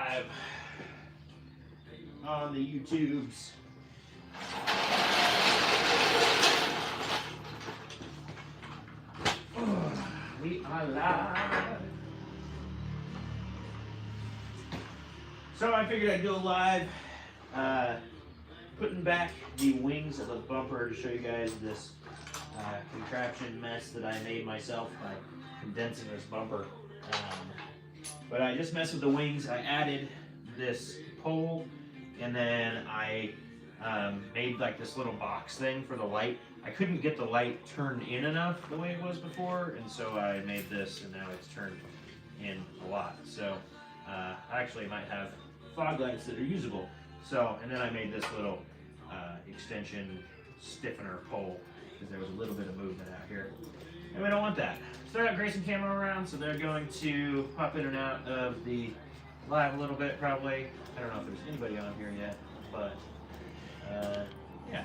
live on the YouTubes. We are live. So I figured I'd go live, putting back the wings of the bumper to show you guys this contraption mess that I made myself by condensing this bumper. But I just messed with the wings. I added this pole, and then I made like this little box thing for the light. I couldn't get the light turned in enough the way it was before, and so I made this, and now it's turned in a lot. So I actually might have fog lights that are usable. So, and then I made this little extension stiffener pole because there was a little bit of movement out here, and we don't want that. So they're got Grayson camera around, so they're going to pop in and out of the live a little bit, probably. I don't know if there's anybody on here yet, but yeah.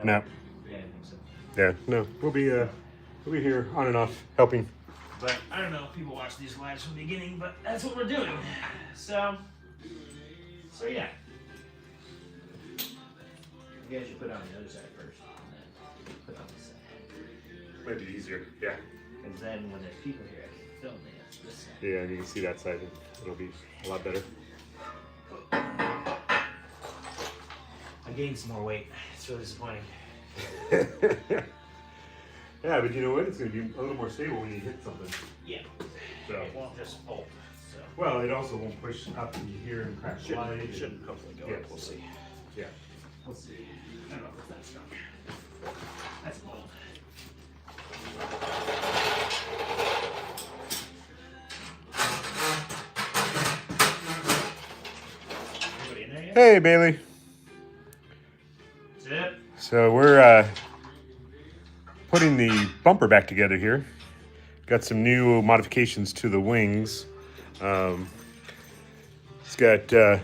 No. Yeah, I think so. Yeah, no. We'll be here on and off helping. But I don't know if people watch these lives from the beginning, but that's what we're doing. So yeah. You guys should put it on the other side first, and then put it on this side. Might be easier. Yeah. Because then when there's people here, I can film this side. Yeah, and you can see that side. It'll be a lot better. I gained some more weight. It's really disappointing. Yeah, but you know what? It's going to be a little more stable when you hit something. Yeah. So. It won't just fold. So. Well, it also won't push up in here and crack the light. It shouldn't hopefully go up. We'll see. Yeah. We'll see. I don't know if that's strong. That's bold. Anybody in there yet? Hey, Bailey. That's it. So we're putting the bumper back together here. Got some new modifications to the wings. It's got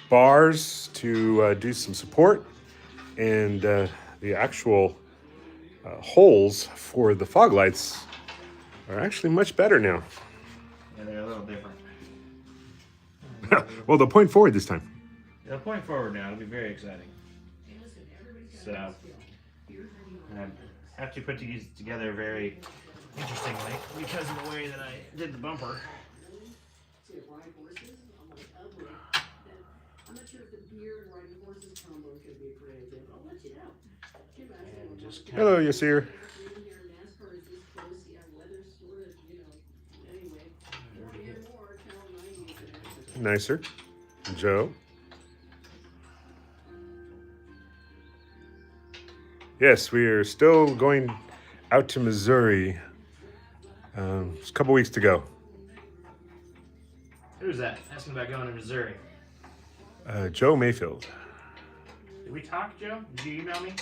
bars to do some support, and the actual holes for the fog lights are actually much better now. Yeah, they're a little different. Well, they'll point forward this time. They'll point forward now. It'll be very exciting. So, I have to put these together very interestingly because of the way that I did the bumper. And just Hello, Yasir. Nicer. Joe. Yes, we are still going out to Missouri. It's a couple weeks to go. Who's that? Asking about going to Missouri. Joe Mayfield. Did we talk, Joe? Did you email me?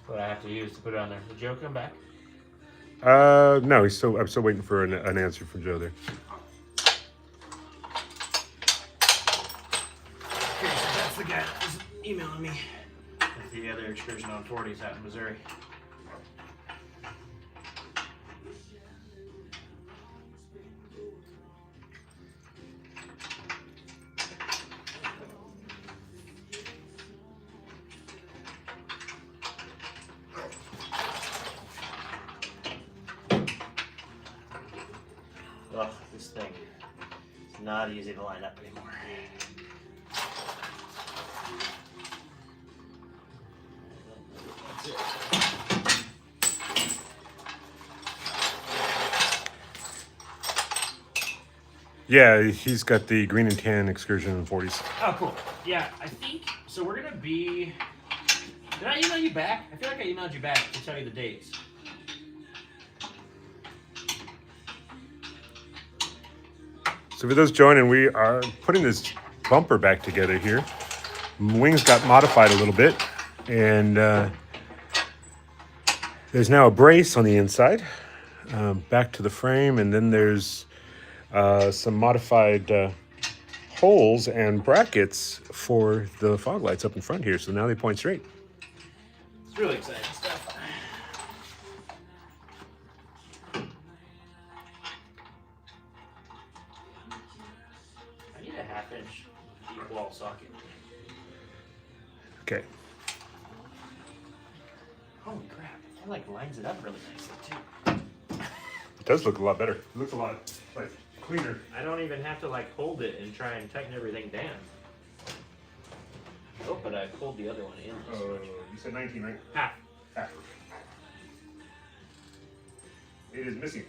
What I have to use to put it on there. Did Joe come back? No, I'm still waiting for an answer from Joe there. Okay, so that's the guy that was emailing me. With the other excursion on 40s out in Missouri. Ugh, this thing is not easy to line up anymore. That's it. Yeah, he's got the green and tan Excursion in 40s. Oh, cool. Yeah, I think, so we're going to be, did I email you back? I feel like I emailed you back to tell you the dates. So for those joining, we are putting this bumper back together here. Wings got modified a little bit, and there's now a brace on the inside, back to the frame, and then there's some modified holes and brackets for the fog lights up in front here, so now they point straight. It's really exciting stuff. I need a 1/2-inch deep wall socket. Okay. Holy crap, that like lines it up really nicely too. It does look a lot better. It looks a lot like cleaner. I don't even have to like hold it and try and tighten everything down. Oh, but I pulled the other one in. You said 19, right? Half. Half. It is missing.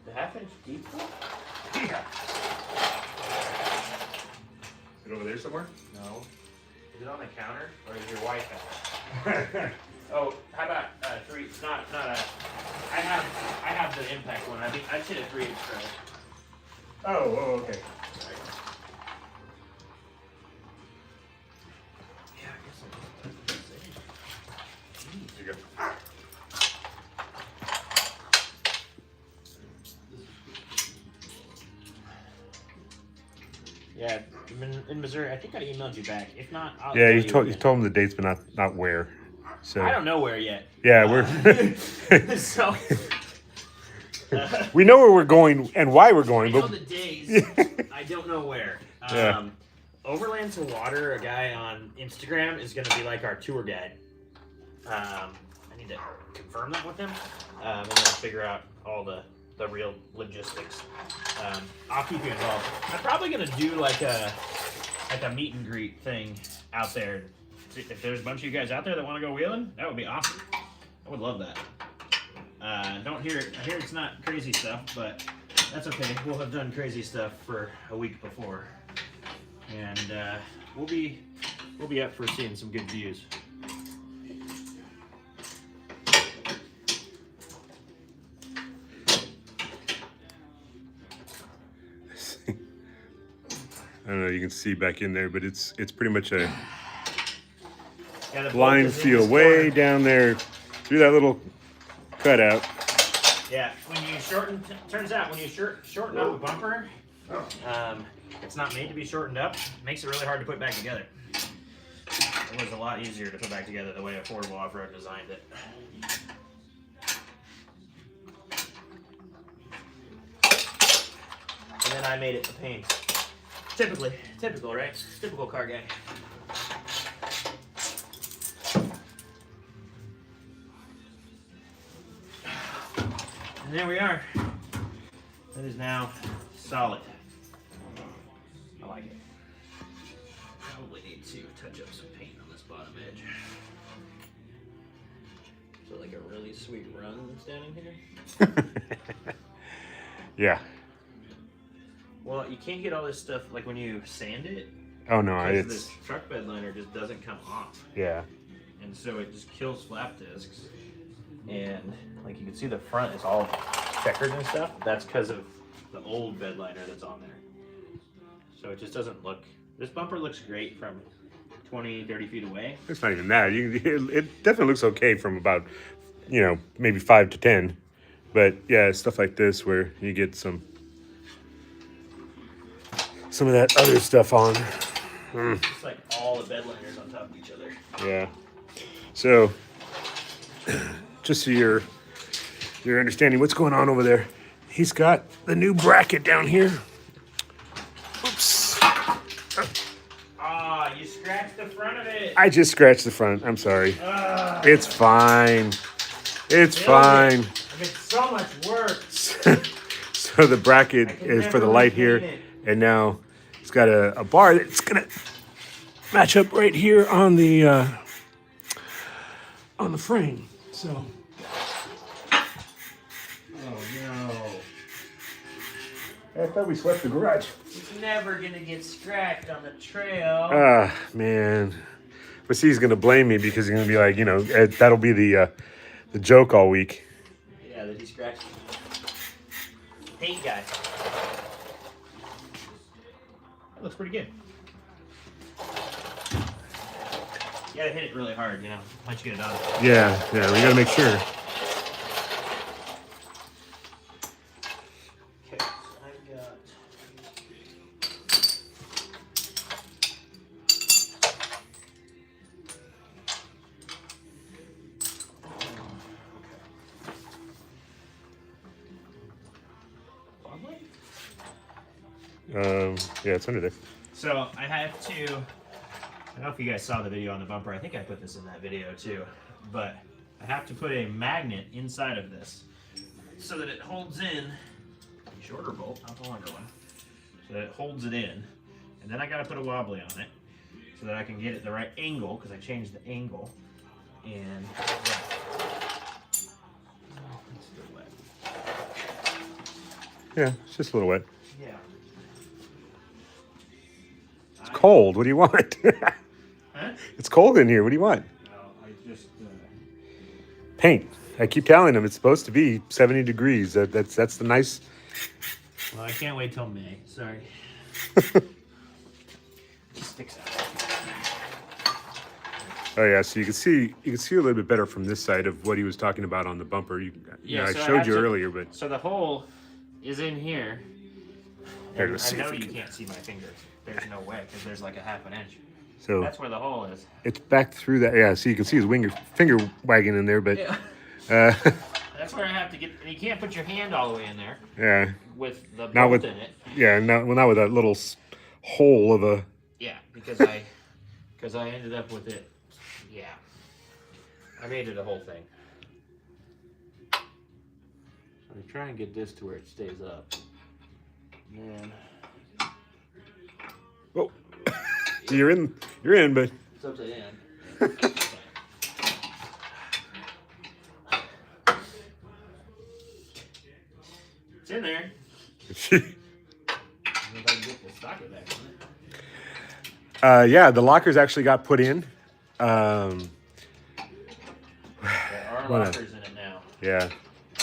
The 1/2-inch deep wall? Yeah. Is it over there somewhere? No. Is it on the counter or is your wife at it? Oh, how about 3? It's not a. I have the impact one. I'd say a 3/8 drive. Oh, okay. Yeah, I guess I'm just There you go. Yeah, in Missouri, I think I emailed you back. If not, I'll Yeah, tell you told again. them the dates, but not where. So I don't know where yet. yeah, we're So we know where we're going and why we're I going, know but the days. I don't know where. Yeah. Overland to Water, a guy on Instagram, is going to be like our tour guide. I need to confirm that with him, and then figure out all the real logistics. I'll keep you involved. I'm probably going to do like a meet and greet thing out there. If there's a bunch of you guys out there that want to go wheeling, that would be awesome. I would love that. I hear it's not crazy stuff, but that's okay. We'll have done crazy stuff for a week before, and we'll be up for seeing some good views. I don't know. You can see back in there, but it's pretty much a Yeah, the blind bolt is in feel this way corner. down there through that little cutout. Yeah, when you shorten, turns out when you shorten up a bumper, it's not made to be shortened up. It makes it really hard to put back together. It was a lot easier to put back together the way Affordable Off-Road designed it. And then I made it a pain. Typical, right? Typical car guy. And there we are. That is now solid. I like it. Probably need to touch up some paint on this bottom edge. So like a really sweet run standing here. Yeah. Well, you can't get all this stuff like when you sand it. Oh no, Because it's this truck bed liner just doesn't come off, yeah. and so it just kills flap discs. And like you can see, the front is all checkered and stuff. That's because of the old bed liner that's on there. So it just doesn't look. This bumper looks great from 20, 30 feet away. It's not even that. It definitely looks okay from about, maybe 5 to 10. But yeah, stuff like this where you get some of that other stuff on. It's just like all the bed liners on top of each other. Yeah. So, just so you're understanding what's going on over there, he's got the new bracket down here. Oops. Ah, you scratched the front of it. I just scratched the front. I'm sorry. It's fine. It's fine. I mean, so much work. So the bracket is for the light here, and now it's got a bar that's gonna match up right here on the frame. So. Oh no! I thought we swept the garage. It's never gonna get scratched on the trail. Ah, man. But see, he's gonna blame me because he's gonna be like, that'll be the joke all week. Yeah, that he scratched. Paint guy. looks pretty good. You gotta hit it really hard, you know, once you get it on. Yeah, we gotta make sure. Okay, so I've got. Yeah, it's under there. So I have to, I don't know if you guys saw the video on the bumper. I think I put this in that video too, but I have to put a magnet inside of this so that it holds in, shorter bolt, not the longer one, so that it holds it in. And then I got to put a wobbly on it so that I can get it the right angle, because I changed the angle. And it's still wet. Yeah, it's just a little wet. Yeah. It's cold. What do you want? Huh? It's cold in here. What do you want? Well, I just Paint. I keep telling them it's supposed to be 70 degrees. That's the nice. well, I can't wait till May. Sorry. Just sticks out. Oh yeah, so you can see a little bit better from this side of what he was talking about on the bumper. I so showed you earlier, but so the hole is in here. Here, And let's I see if know we you can- can't see my fingers. There's no way because there's like a half an inch. so That's where the hole is. it's back through that. Yeah, so you can see his finger wagging in there, but Yeah. uh, That's where I have to get. And you can't put your hand all the way in there yeah, with the Not bolt with- in it. yeah, not with that little hole of a. Yeah, because I ended up with it. Yeah, I made it a whole thing. So I try and get this to where it stays up. And then Oh, so you're in, but it's upside down. It's in there. I don't know if I can get the socket back on it. yeah, the lockers actually got put in. There are Wanna- lockers in it now. Yeah,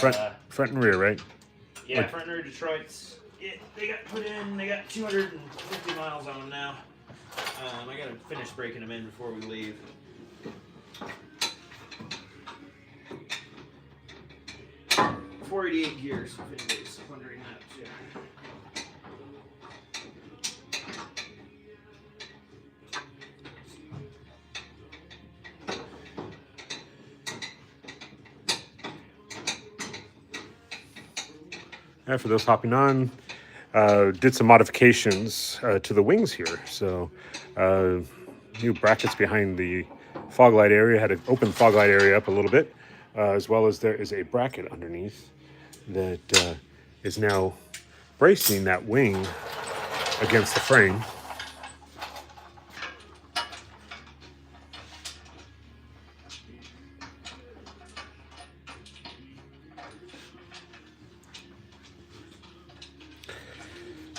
Uh, front and rear, right? Yeah, front and rear Detroit's. They got put in. They got 250 miles on them now. I gotta finish breaking them in before we leave. .488 gears. If anybody's wondering that too. Yeah, for those hopping on, did some modifications to the wings here. So new brackets behind the fog light area. Had to open the fog light area up a little bit, as well as there is a bracket underneath that is now bracing that wing against the frame.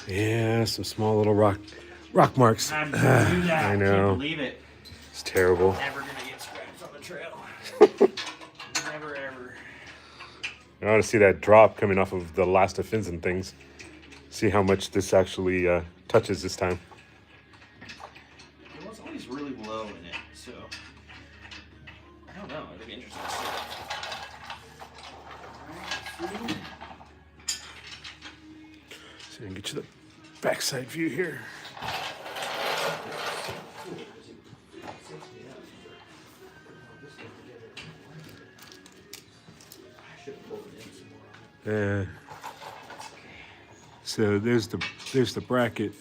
Yeah, some small little rock marks. I'm gonna do that. I I know. can't believe it. It's terrible. Never gonna get scratched on the trail. Never ever. I want to see that drop coming off of the last of fins and things. See how much this actually touches this time. It was always really low in it, so I don't know. It'll be interesting to see. So I can get you the backside view here. So there's the bracket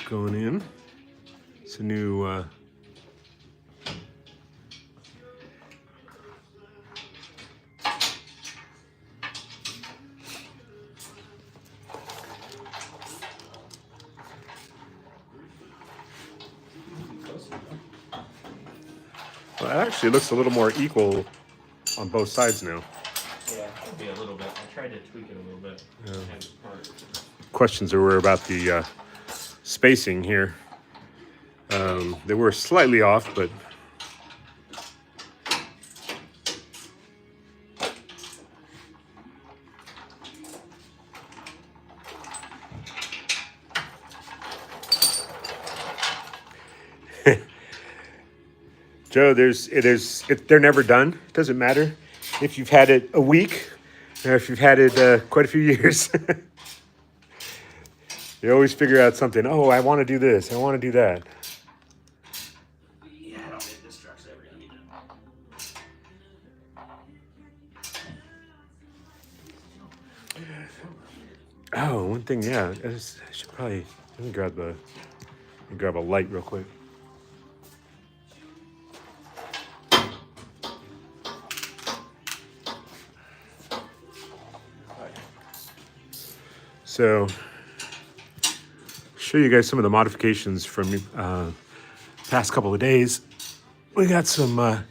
going in. It's a new well, it actually looks a little more equal on both sides now. Yeah, it should be a little bit. I tried to tweak it a little bit. Yeah. Kind of hard. Questions there were about the spacing here. They were slightly off, but Joe, they're never done. It doesn't matter if you've had it a week or if you've had it quite a few years. You always figure out something. Oh, I want to do this. I want to do that. Yeah, I don't think this truck's ever gonna be done. Oh, one thing, yeah. I should probably let me grab a light real quick. So, show you guys some of the modifications from past couple of days. We got some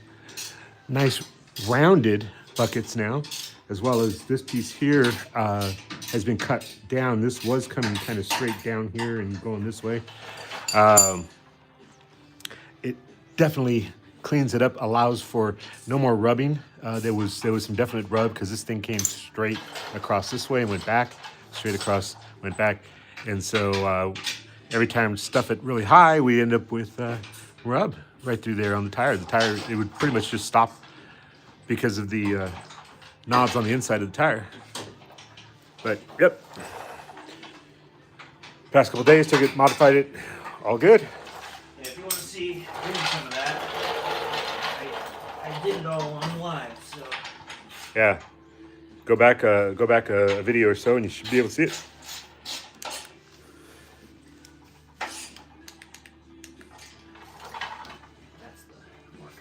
nice rounded buckets now, as well as this piece here has been cut down. This was coming kind of straight down here and going this way. It definitely cleans it up, allows for no more rubbing. There was some definite rub because this thing came straight across this way and went back, straight across, went back. And so every time we stuff it really high, we end up with rub right through there on the tire. The tire, it would pretty much just stop because of the knobs on the inside of the tire. But, yep. Past couple days, took it, modified it, all good. Yeah, if you want to see some of that, I did it all on live, so. Yeah. Go back a video or so and you should be able to see it. That's the marker.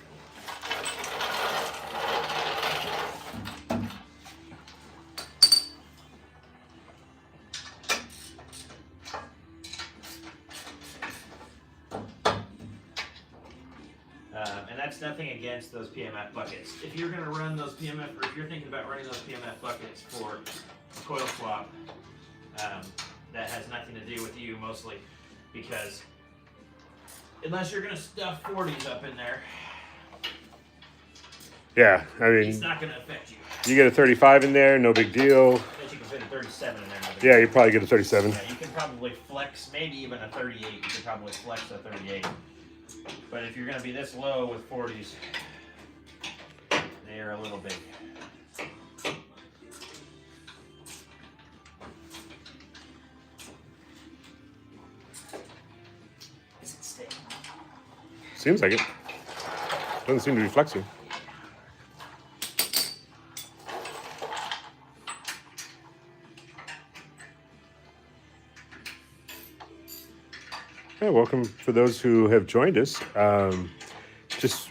And that's nothing against those PMF buckets. If you're going to run those PMF, or if you're thinking about running those PMF buckets for a coil swap, that has nothing to do with you mostly, because unless you're going to stuff 40s up in there, Yeah, I it's mean, not going to affect you. you get a 35 in there, no big deal. Bet you can fit a 37 in there. No big Yeah, you probably get a 37. Yeah, you can probably flex, maybe even a 38. You could probably flex a 38. But if you're going to be this low with 40s, they are a little big. Is it staying? Seems like it. Doesn't seem to be flexing. Yeah, welcome for those who have joined us. Just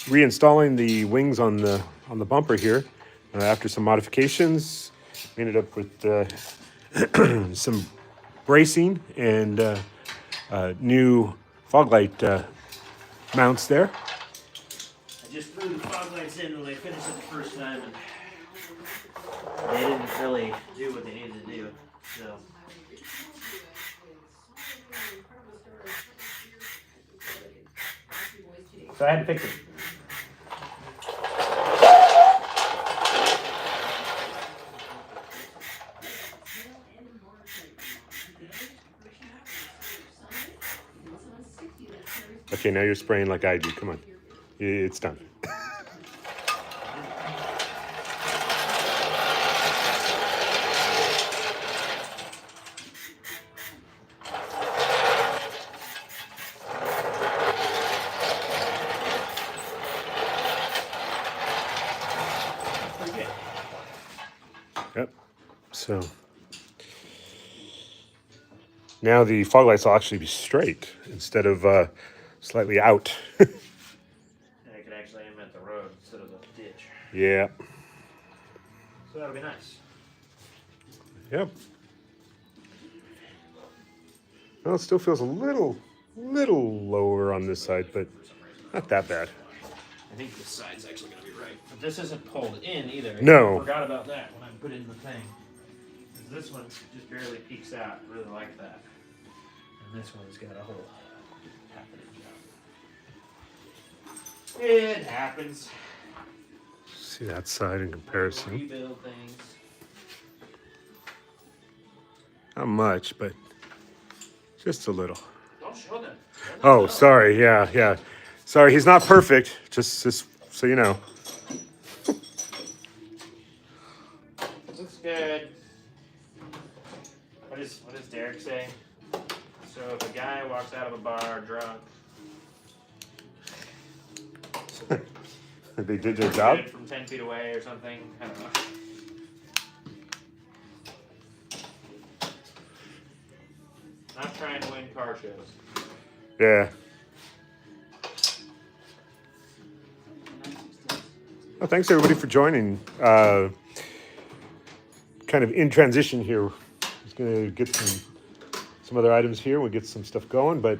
reinstalling the wings on the bumper here after some modifications. We ended up with some bracing and new fog light mounts there. I just threw the fog lights in when I finished it the first time, and they didn't really do what they needed to do. So I had to fix it. Okay, now you're spraying like I do. Come on. It's done. Yep. So now the fog lights will actually be straight instead of slightly out. And I could actually aim at the road instead of the ditch. Yeah. So that'll be nice. Yep. Well, it still feels a little lower on this side, but not that bad. I think this side's actually going to be right. But this isn't pulled in either. No. I forgot about that when I put in the thing. 'Cause this one just barely peeks out. I really like that. And this one's got a whole half an inch out. It happens. See that side in comparison. Rebuild things. Not much, but just a little. Don't show them. Oh, sorry. Yeah. Sorry, he's not perfect. Just so you know. Looks good. What does Derek say? So if a guy walks out of a bar drunk, They did their job. from 10 feet away or something. I don't know. Not trying to win car shows. Yeah. Well, thanks everybody for joining. Kind of in transition here. Just gonna get some other items here. We'll get some stuff going, but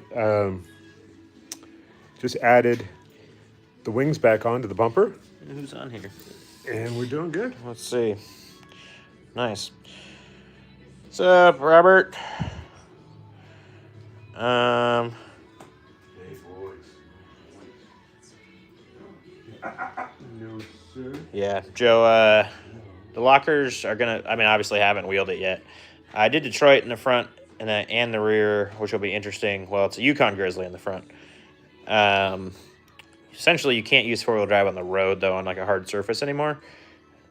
just added the wings back onto the bumper. Who's on here? And we're doing good. Let's see. Nice. What's up, Robert? Hey, boys. No, sir. Yeah, Joe, the lockers are gonna, I mean, obviously I haven't wheeled it yet. I did Detroit in the front and the rear, which will be interesting. Well, it's a Yukon Grizzly in the front. Essentially, you can't use four-wheel drive on the road, though, on like a hard surface anymore,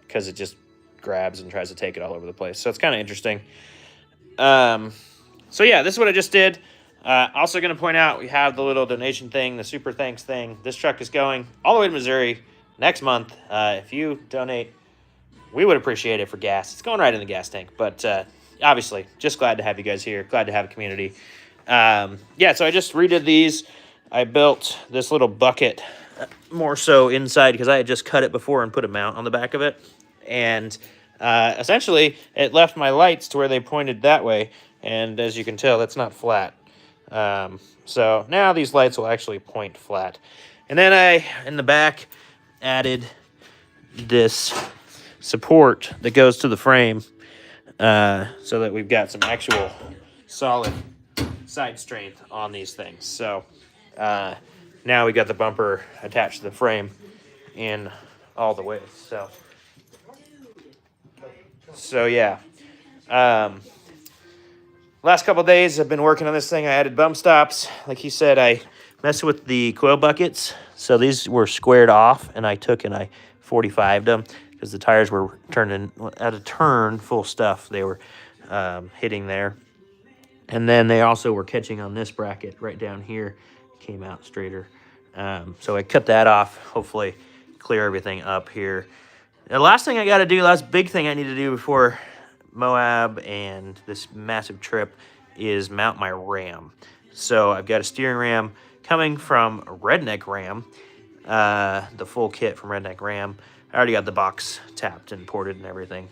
because it just grabs and tries to take it all over the place. So it's kind of interesting. So yeah, this is what I just did. Also going to point out, we have the little donation thing, the super thanks thing. This truck is going all the way to Missouri next month. If you donate, we would appreciate it for gas. It's going right in the gas tank. But obviously, just glad to have you guys here. Glad to have a community. Yeah, so I just redid these. I built this little bucket more so inside because I had just cut it before and put a mount on the back of it. And essentially, it left my lights to where they pointed that way. And as you can tell, that's not flat. So now these lights will actually point flat. And then I, in the back, added this support that goes to the frame so that we've got some actual solid side strength on these things. So now we got the bumper attached to the frame in all the ways. So yeah. Last couple of days I've been working on this thing. I added bump stops. Like he said, I messed with the coil buckets. So these were squared off, and I took and I 45'd them because the tires were turning at a turn full stuff. They were hitting there. And then they also were catching on this bracket right down here. Came out straighter. So I cut that off. Hopefully clear everything up here. The last thing I got to do, last big thing I need to do before Moab and this massive trip is mount my ram. So I've got a steering ram coming from Redneck Ram, the full kit from Redneck Ram. I already got the box tapped and ported and everything.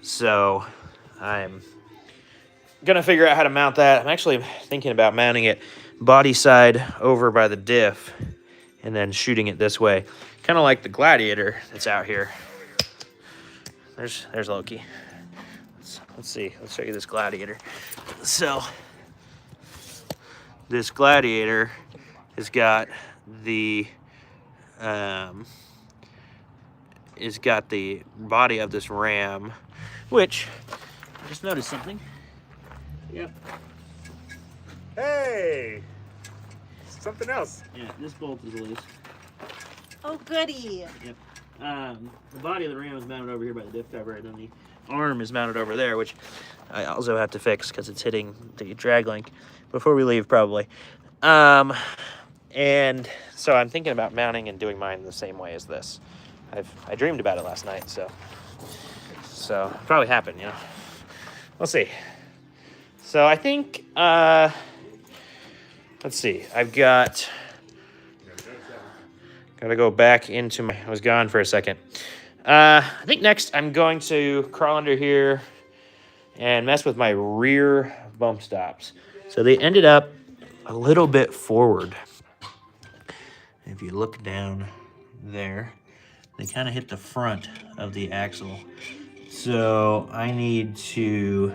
So I'm gonna figure out how to mount that. I'm actually thinking about mounting it body side over by the diff and then shooting it this way. Kind of like the Gladiator that's out here. There's Loki. Let's see. Let's show you this Gladiator. So this Gladiator has got the body of this ram, which I just noticed something. Yep. Hey, something else. Yeah, this bolt is loose. Oh, goody. Yep. The body of the ram is mounted over here by the diff cover, and then the arm is mounted over there, which I also have to fix because it's hitting the drag link before we leave, probably. And so I'm thinking about mounting and doing mine the same way as this. I dreamed about it last night, so probably happened, you know. We'll see. So I think, let's see, I've got to go back into my, I was gone for a second. I think next I'm going to crawl under here and mess with my rear bump stops. So they ended up a little bit forward. If you look down there, they kind of hit the front of the axle. So I need to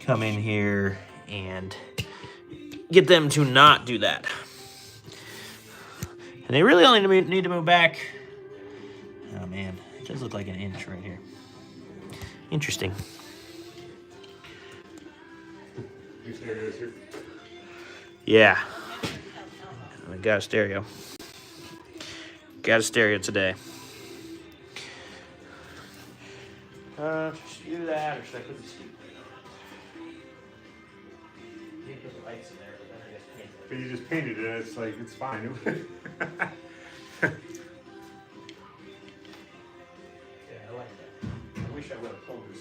come in here and get them to not do that. And they really only need to move back. Oh man, it does look like an inch right here. Interesting. Yeah. I got a stereo. Got a stereo today. Should I do that or should I put the speaker on? You can put the lights in there, but then I guess paint it. But you just painted it. It's like it's fine. Yeah, I like that. I wish I would have told this.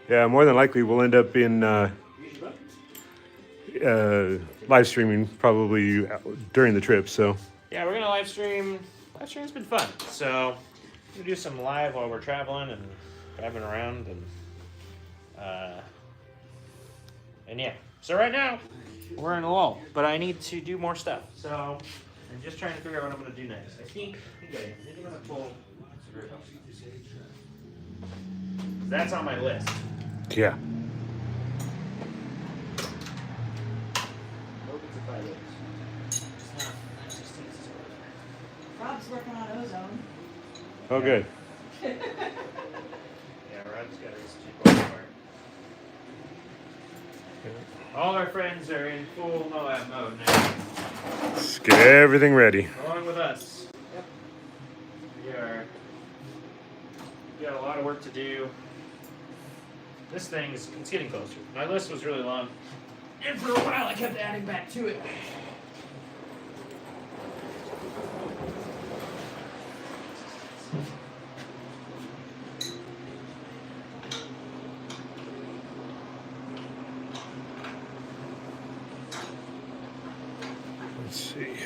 Yeah, more than likely we'll end up in live streaming probably during the trip. So Yeah, we're gonna live stream. Live stream's been fun. So we're gonna do some live while we're traveling and driving around and yeah. So right now we're in a lull, but I need to do more stuff. So I'm just trying to figure out what I'm gonna do next. I think I'm gonna pull. That's on my list. yeah. Rob's working on ozone. Oh, good. Yeah, Rod's got his cheap part. All our friends are in full Moab mode now, Let's get everything ready. along with us. Yep. We got a lot of work to do. This thing's it's getting closer. My list was really long, and for a while I kept adding back to it. Let's see.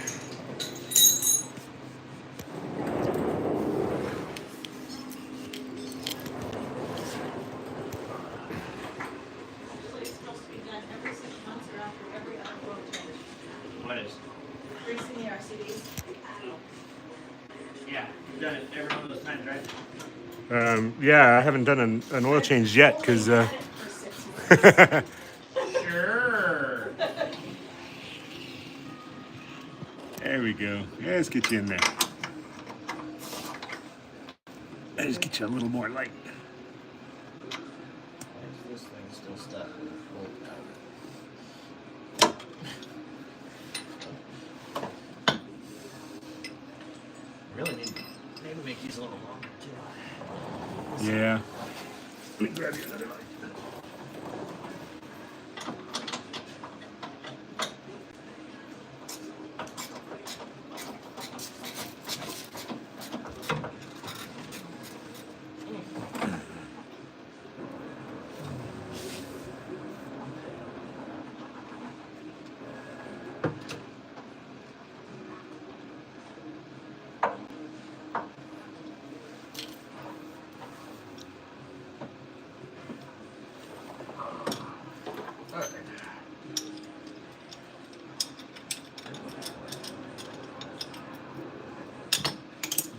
It's supposed to be done every 6 months or after every other oil change. What is? Greasing the RCDs. Yeah, you've done it every one of those times, right? Yeah, I haven't done an oil change yet because. Only had it for 6 months. Sure. There we go. Yeah, let's get you in there. Let's get you a little more light. This thing's still stuck. Really need maybe make these a little longer too. Yeah. Let me grab you another light.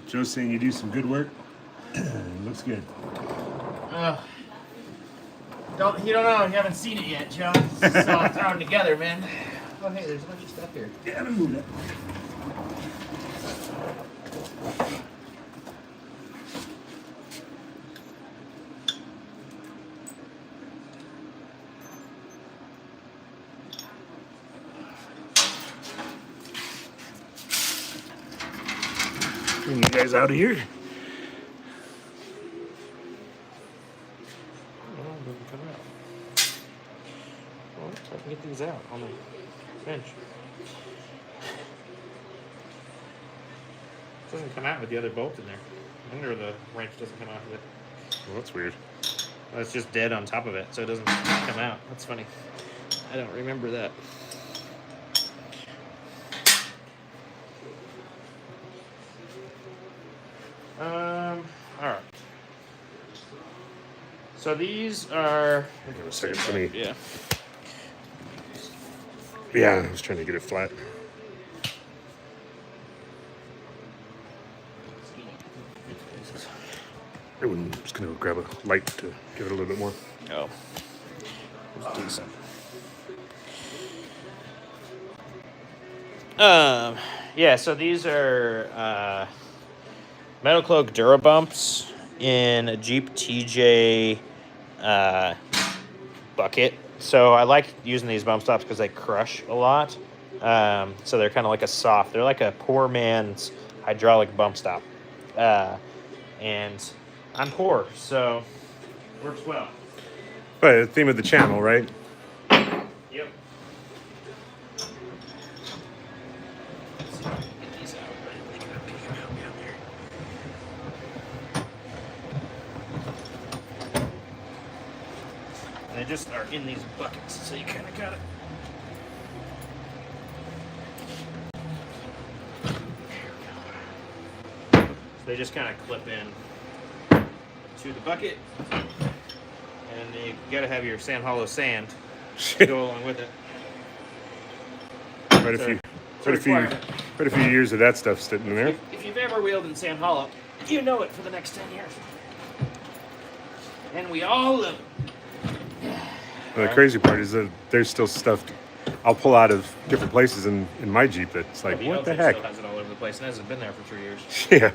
Joe's saying you do some good work. Looks good. You don't know. You haven't seen it yet, Joe. It's all thrown together, man. Oh, hey, there's a bunch of stuff here. Yeah, let me move that. Bring you guys out of here. Well, I can get these out on the bench. It doesn't come out with the other bolt in there. I wonder the wrench doesn't come out of it. Well, that's weird. Well, it's just dead on top of it, so it doesn't come out. That's funny. I don't remember that. All right. So these are. Hang on a second. Let me. Yeah. Yeah, I was trying to get it flat. I'm just gonna grab a light to give it a little bit more. Oh. It's decent. Yeah, so these are Metal Cloak Duro Bumps, in a Jeep TJ bucket. So I like using these bump stops because they crush a lot. So they're kind of like they're like a poor man's hydraulic bump stop. And I'm poor, so works well. But the theme of the channel, right? Yep. Let's see if I can get these out. And they just are in these buckets, so you kind of got it. They just kind of clip in to the bucket, and you gotta have your sand hollow sand to go along with it. Quite a few years of that stuff sitting in there. If you've ever wheeled in sand hollow, you know it for the next 10 years, and we all love it. Well, the crazy part is that there's still stuff I'll pull out of different places in my Jeep that's like, what the heck? Still has it all over the place, and hasn't been there for 3 years. Yeah.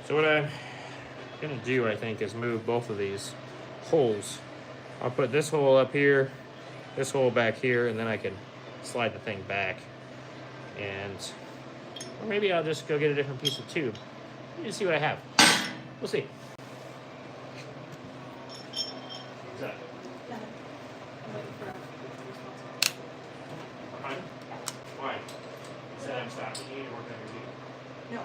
So what I'm gonna do, I think, is move both of these holes. I'll put this hole up here, this hole back here, and then I can slide the thing back. And or maybe I'll just go get a different piece of tube. Let me see what I have. We'll see. What's that? Yeah. I'm waiting for a response. Behind? Why? You said I'm stopping you to work on your Jeep. No.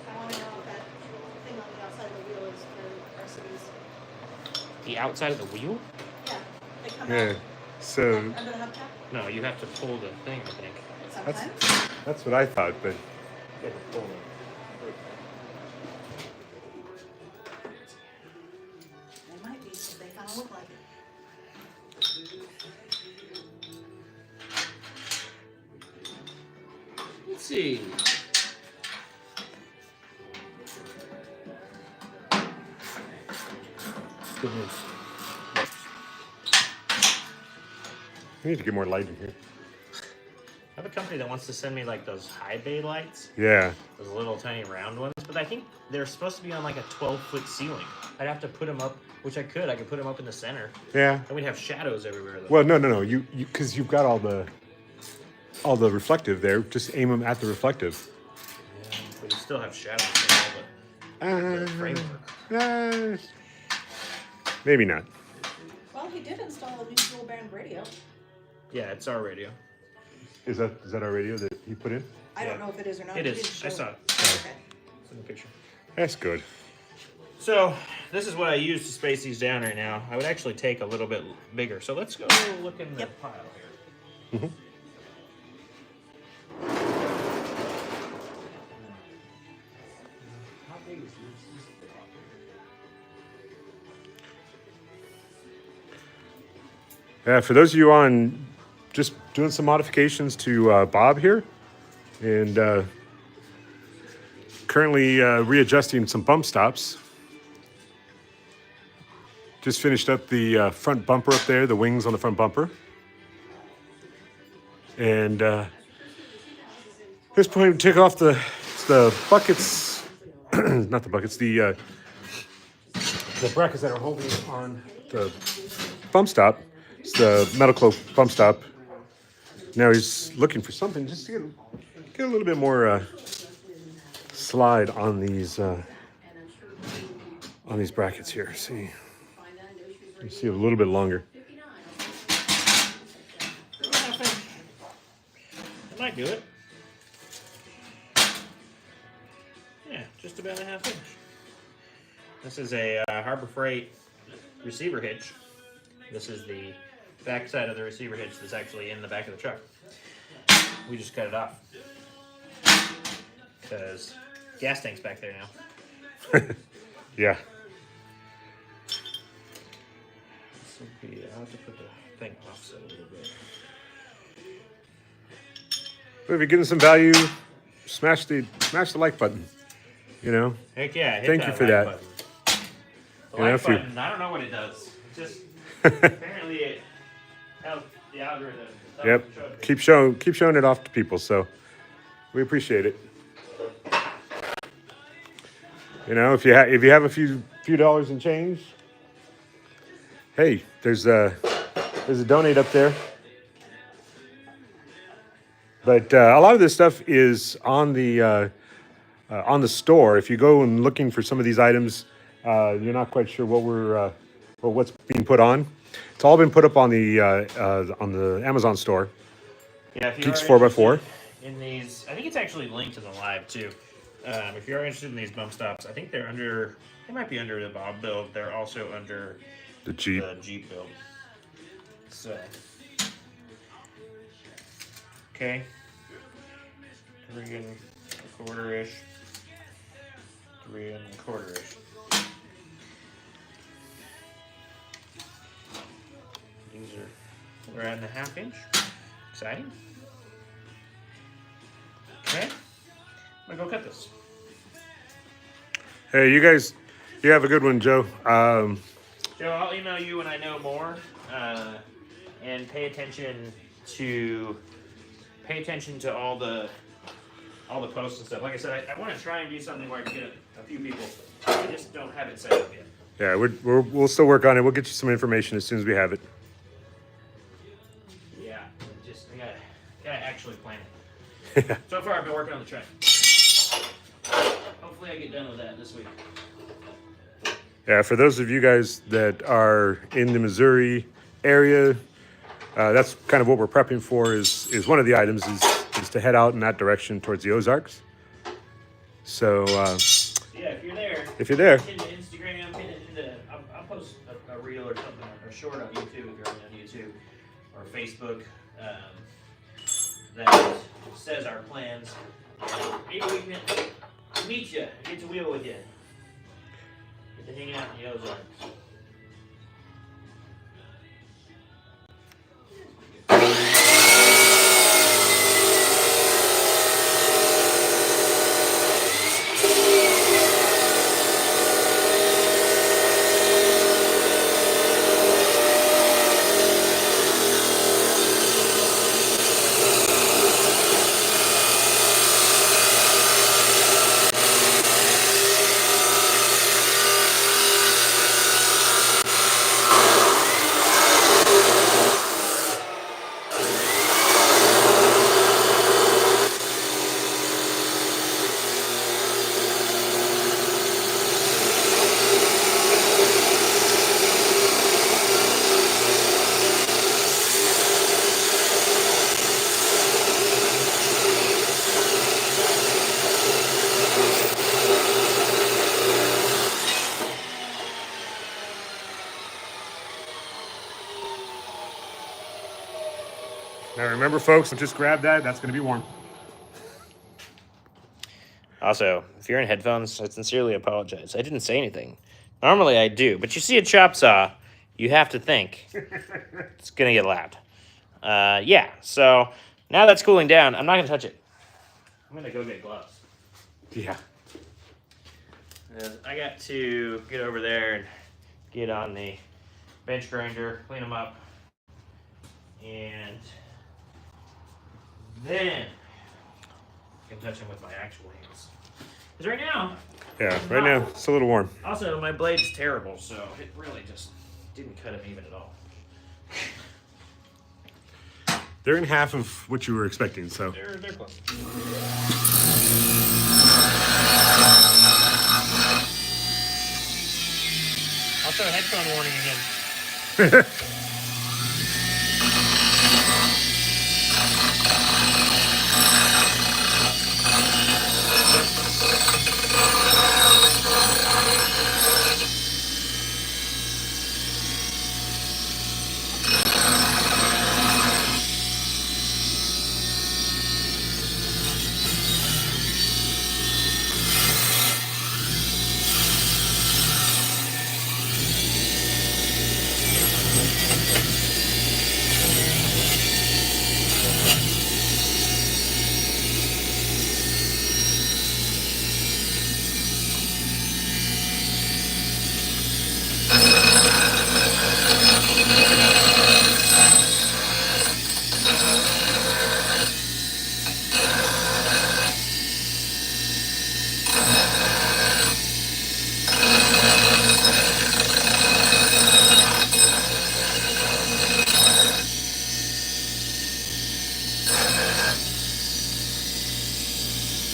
I want to know if that thing on the outside of the wheel is for our cities. The outside of the wheel? Yeah, they come Yeah. out So under the hubcap No, you have to pull the thing, I think. sometimes. that's what I thought, but You have to pull it. They might be, if they kind of look like it. Let's see. Good news. we need to get more light in here. I have a company that wants to send me like those high bay lights, Yeah. those little tiny round ones, but I think they're supposed to be on like a 12-foot ceiling. I'd have to put them up, which I could put them up in the center, Yeah. and we'd have shadows everywhere though. Well, no. You because you've got all the reflective there. Just aim them at the reflective. Yeah, but you still have shadows in all the framework. Maybe not. Well, he did install a new dual band radio. Yeah, it's our radio. Is that our radio that he put in? I don't Yeah. know if it is or not. It He is. didn't I show saw it. Okay. It's in the picture. That's good. So this is what I use to space these down right now. I would actually take a little bit bigger. So let's go look in the pile here. Mhm. How big is this? Yeah, for those of you on just doing some modifications to Bob here, and currently readjusting some bump stops. Just finished up the front bumper up there, the wings on the front bumper. And at this point, we took off the buckets, not the buckets, the brackets that are holding on the bump stop. It's the medical bump stop. Now he's looking for something just to get a little bit more slide on these brackets here. See, you see a little bit longer. That might do it. Yeah, just about a half inch. This is a Harbor Freight receiver hitch. This is the back side of the receiver hitch that's actually in the back of the truck. We just cut it off because gas tank's back there now. Yeah. This will be, I'll have to put the thing offset a little bit. But if you're getting some value, smash the like button. You know. Heck yeah! Hit Thank you for that. button. The You know, like if you- button, I don't know what it does. It just apparently it Hell, the algorithm. Yep. Keep showing it off to people. So we appreciate it. You know, if you have a few dollars in change, hey, there's a donate up there. But a lot of this stuff is on the store. If you go and looking for some of these items, you're not quite sure what's being put on. It's all been put up on the Amazon store. Yeah, if you Geeks are 4x4. interested in these, I think it's actually linked in the live too. If you are interested in these bump stops, I think they might be under the Bob build. They're also under The Jeep. the Jeep build. So, okay, 3 1/4-ish, 3 1/4-ish. These are 4 1/2 inch. Exciting. Okay, I'm gonna go cut this. Hey, you guys, you have a good one, Joe. Joe, I'll email you when I know more, and pay attention to all the posts and stuff. Like I said, I want to try and do something where I can get a few people. I just don't have it set up yet. Yeah, we'll still work on it. We'll get you some information as soon as we have it. Yeah, I gotta actually plan it. So far, I've been working on the track. Hopefully, I get done with that this week. Yeah, for those of you guys that are in the Missouri area, that's kind of what we're prepping for. Is one of the items is to head out in that direction towards the Ozarks. So Yeah, if you're there, pin to Instagram, pin it into. I'll post a reel or something, or a short on YouTube if you're on YouTube, or Facebook, that says our plans. Maybe we can meet you, get to wheel with you, get to hang out in the Ozarks. now remember, folks, just grab that. That's going to be warm. Also, if you're in headphones, I sincerely apologize. I didn't say anything. Normally I do, but you see a chop saw, you have to think it's gonna get loud. Yeah, so now that's cooling down, I'm not gonna touch it. I'm gonna go get gloves. Yeah. I got to get over there and get on the bench grinder, clean them up, and then I can touch them with my actual hands. Because right now, Yeah, right now it's a little warm. also my blade's terrible, so it really just didn't cut them even at all. They're in half of what you were expecting, so. They're close. Also, headphone warning again.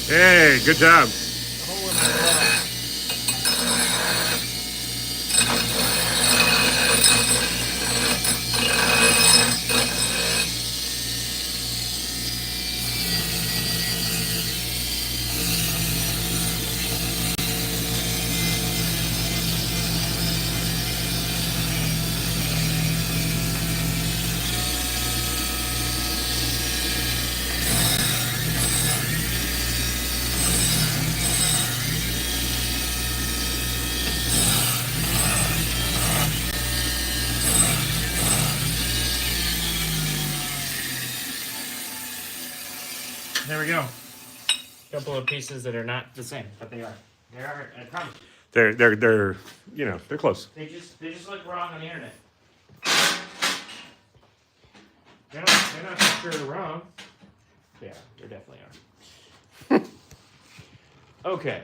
Hey, good job. A hole in my glove. There we go. A couple of pieces that are not the same, but they are. They are. I promise. They're you know, they're close. They just look wrong on the internet. They're not for sure wrong. Yeah, they definitely are. Okay.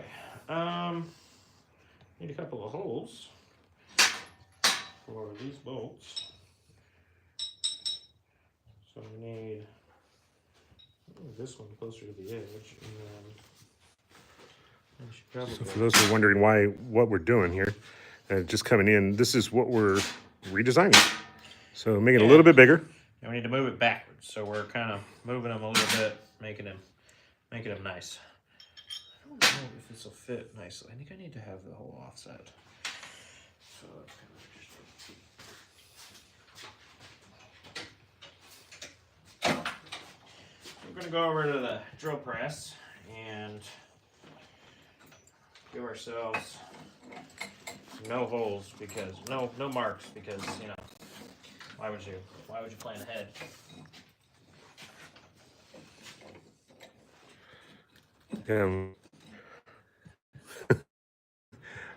Need a couple of holes for these bolts. So we need this one closer to the edge, and then I should probably So for those who are wondering what we're doing here, just coming in, this is what we're redesigning. So making it a little bit bigger. and we need to move it backwards. So we're kind of moving them a little bit, making them nice. I don't know if this will fit nicely. I think I need to have the whole offset. So that's kind of interesting. We're going to go over to the drill press and give ourselves no holes because no marks because you know why would you plan ahead?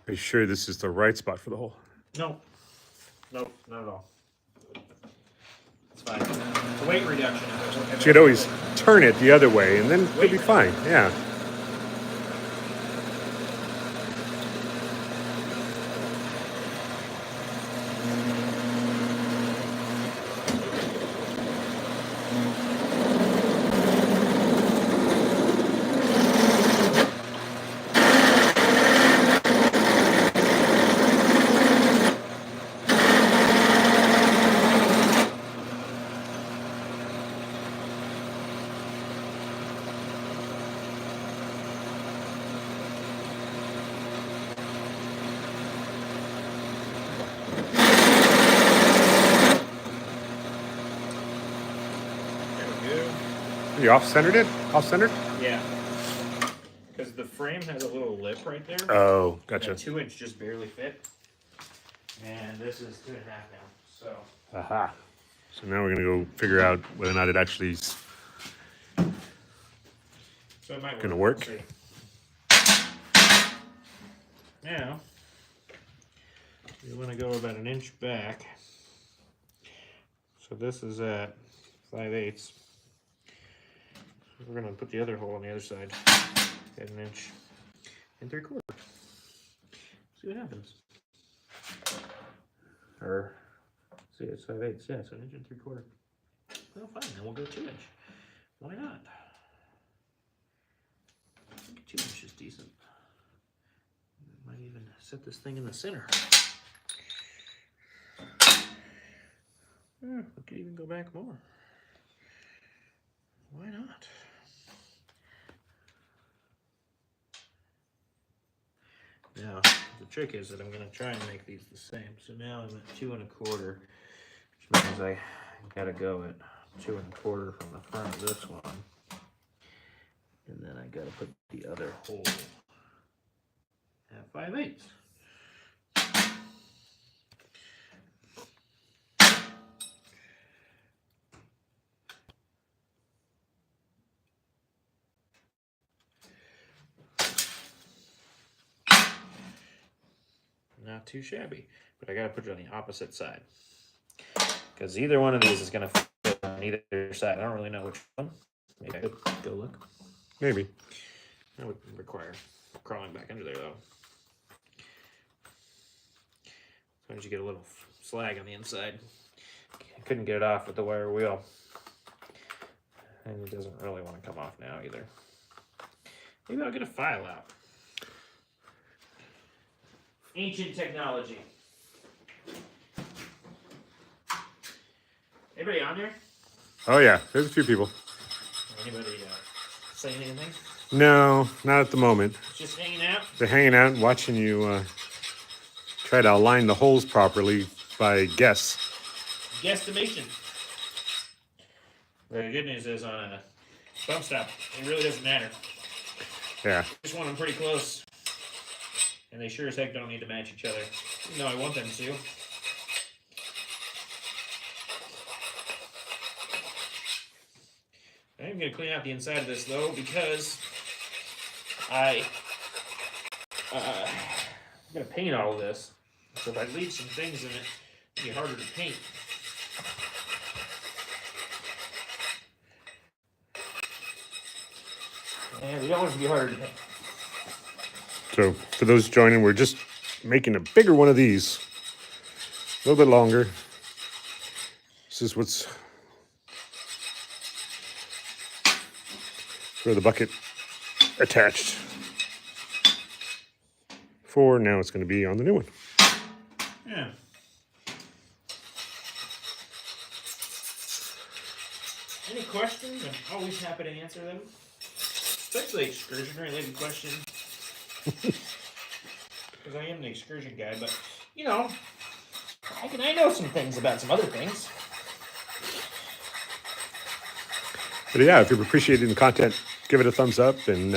Are you sure this is the right spot for the hole? Nope, not at all. It's fine. It's a weight reduction. You could always turn it the other way and then it'll be fine. Yeah. You off-centered it? Off-centered? Yeah. Because the frame has a little lip right there. Oh, gotcha. That 2-inch just barely fit. And this is 2.5 now. So. Aha. So now we're gonna go figure out whether or not it actually is So it might gonna work. We'll see. Now, you want to go about 1 inch back. So this is at 5/8. We're going to put the other hole on the other side at 1 inch and 3/4. See what happens. Or, see, it's 5/8. Yeah, it's 1 inch and 3/4. Well, fine, then we'll go 2 inch. Why not? I think 2 inch is decent. Might even set this thing in the center. We could even go back more. Why not? Now, the trick is that I'm going to try and make these the same. So now I'm at 2 1/4, which means I got to go at 2 1/4 from the front of this one. And then I got to put the other hole at 5/8. Not too shabby, but I gotta put it on the opposite side because either one of these is gonna fit on either side. I don't really know which one. Maybe I could go look. Maybe. That would require crawling back under there though. Sometimes you get a little slag on the inside. I couldn't get it off with the wire wheel, and it doesn't really want to come off now either. Maybe I'll get a file out. Ancient technology. Anybody on there? Oh yeah, there's a few people. Anybody saying anything? No, not at the moment. Just hanging out? They're hanging out and watching you try to align the holes properly by guess. Guesstimation. The good news is on a bump stop, it really doesn't matter. Yeah. Just want them pretty close. And they sure as heck don't need to match each other. Even though I want them to. I'm going to clean out the inside of this though because I'm going to paint all of this. So if I leave some things in it, it'll be harder to paint. And we don't want it to be harder to paint. So for those joining, we're just making a bigger one of these. A little bit longer. This is what's for the bucket attached. For now, it's going to be on the new one. Yeah. Any questions? I'm always happy to answer them. Especially excursion related questions. Because I am the excursion guy, but you know, I know some things about some other things. But yeah, if you're appreciating the content, give it a thumbs up. And,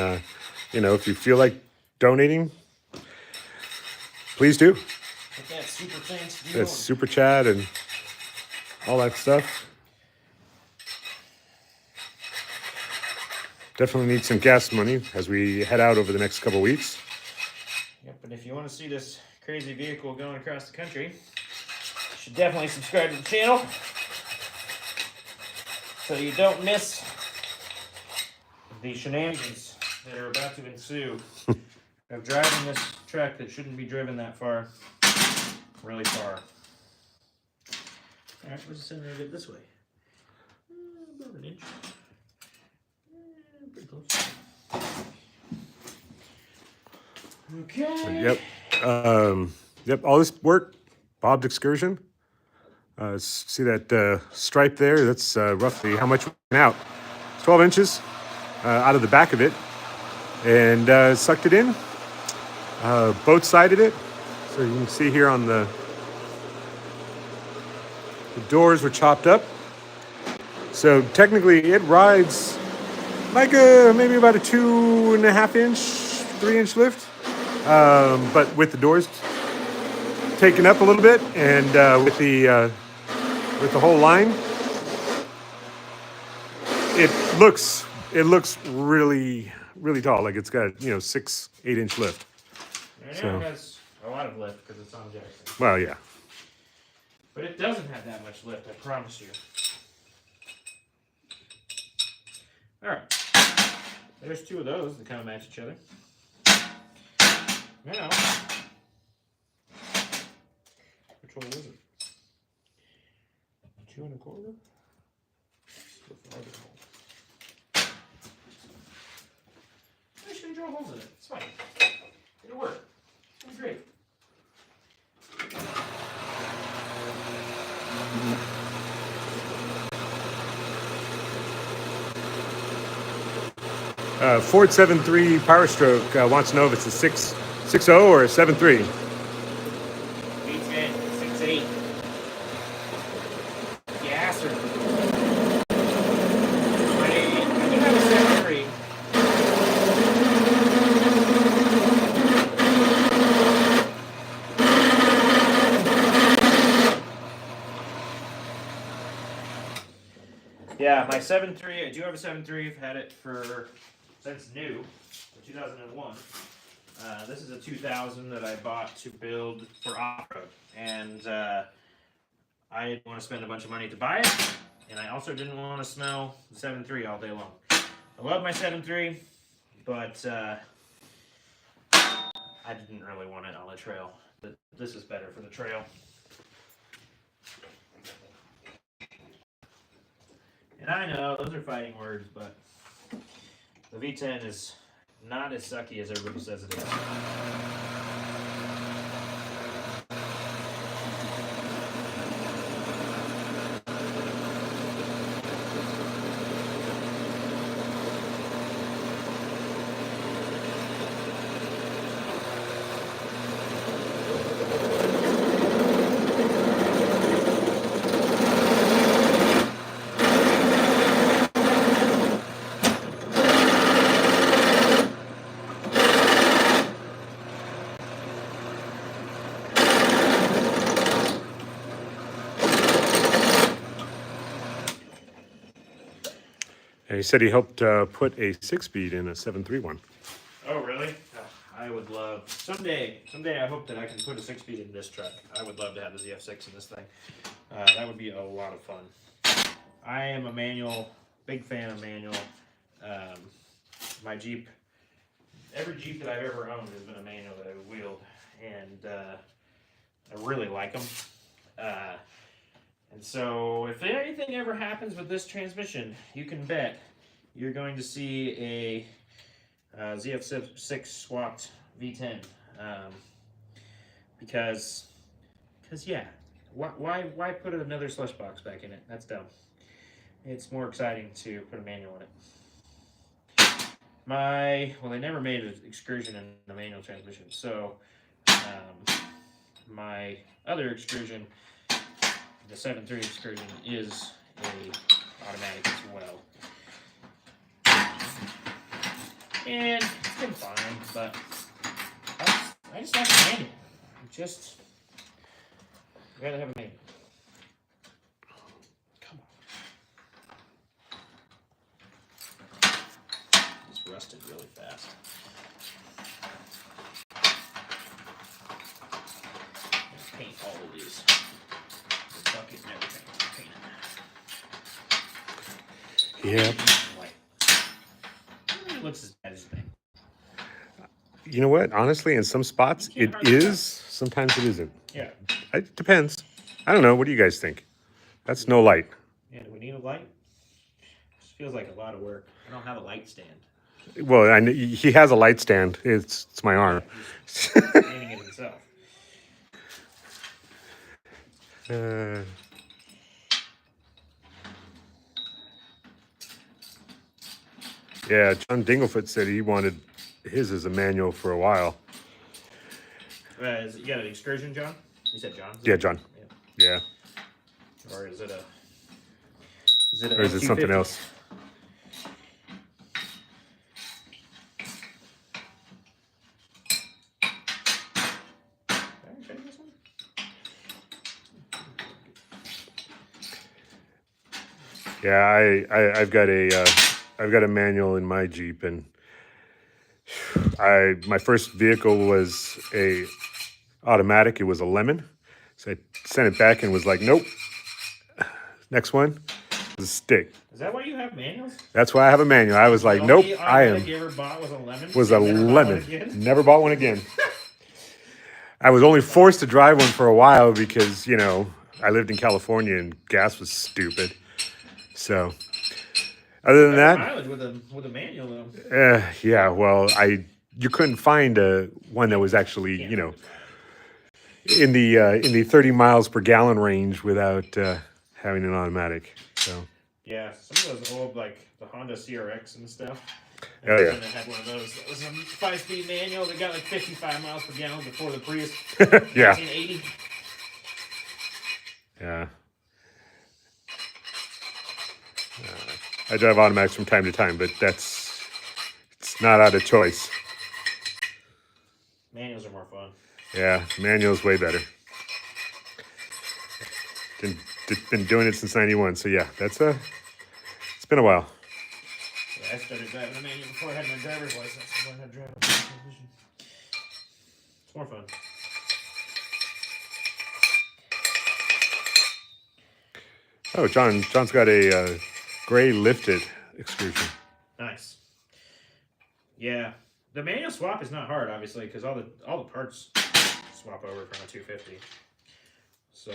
you know, if you feel like donating, please do. Like that super thanks deal. That's super chat and all that stuff. Definitely need some gas money as we head out over the next couple weeks. Yep, but if you want to see this crazy vehicle going across the country, you should definitely subscribe to the channel so you don't miss the shenanigans that are about to ensue of driving this truck that shouldn't be driven that far, really far. All right, let's send it a bit this way. About an inch. Pretty close. Okay. Yep. All this work, Bob's Excursion. See that stripe there? That's roughly how much went out. 12 inches out of the back of it, and sucked it in. Both sided it, so you can see here on the doors were chopped up. So technically, it rides like maybe about a 2.5 inch, 3 inch lift. But with the doors taken up a little bit, and with the whole line, it looks really tall. Like it's got 6-8 inch lift. Right now it has a lot of lift because it's on Jackson. Well, yeah. But it doesn't have that much lift, I promise you. All right. There's two of those that kind of match each other. Now, which one is it? 2 1/4? I'm just gonna drill holes in it. It's fine. It'll work. It's great. 473 Power Stroke wants to know if it's a 6.0 or a 7.3. V10, 6.8. Gas or... I do have a 7.3. Yeah, my 7.3, I do have a 7.3. I've had it since new, 2001. This is a 2000 that I bought to build for off-road, and I didn't want to spend a bunch of money to buy it, and I also didn't want to smell the 7.3 all day long. I love my 7.3, but I didn't really want it on the trail. This is better for the trail. And I know those are fighting words, but the V10 is not as sucky as everybody says it is. And he said he helped put a 6-speed in a 731. Oh, really? I would love someday. I hope that I can put a 6-speed in this truck. I would love to have the ZF6 in this thing. That would be a lot of fun. I am a manual, big fan of manual. My Jeep, every Jeep that I've ever owned has been a manual that I've wheeled, and I really like them. And so, if anything ever happens with this transmission, you can bet you're going to see a ZF6 swapped V10, because yeah, why put another slush box back in it? That's dumb. It's more exciting to put a manual in it. Well, they never made an Excursion in the manual transmission, so my other Excursion, the 7.3 Excursion, is a automatic as well. And it's been fine, but I just like a manual. I'd rather have a manual. Come on. It's rusted really fast. Let's paint all of these. The bucket and everything. Paint it. Yeah. It looks as bad as you think. You know what? Honestly, in some spots it is. Sometimes it isn't. Yeah. It depends. I don't know. What do you guys think? That's no light. Yeah, do we need a light? This feels like a lot of work. I don't have a light stand. Well, he has a light stand. It's my arm. He's painting it himself. Yeah, John Dinglefoot said he wanted his as a manual for a while. You got an Excursion, John? You said John? Yeah, John. Yeah. Yeah. Or is it a? Or is it something else? Yeah, I've got a manual in my Jeep, and my first vehicle was a automatic. It was a Lemon, so I sent it back and was like, nope. Next one was a stick. Is that why you have manuals? That's why I have a manual. I was like, nope. I am. You ever bought was a Lemon? Was a Lemon. Never bought one again. I was only forced to drive one for a while because I lived in California and gas was stupid. So, other than that, mileage with a manual though. Yeah. Well, you couldn't find one that was actually in the 30 miles per gallon range without having an automatic. So. Yeah, some of those old like the Honda CRX and stuff. Oh yeah. I had one of those. That was a 5-speed manual that got like 55 miles per gallon before the Prius. Yeah. 1980. Yeah. I drive automatics from time to time, but it's not out of choice. Manuals are more fun. Yeah, manual's way better. Been doing it since '91, so yeah, it's been a while. Yeah, I started driving a manual before I had my driver's license. I learned how to drive a transmission. It's more fun. Oh, John's got a gray lifted Excursion. Nice. Yeah, the manual swap is not hard, obviously, because all the parts swap over from a 250. So.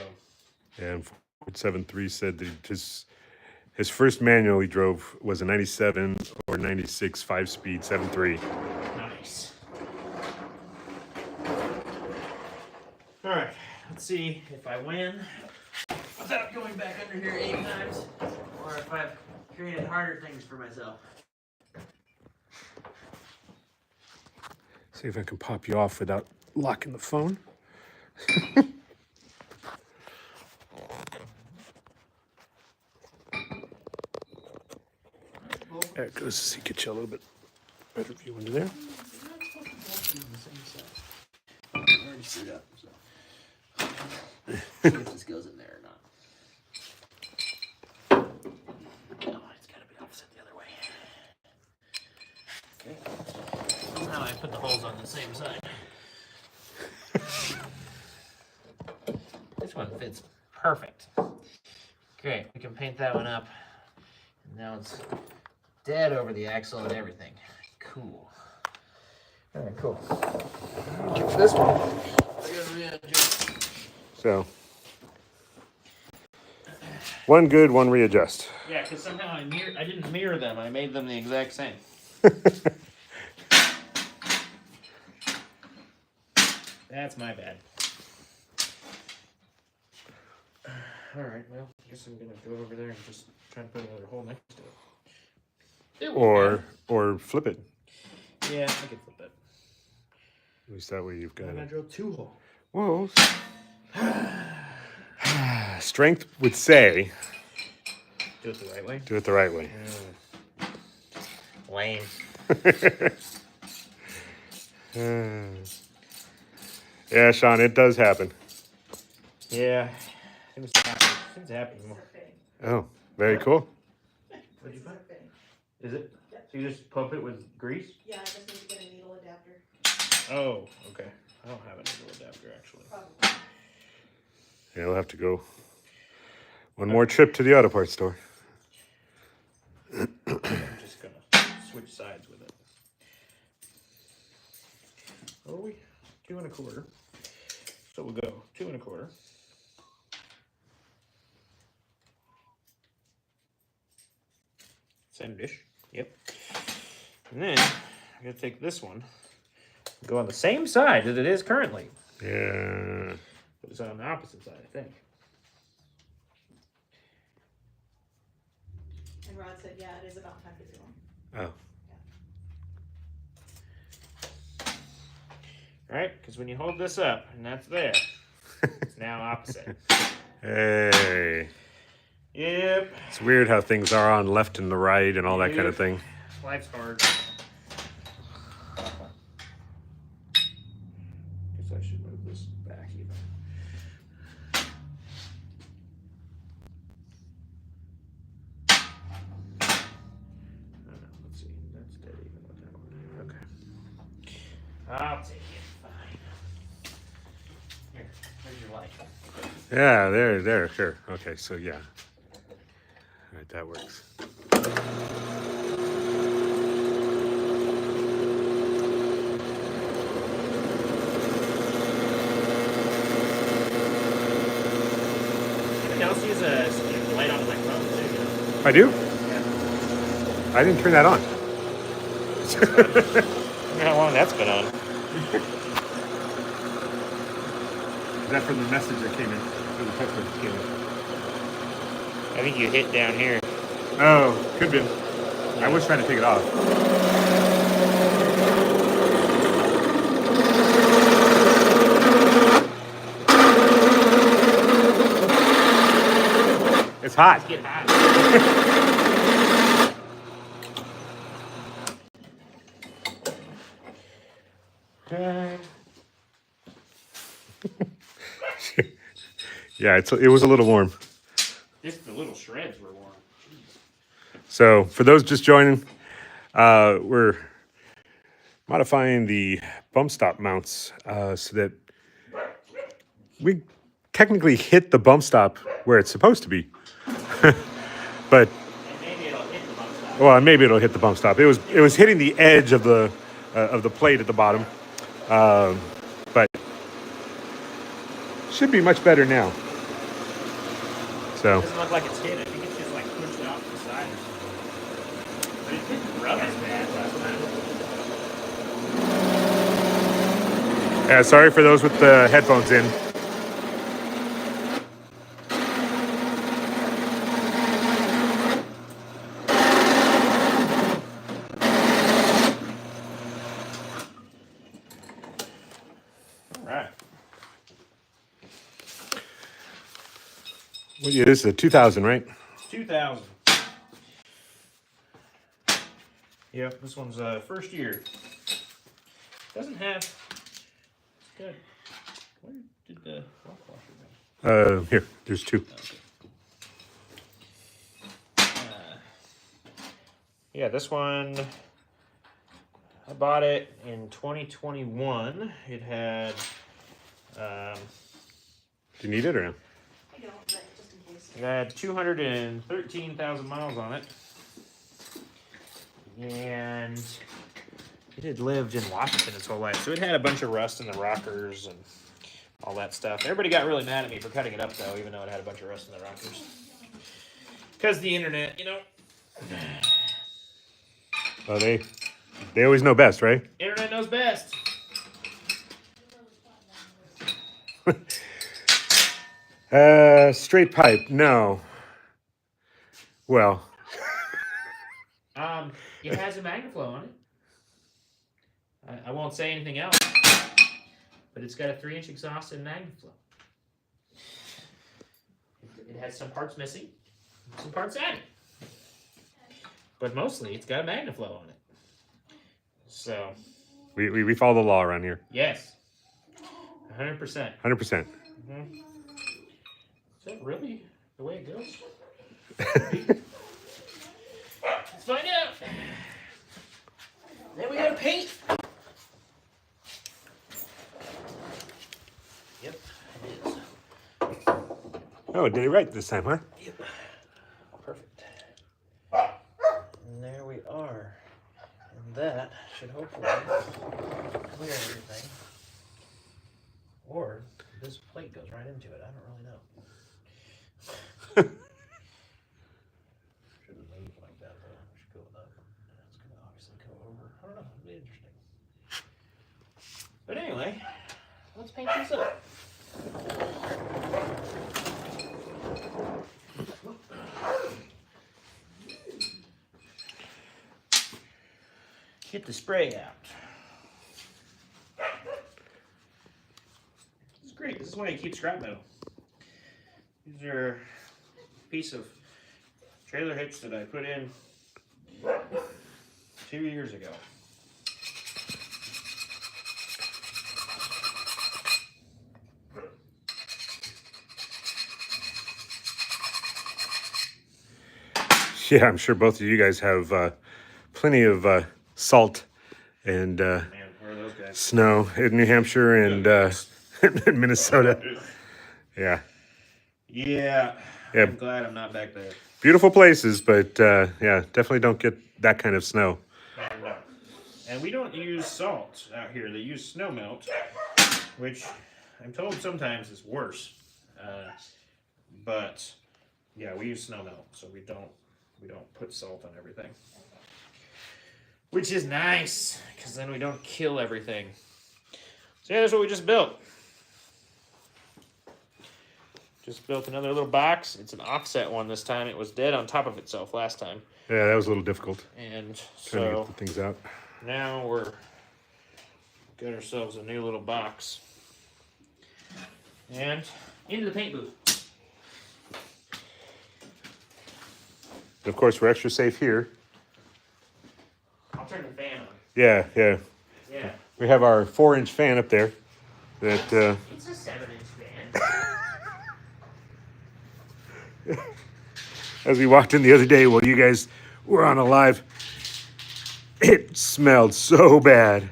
And 473 said that his first manual he drove was a 97 or 96 5-speed 7.3. let's see if I win without going back under here 8 times, or if I've created harder things for myself. See if I can pop you off without locking the phone. There it goes. So you get you a little bit better view into there. I already screwed up, so. See if this goes in there or not. No, it's gotta be opposite the other way. Okay. Now I put the holes on the same side. This one fits perfect. Great, we can paint that one up. And now it's dead over the axle and everything. Cool. Alright, cool. Get this one. So, one good, one readjust. Yeah, because somehow I didn't mirror them. I made them the exact same. That's my bad. Alright, well, I guess I'm going to go over there and just try and put another hole next to it. Or flip it. Yeah, I could flip it. At least that way you've got I'm going it. to drill 2 holes. Whoa. Strength would say, Do it the right way? do it the right way. Lame. Yeah, Sean, it does happen. Yeah. Seems happy. Seems happy more. Oh, very cool. What'd you find? Is it? So you just pump it with grease? Yeah, I just need to get a needle adapter. Oh, okay. I don't have a needle adapter actually. Probably. Yeah, we'll have to go one more trip to the auto parts store. I'm just gonna switch sides with it. What are we? 2 1/4. So we'll go 2 1/4. Same dish. Yep. And then I'm gonna take this one, go on the same side that it is currently, Yeah. but it's on the opposite side, I think. And Rod said, yeah, it is about time to do them. Oh. All right, because when you hold this up and that's there, it's now opposite. Hey. Yep. It's weird how things are on left and the right and all that kind of thing. Life's hard. Guess I should move this back even. Let's see. That's dead even with that one. Okay. I'll take it. Fine. Here. Here's your light. Yeah, there, sure. Okay, so yeah. All right, that works. Anything else use a light on my phone too? You know? I do? Yeah. I didn't turn that on. I wonder how long that's been on. Is that from the message that came in? Or the text message came in? I think you hit down here. Oh, could be. I was trying to take it off. It's hot. It's getting hot. Yeah, it was a little warm. Just the little shreds were warm. Jeez. So for those just joining, we're modifying the bump stop mounts so that we technically hit the bump stop where it's supposed to be. But And maybe it'll hit the bump stop. well, maybe it'll hit the bump stop. It was hitting the edge of the plate at the bottom, but should be much better now. So. It doesn't look like it's hit. I think it's just like pushed off the side or something. But it didn't rub as bad last time. Yeah, sorry for those with the headphones in. What year is it? 2000, right? 2000. Yep, this one's first year. Doesn't have. It's got. Where did the rock washer go? Here, there's two. Okay. Yeah, this one. I bought it in 2021. It had. Do you need it or no? I don't, but just in case. It had 213,000 miles on it. And it had lived in Washington its whole life. So it had a bunch of rust in the rockers and all that stuff. Everybody got really mad at me for cutting it up, though, even though it had a bunch of rust in the rockers. Because the internet, you know. Oh, they always know best, right? Internet knows best. Straight pipe, no. Well, It has a MagnaFlow on it. I won't say anything else, but it's got a 3-inch exhaust and MagnaFlow. It has some parts missing, some parts added, but mostly it's got a MagnaFlow on it. So we follow the law around here. yes, 100%. 100%. Mm-hmm. Is that really the way it goes? Let's find out. Then we gotta paint. Yep, it is. Oh, did it right this time, huh? Yep. Perfect. And there we are. And that should hopefully clear everything. Or this plate goes right into it. I don't really know. Shouldn't leave like that though. We should go with that. It's gonna obviously go over. I don't know. It'll be interesting. But anyway, let's paint this up. Get the spray out. It's great. This is why you keep scrap metal. These are a piece of trailer hitch that I put in 2 years ago. Yeah, I'm sure both of you guys have plenty of salt and Man, where are those guys? snow in New Hampshire and Minnesota. Yeah. Yeah. Yeah. I'm glad I'm not back there. Beautiful places, but yeah, definitely don't get that kind of snow. No. And we don't use salt out here. They use snow melt, which I'm told sometimes is worse. But yeah, we use snow melt, so we don't put salt on everything. Which is nice, because then we don't kill everything. So yeah, that's what we just built. Just built another little box. It's an offset one this time. It was dead on top of itself last time. Yeah, that was a little difficult. And Trying to so get the things out. now we're got ourselves a new little box. And into the paint booth. Of course, we're extra safe here. I'll turn the fan on. Yeah. Yeah. We have our 4-inch fan up there. That It's a 7-inch fan. as we walked in the other day while you guys were on a live, it smelled so bad.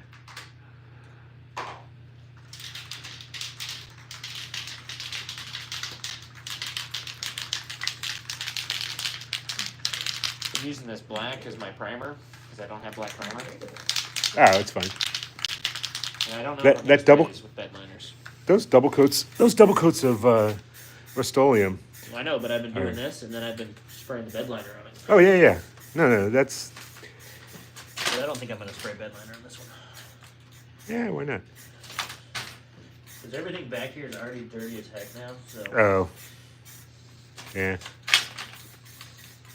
I'm using this black as my primer because I don't have black primer. Ah, that's fine. And I don't know That- what that mixed double- it is with bed liners. Those double coats of Rust-Oleum. Well, I know, but I've been doing this, and then I've been spraying the bed liner on it. Oh yeah. No, that's But I don't think I'm going to spray bed liner on this one. yeah. Why not? Because everything back here is already dirty as heck now, so Oh, yeah.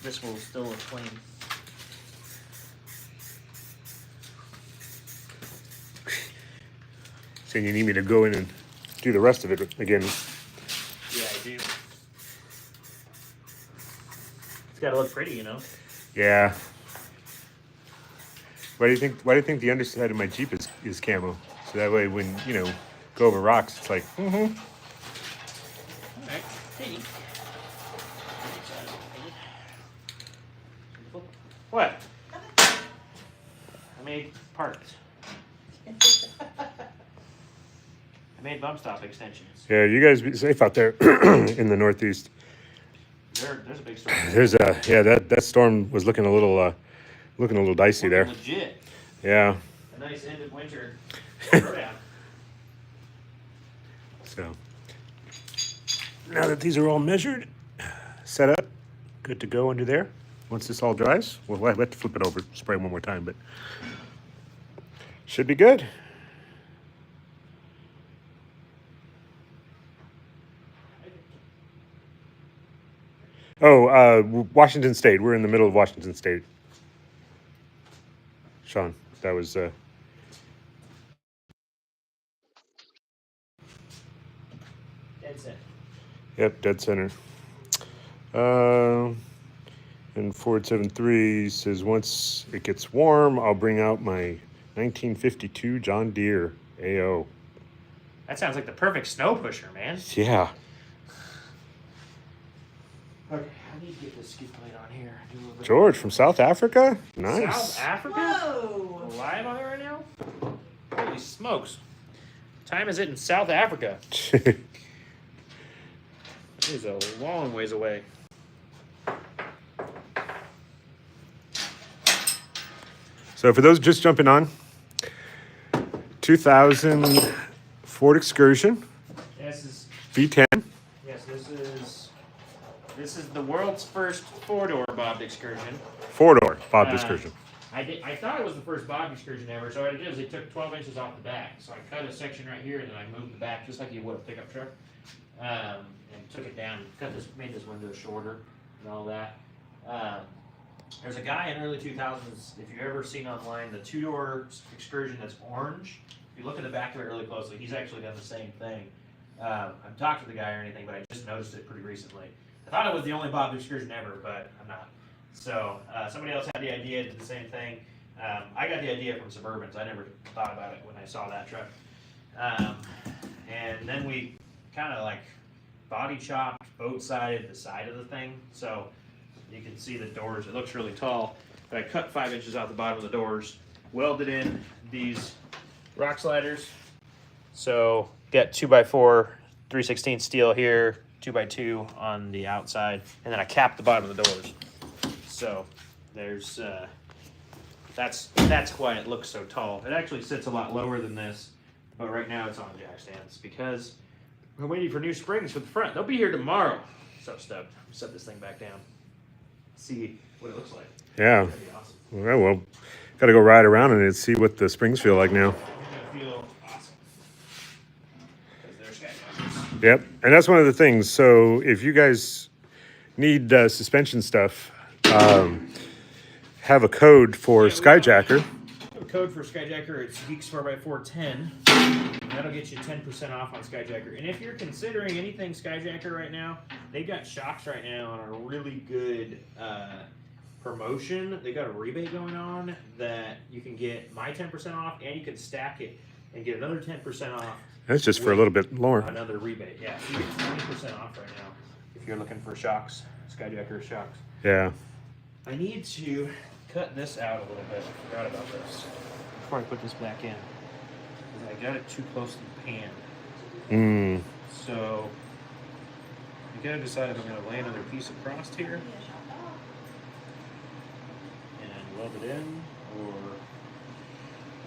this will still look clean. So you need me to go in and do the rest of it again. Yeah, I do. It's got to look pretty, you know. Yeah. Why do you think? Why do you think the underside of my Jeep is camo? So that way, when you know, go over rocks, it's like. All right. Hey. What? I made parts. I made bump stop extensions. Yeah, you guys be safe out there in the Northeast. There's a big storm. There's a that storm was looking a little dicey there. Legit. Yeah. A nice end of winter throwdown. So now that these are all measured, set up, good to go under there. Once this all dries, we'll have to flip it over, spray one more time, but should be good. Oh, Washington State. We're in the middle of Washington State. Sean, that was. Dead set. Yep, dead center. And Ford 73 says once it gets warm, I'll bring out my 1952 John Deere AO. That sounds like the perfect snow pusher, man. Yeah. Okay, I need to get this skid plate on here. Do a little bit George from South Africa? Nice. South Africa? Whoa! Live on there right now? Holy smokes. Time is it in South Africa? It is a long ways away. So for those just jumping on, 2000 Ford Excursion This is V10. yes, this is the world's first four-door bobbed excursion. Four-door Bob Excursion. I thought it was the first bobbed excursion ever, so what I did is they took 12 inches off the back. So I cut a section right here and then I moved the back just like you would a pickup truck. And took it down, made this window shorter and all that. There's a guy in early 2000s, if you've ever seen online, the two-door Excursion that's orange. If you look at the back of it really closely, he's actually done the same thing. I've talked to the guy or anything, but I just noticed it pretty recently. I thought it was the only bobbed Excursion ever, but I'm not. So somebody else had the idea, did the same thing. I got the idea from Suburbans. I never thought about it when I saw that truck. And then we kind of like body chopped both sided the side of the thing. So you can see the doors. It looks really tall. But I cut 5 inches out the bottom of the doors, welded in these rock sliders. So got 2x4, 3/16 steel here, 2x2 on the outside, and then I capped the bottom of the doors. So there's that's why it looks so tall. It actually sits a lot lower than this, but right now it's on jack stands because we're waiting for new springs for the front. They'll be here tomorrow. So stoked. Set this thing back down. See what it looks like. Yeah. That'd be awesome. Well, got to go ride around in it and see what the springs feel like now. It's gonna feel awesome. Because they're skydivers. Yep, and that's one of the things. So if you guys need suspension stuff, have a code for Skyjacker. The code for Skyjacker, it's Geeks 4x410. That'll get you 10% off on Skyjacker. And if you're considering anything Skyjacker right now, they've got shocks right now on a really good promotion. They got a rebate going on that you can get my 10% off, and you can stack it and get another 10% off. That's just for a little bit lower. Another rebate, yeah. So you get 20% off right now if you're looking for shocks, Skyjacker shocks. Yeah. I need to cut this out a little bit. I forgot about this before I put this back in. I got it too close to the pan. So I gotta decide if I'm gonna lay another piece across here and weld it in, or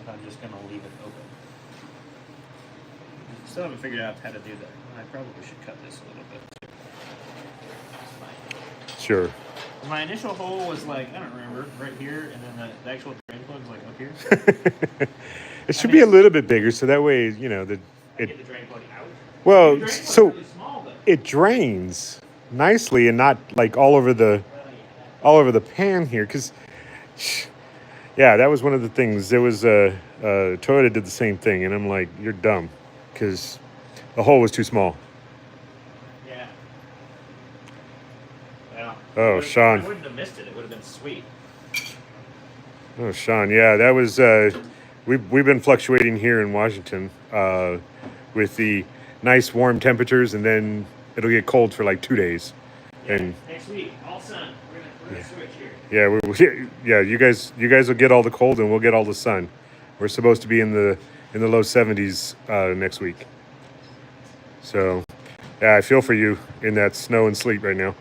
if I'm just gonna leave it open. Still haven't figured out how to do that. I probably should cut this a little bit. Sure. My initial hole was like, I don't remember, right here, and then the actual drain plug's like up here. It should be a little bit bigger, so that way, you know, Get the drain plug out. well, The drain plug's so really small, though. it drains nicely and not like all over the pan here. Because, yeah, that was one of the things. There was Toyota did the same thing, and I'm like, you're dumb, because the hole was too small. Yeah. Well, Oh, Sean. I wouldn't have missed it. It would have been sweet. Oh, Sean. Yeah, that was. We've been fluctuating here in Washington with the nice warm temperatures, and then it'll get cold for like 2 days. Yeah, And next week, all sun. We're gonna switch here. yeah, you guys will get all the cold, and we'll get all the sun. We're supposed to be in the low 70s next week. So, yeah, I feel for you in that snow and sleet right now.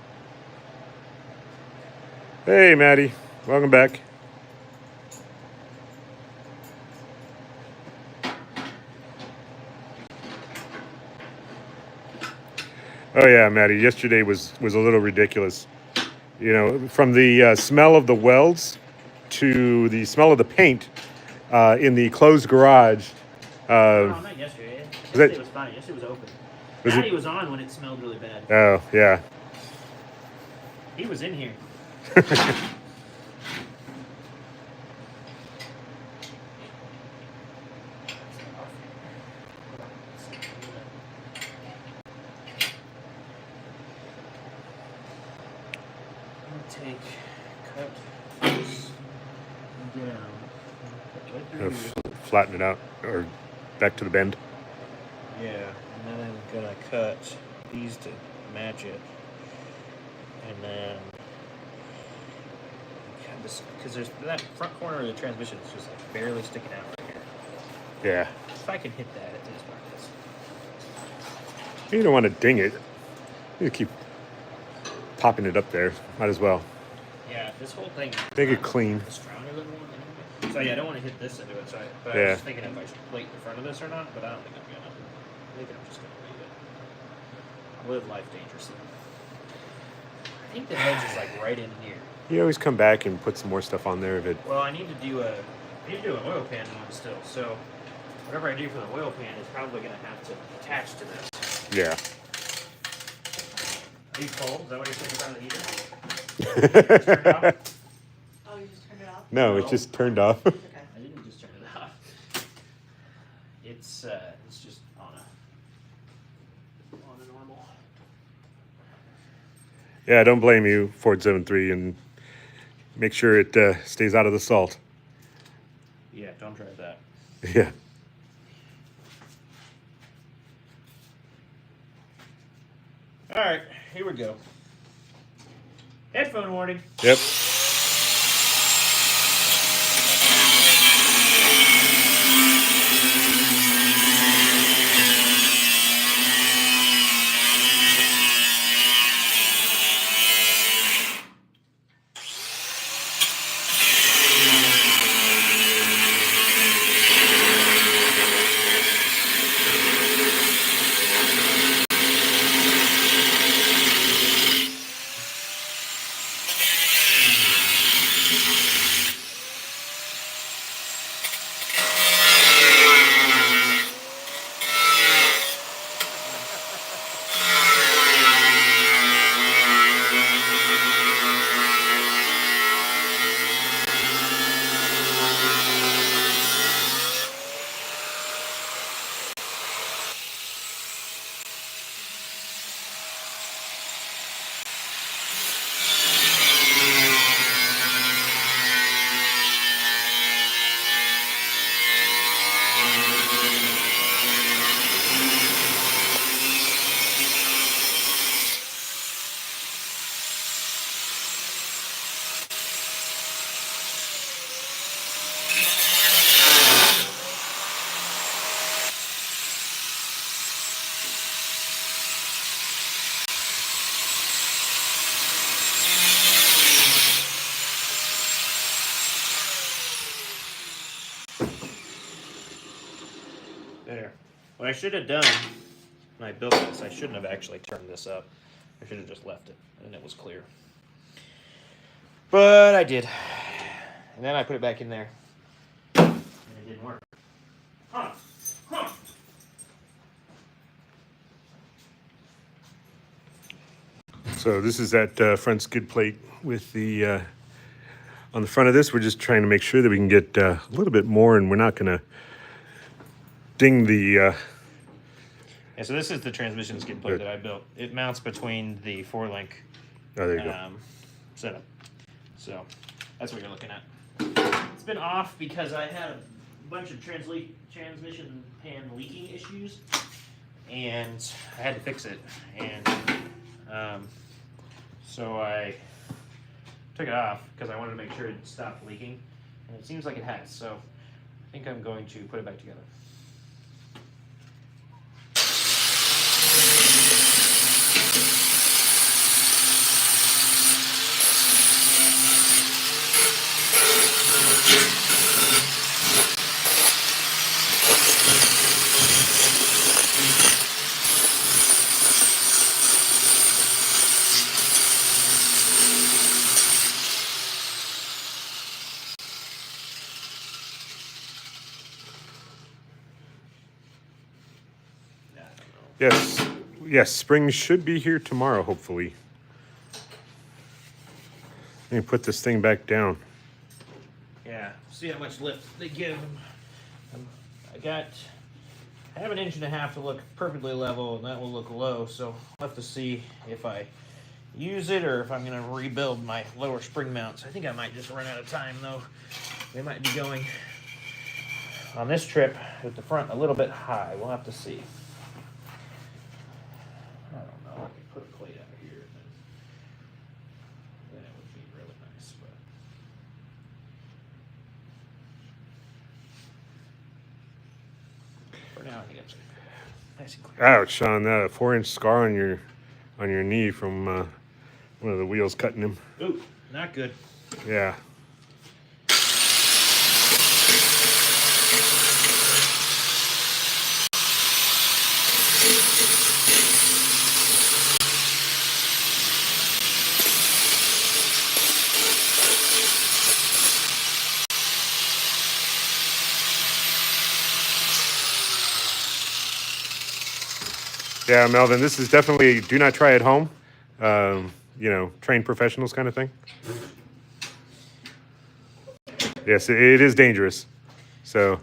Hey, Maddie, welcome back. Oh yeah, Maddie. Yesterday was a little ridiculous. You know, from the smell of the welds to the smell of the paint in the closed garage. No, not yesterday. Yesterday was fine. Yesterday was open. Maddie was on when it smelled really bad. Oh yeah. He was in here. Take, cut this down. Flatten it out or back to the bend. Yeah, and then I'm gonna cut these to match it, and then cut this because there's that front corner of the transmission is just like barely sticking out right here. Yeah. If I can hit that, it is what it is. You don't want to ding it. You keep popping it up there. Might as well. Yeah, this whole thing. Make it clean. Stronger than one. Anyway. So yeah, I don't want to hit this into it. So but I was just thinking if I should plate the front of this or not, but I don't think I'm gonna. I think I'm just gonna leave it. Live life dangerously. I think the edge is like right in here. You always come back and put some more stuff on there if it. Well, I need to do an oil pan one still. So whatever I do for the oil pan is probably gonna have to attach to this. Yeah. Are you cold? Is that what you're saying about the heater? Oh, you just turned it off? No, it just turned off. Okay. I didn't just turn it off. It's just on a normal. Yeah, don't blame you, Ford 7.3, and make sure it stays out of the salt. Yeah, don't try that. Yeah. All right, here we go. Headphone warning. Yep. There. What I should have done when I built this, I shouldn't have actually turned this up. I should have just left it, and it was clear. But I did. And then I put it back in there. And it didn't work. Huh. Huh. So this is that front skid plate with the on the front of this. We're just trying to make sure that we can get a little bit more, and we're not going to ding the. Yeah, so this is the transmission skid plate that I built. It mounts between the 4-link Oh, there you go. setup. So that's what you're looking at. It's been off because I had a bunch of transmission pan leaking issues, and I had to fix it. And so I took it off because I wanted to make sure it stopped leaking, and it seems like it has. So I think I'm going to put it back together. Yes, spring should be here tomorrow, hopefully. Let me put this thing back down. Yeah, see how much lift they give. I have 1.5 inches to look perfectly level, and that will look low, so I'll have to see if I use it or if I'm going to rebuild my lower spring mounts. I think I might just run out of time, though. They might be going on this trip with the front a little bit high. We'll have to see. I don't know. I could put a plate out here, and then it would be really nice. But for now, I think it's nice and clear. Ouch, on that 4-inch scar on your knee from one of the wheels cutting him. Ooh, not good. Yeah. Yeah, Melvin, this is definitely do not try at home. Trained professionals kind of thing. Yes, it is dangerous. So,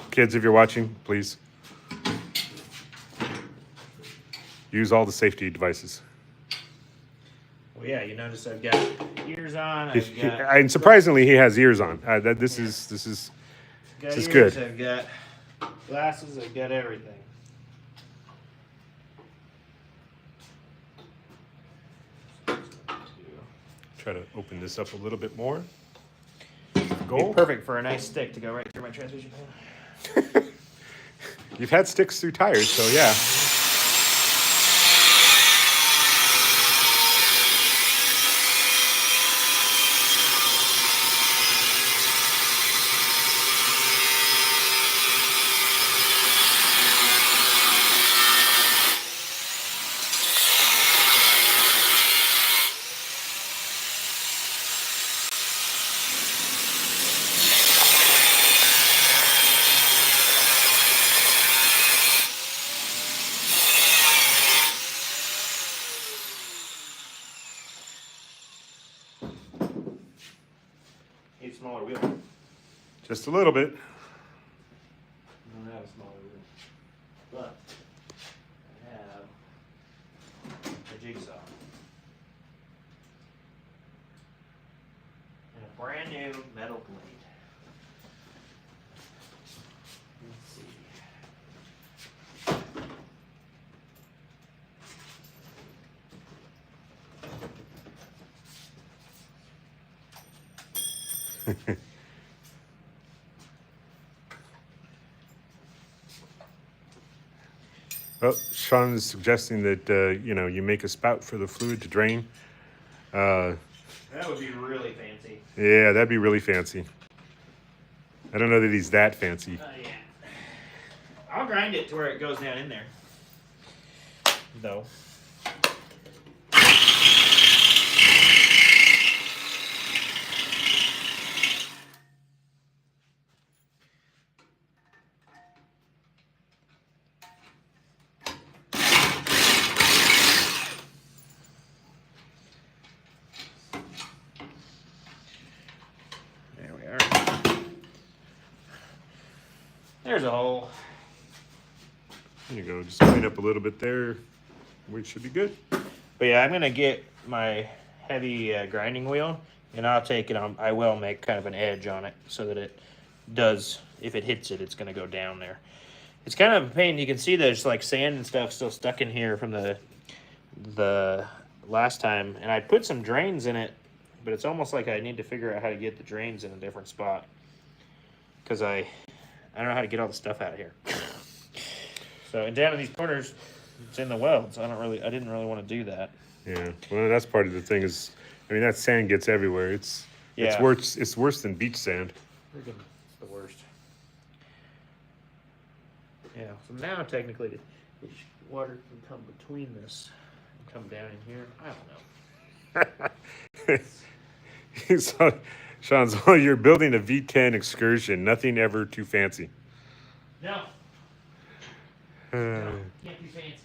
kids, if you're watching, please use all the safety devices. Well, yeah, you notice I've got ears on. And surprisingly, he has ears on. This is good. I've got glasses. I've got everything. Try to open this up a little bit more. Be perfect for a nice stick to go right through my transmission pan. You've had sticks through tires, so yeah. Need a smaller wheel. Just a little bit. I don't have a smaller wheel, but I have a jigsaw and a brand new metal blade. Let's see. Well, Sean is suggesting that you make a spout for the fluid to drain. That would be really fancy. Yeah, that'd be really fancy. I don't know that he's that fancy. Yeah. I'll grind it to where it goes down in there, though. There's a hole. There you go. Just clean up a little bit there. We should be good. But yeah, I'm gonna get my heavy grinding wheel, and I'll take it on. I will make kind of an edge on it so that it does. If it hits it, it's going to go down there. It's kind of a pain. You can see there's like sand and stuff still stuck in here from the last time, and I put some drains in it, but it's almost like I need to figure out how to get the drains in a different spot because I don't know how to get all the stuff out of here. So, and down in these corners, it's in the welds. I didn't really want to do that. Yeah, well, that's part of the thing is, I mean, that sand gets everywhere. It's worse than beach sand. Freaking the worst. Yeah, so now technically the water can come between this and come down in here. I don't know. So, Sean, so you're building a V10 Excursion. Nothing ever too fancy. No. No, can't be fancy.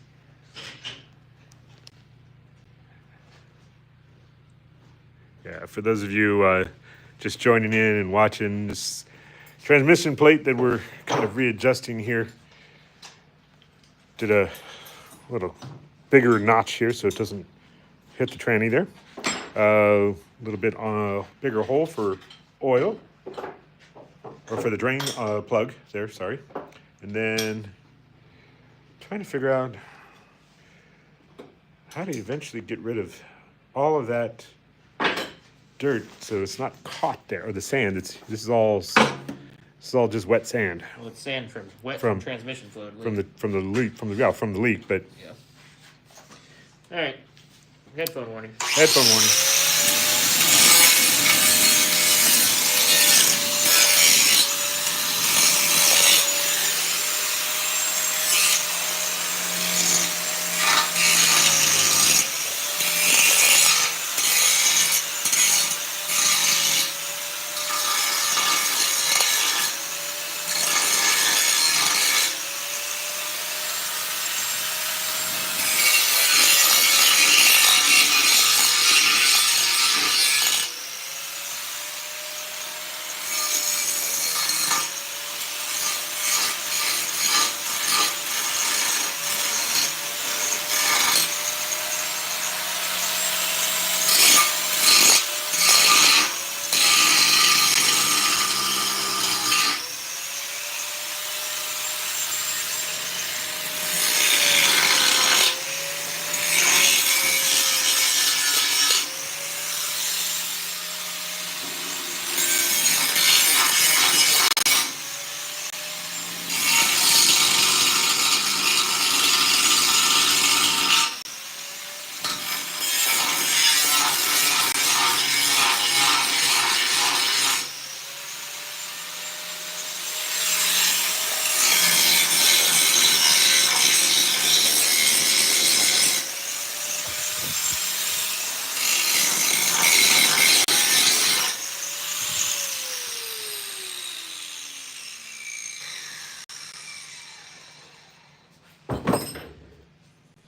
Yeah, for those of you just joining in and watching this transmission plate that we're kind of readjusting here, did a little bigger notch here so it doesn't hit the tranny there. A little bit on a bigger hole for oil, or for the drain plug there, sorry. And then trying to figure out how to eventually get rid of all of that dirt so it's not caught there, or the sand. This is all just wet sand. Well, it's sand from from transmission fluid. From the leak, but yeah. All right. Headphone warning. Headphone warning.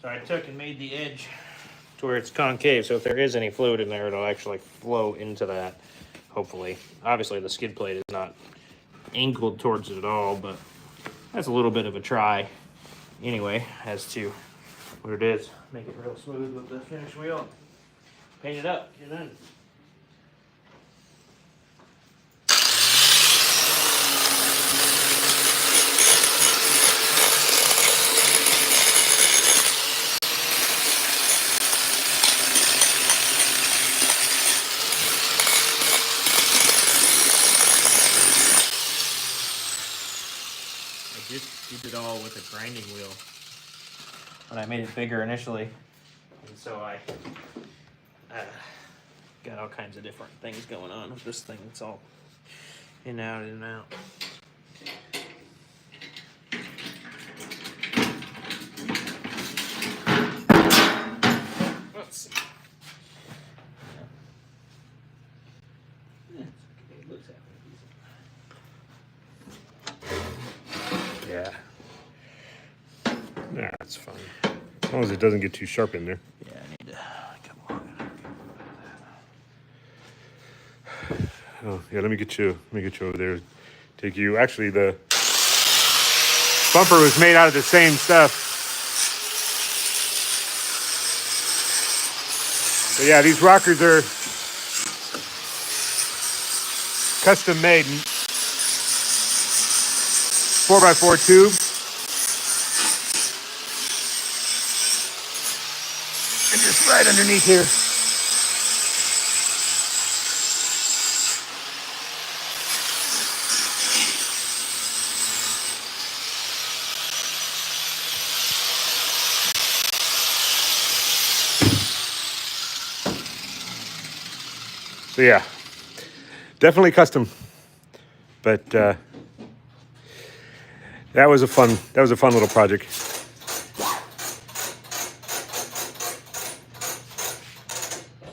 So I took and made the edge to where it's concave, so if there is any fluid in there, it'll actually flow into that, hopefully. Obviously, the skid plate is not angled towards it at all, but that's a little bit of a try anyway as to what it is. Make it real smooth with the finish wheel. Paint it up, get it in. Did it all with a grinding wheel when I made it bigger initially, and so I got all kinds of different things going on with this thing. It's all in and out. Let's see. Yeah, it looks halfway decent. yeah. Nah, that's fine. As long as it doesn't get too sharp in there. Yeah, I need to come on. Oh, yeah, let me get you over there. Take you. Actually, the bumper was made out of the same stuff. But yeah, these rockers are custom made 4x4 tube. And just right underneath here. So yeah, definitely custom, but that was a fun little project.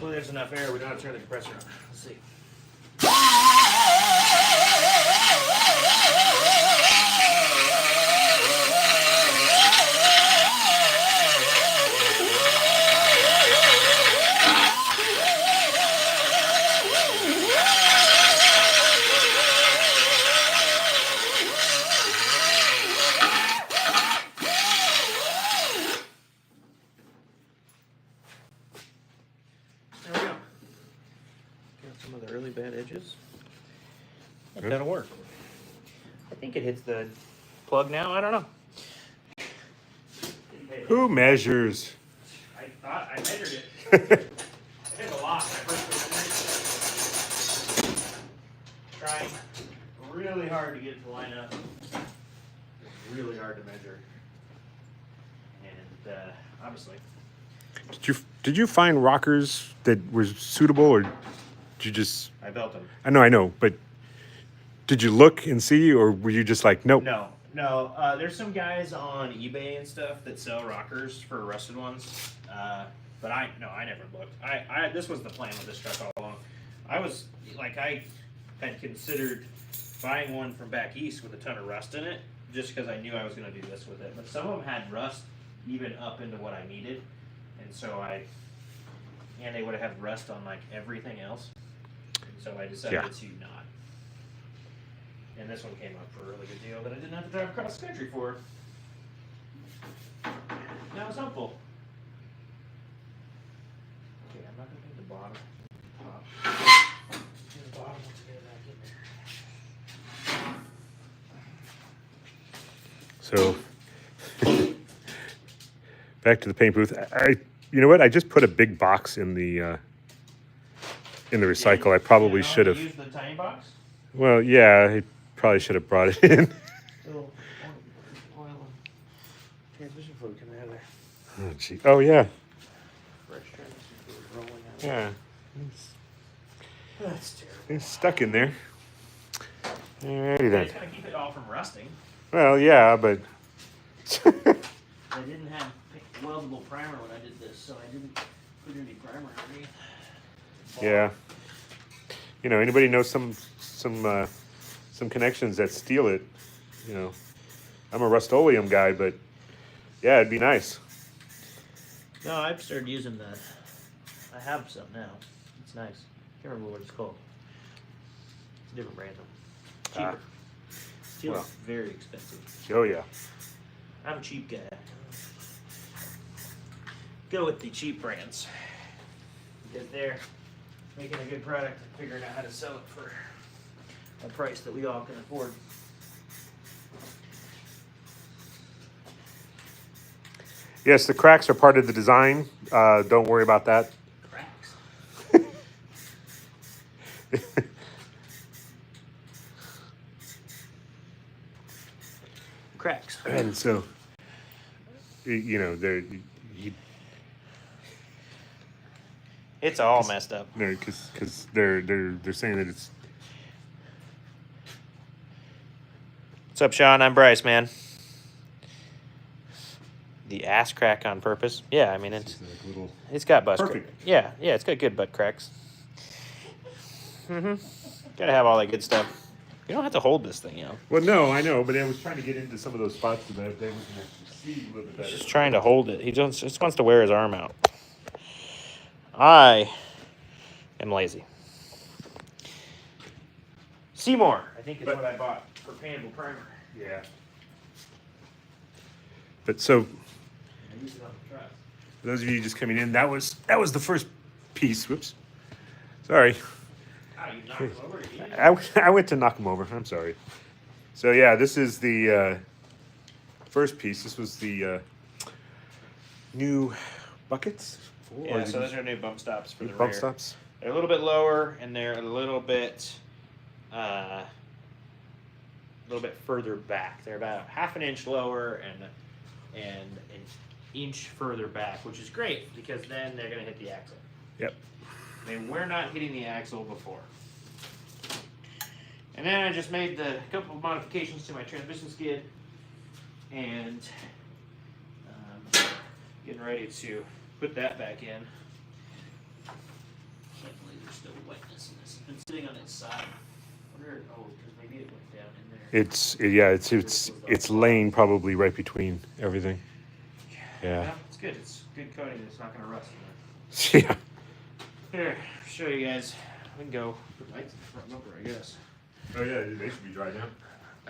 Well, there's enough air. We don't have to turn the compressor on. Let's see. There we go. Got some of the really bad edges. I think that'll work. I think it hits the plug now. I don't know. Who measures? I thought I measured it. It hit a lot when I first put it in. Trying really hard to get it to line up. Really hard to measure. And obviously. Did you find rockers that were suitable, or did you just? I built them. I know, but did you look and see, or were you just like, nope? No. There's some guys on eBay and stuff that sell rockers for rusted ones. But I never looked. This was the plan with this truck all along. I had considered buying one from back east with a ton of rust in it, just because I knew I was going to do this with it. But some of them had rust even up into what I needed, and so they would have had rust on like everything else. So I decided to not. And this one came up for a really good deal that I didn't have to drive across the country for. That was helpful. Okay, I'm not going to do the bottom. Do the bottom once I get it back in there. So back to the paint booth. You know what? I just put a big box in the recycle. I probably should have. Use the tiny box? Well, yeah, I probably should have brought it in. Little oil and transmission fluid coming out of there. Oh, gee. Oh, yeah. Fresh transmission fluid rolling out. Yeah. That's terrible. It's stuck in there. Alrighty then. It's going to keep it all from rusting. Well, yeah, but. I didn't have weldable primer when I did this, so I didn't put any primer underneath. Yeah. You know, anybody knows some connections that steal it? You know, I'm a Rust-Oleum guy, but yeah, it'd be nice. No, I've started using that. I have some now. It's nice. Can't remember what it's called. It's a different brand though. Cheaper. Steel is very expensive. Oh yeah. I'm a cheap guy. Go with the cheap brands. Because they're making a good product and figuring out how to sell it for a price that we all can afford. Yes, the cracks are part of the design. Don't worry about that. Cracks. Cracks. And so, you know, It's all messed up. because they're saying that it's. What's up, Sean? I'm Bryce, man. The ass crack on purpose. Yeah, I mean it's got bust. Perfect. Yeah, it's got good butt cracks. Gotta have all that good stuff. You don't have to hold this thing, you know. Well, no, I know, but I was trying to get into some of those spots so that they would see a little bit better. He's just trying to hold it. He just wants to wear his arm out. I am lazy. Seymour, I think is what I bought for paintable primer. Yeah. But so, I used it on the truck. for those of you just coming in, that was the first piece. Whoops. Sorry. Oh, you knocked him over again. I went to knock him over. I'm sorry. So yeah, this is the first piece. This was the new buckets. Yeah, so those are new bump stops for the bump rear. stops. They're a little bit lower, and they're a little bit further back. They're about half an inch lower and an inch further back, which is great because then they're going to hit the axle. Yep. I mean, we're not hitting the axle before. And then I just made a couple of modifications to my transmission skid, and getting ready to put that back in. Can't believe there's still wetness in this. It's been sitting on its side. I wonder, because maybe it went down in there. It's laying probably right between everything. Yeah. Well, it's good. It's good coating. It's not going to rust in there. Yeah. Here, show you guys. We can go put lights in the front bumper, I guess. Oh yeah, they should be dry now.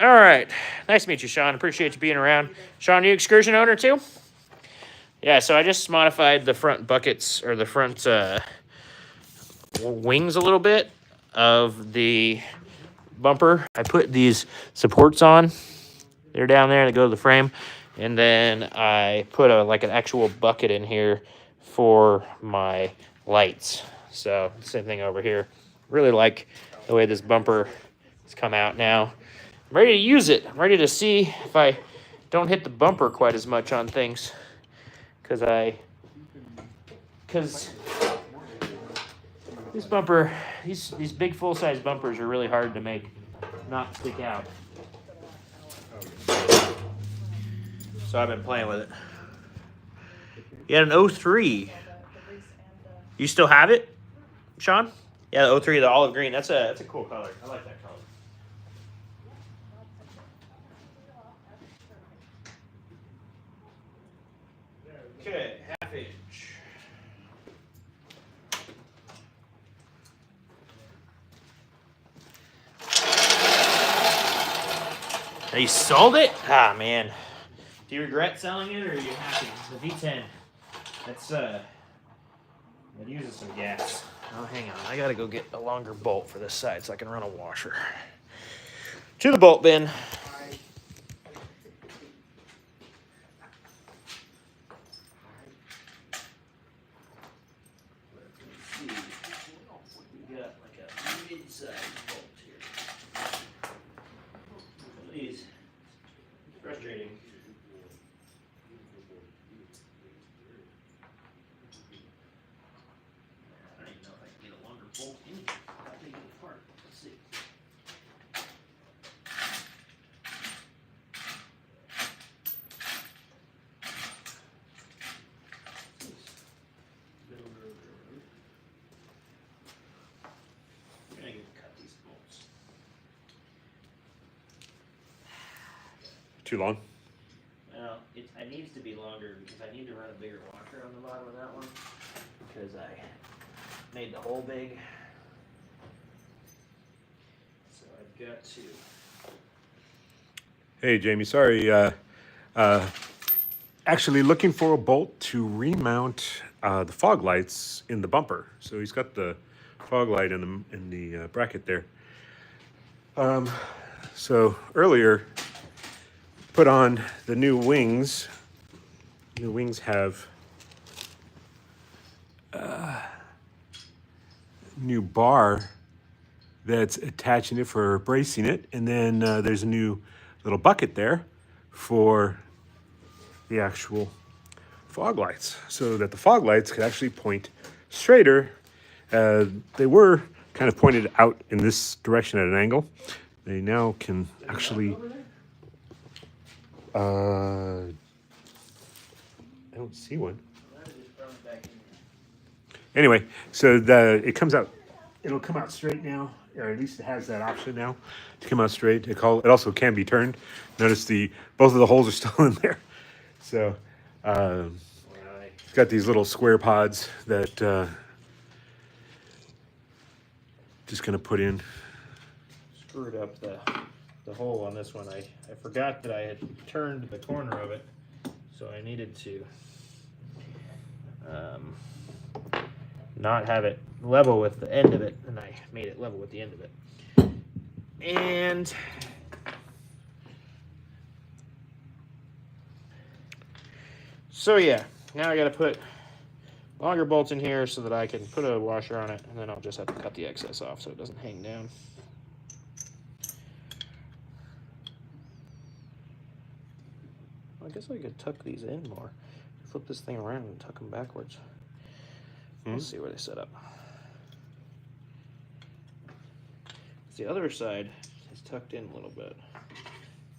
All right. Nice to meet you, Sean. Appreciate you being around. Sean, you Excursion owner too? Yeah, so I just modified the front buckets, or the front wings a little bit of the bumper. I put these supports on. They're down there that go to the frame. And then I put like an actual bucket in here for my lights. So same thing over here. Really like the way this bumper has come out now. I'm ready to use it. I'm ready to see if I don't hit the bumper quite as much on things. Because this bumper, these big full-size bumpers are really hard to make not stick out. So I've been playing with it. You had an 03. You still have it, Sean? Yeah, the 03, the olive green. That's a cool color. I like that color. Okay, half inch. Now you sold it? Ah, man. Do you regret selling it, or are you happy? The V10. That's it uses some gas. Oh, hang on. I gotta go get a longer bolt for this side so I can run a washer. To the bolt bin. We got like a mid-size bolt here. Some of these, it's frustrating. I don't even know if I can get a longer bolt in here. I'll take it apart. Let's see. I'm gonna cut these bolts. Too long? Well, it needs to be longer because I need to run a bigger washer on the bottom of that one because I made the hole big. So I've got to. Hey Jamie, sorry. Actually looking for a bolt to remount the fog lights in the bumper. So he's got the fog light in the bracket there. So earlier, put on the new wings. The wings have new bar that's attaching it for bracing it, and then there's a new little bucket there for the actual fog lights, so that the fog lights could actually point straighter. They were kind of pointed out in this direction at an angle. They now can actually I don't see one. Anyway, so it comes out. It'll come out straight now, or at least it has that option now to come out straight. It also can be turned. Notice both of the holes are still in there. So it's got these little square pods that just gonna put in. Screwed up the hole on this one. I forgot that I had turned the corner of it, so I needed to not have it level with the end of it, and I made it level with the end of it. And so yeah, now I gotta put longer bolts in here so that I can put a washer on it, and then I'll just have to cut the excess off so it doesn't hang down. I guess I could tuck these in more. Flip this thing around and tuck them backwards. Let's see where they set up. The other side is tucked in a little bit.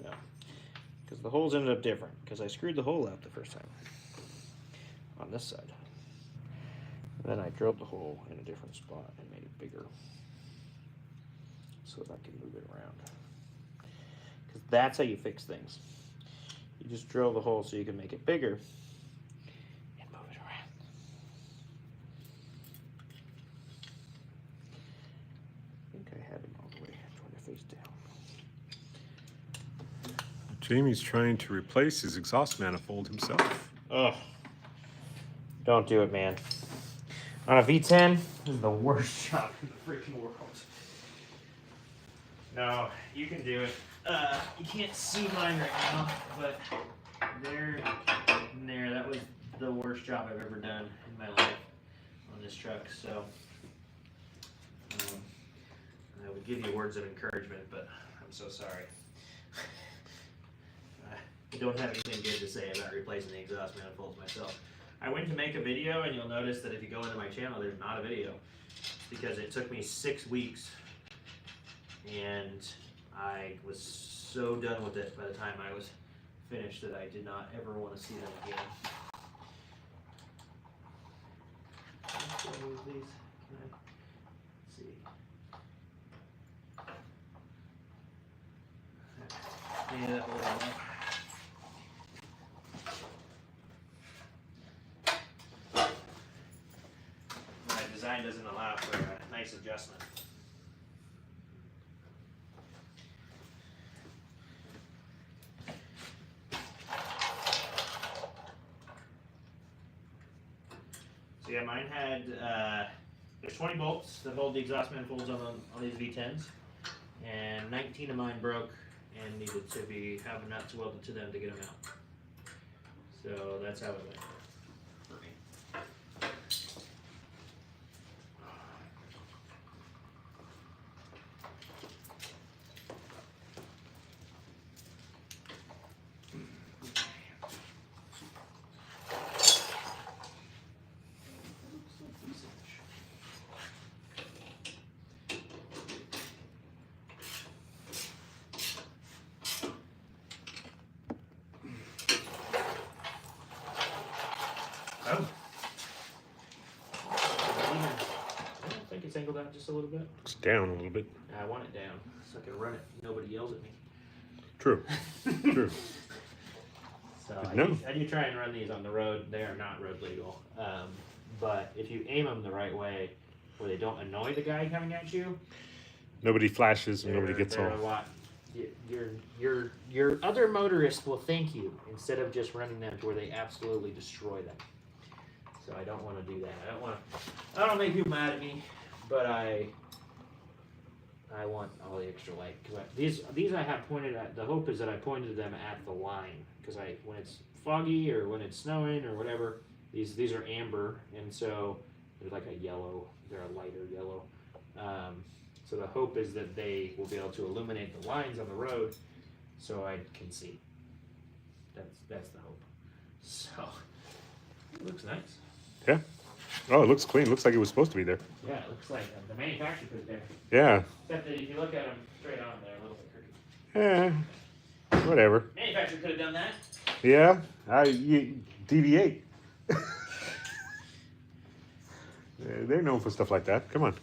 Yeah, because the holes ended up different because I screwed the hole out the first time on this side. And then I drilled the hole in a different spot and made it bigger so that I can move it around. Because that's how you fix things. You just drill the hole so you can make it bigger and move it around. I think I have it all the way trying to face down. Jamie's trying to replace his exhaust manifold himself. Ugh. Don't do it, man. On a V10, this is the worst job in the freaking world. No, you can do it. You can't see mine right now, but there and there, that was the worst job I've ever done in my life on this truck. So I would give you words of encouragement, but I'm so sorry. I don't have anything good to say about replacing the exhaust manifolds myself. I went to make a video, and you'll notice that if you go into my channel, there's not a video because it took me 6 weeks, and I was so done with it by the time I was finished that I did not ever want to see them again. Can I still move these? Can I? Let's see. Yeah, that will line up. My design doesn't allow for a nice adjustment. So yeah, mine had, there's 20 bolts that hold the exhaust manifolds on these V10s, and 19 of mine broke and needed to have nuts welded to them to get them out. So that's how it went for me. Oh. I don't think it's angled out just a little bit. It's down a little bit. I want it down so I can run it. Nobody yells at me. True. True. So No. I do try and run these on the road. They are not road legal. But if you aim them the right way, where they don't annoy the guy coming at you, Nobody flashes and nobody gets they're off. a lot. Your other motorist will thank you instead of just running them to where they absolutely destroy them. So I don't want to do that. I don't make people mad at me, but I want all the extra light because these I have pointed at. The hope is that I pointed them at the line because when it's foggy or when it's snowing or whatever, these are amber, and so they're like a yellow. They're a lighter yellow. So the hope is that they will be able to illuminate the lines on the road, so I can see. That's the hope. So it looks nice. Yeah. Oh, it looks clean. Looks like it was supposed to be there. Yeah, it looks like the manufacturer put it there. Yeah. Except that if you look at them straight on, they're a little bit crooked. Whatever. Manufacturer could have done that. Yeah. You deviate. They're known for stuff like that. Come on.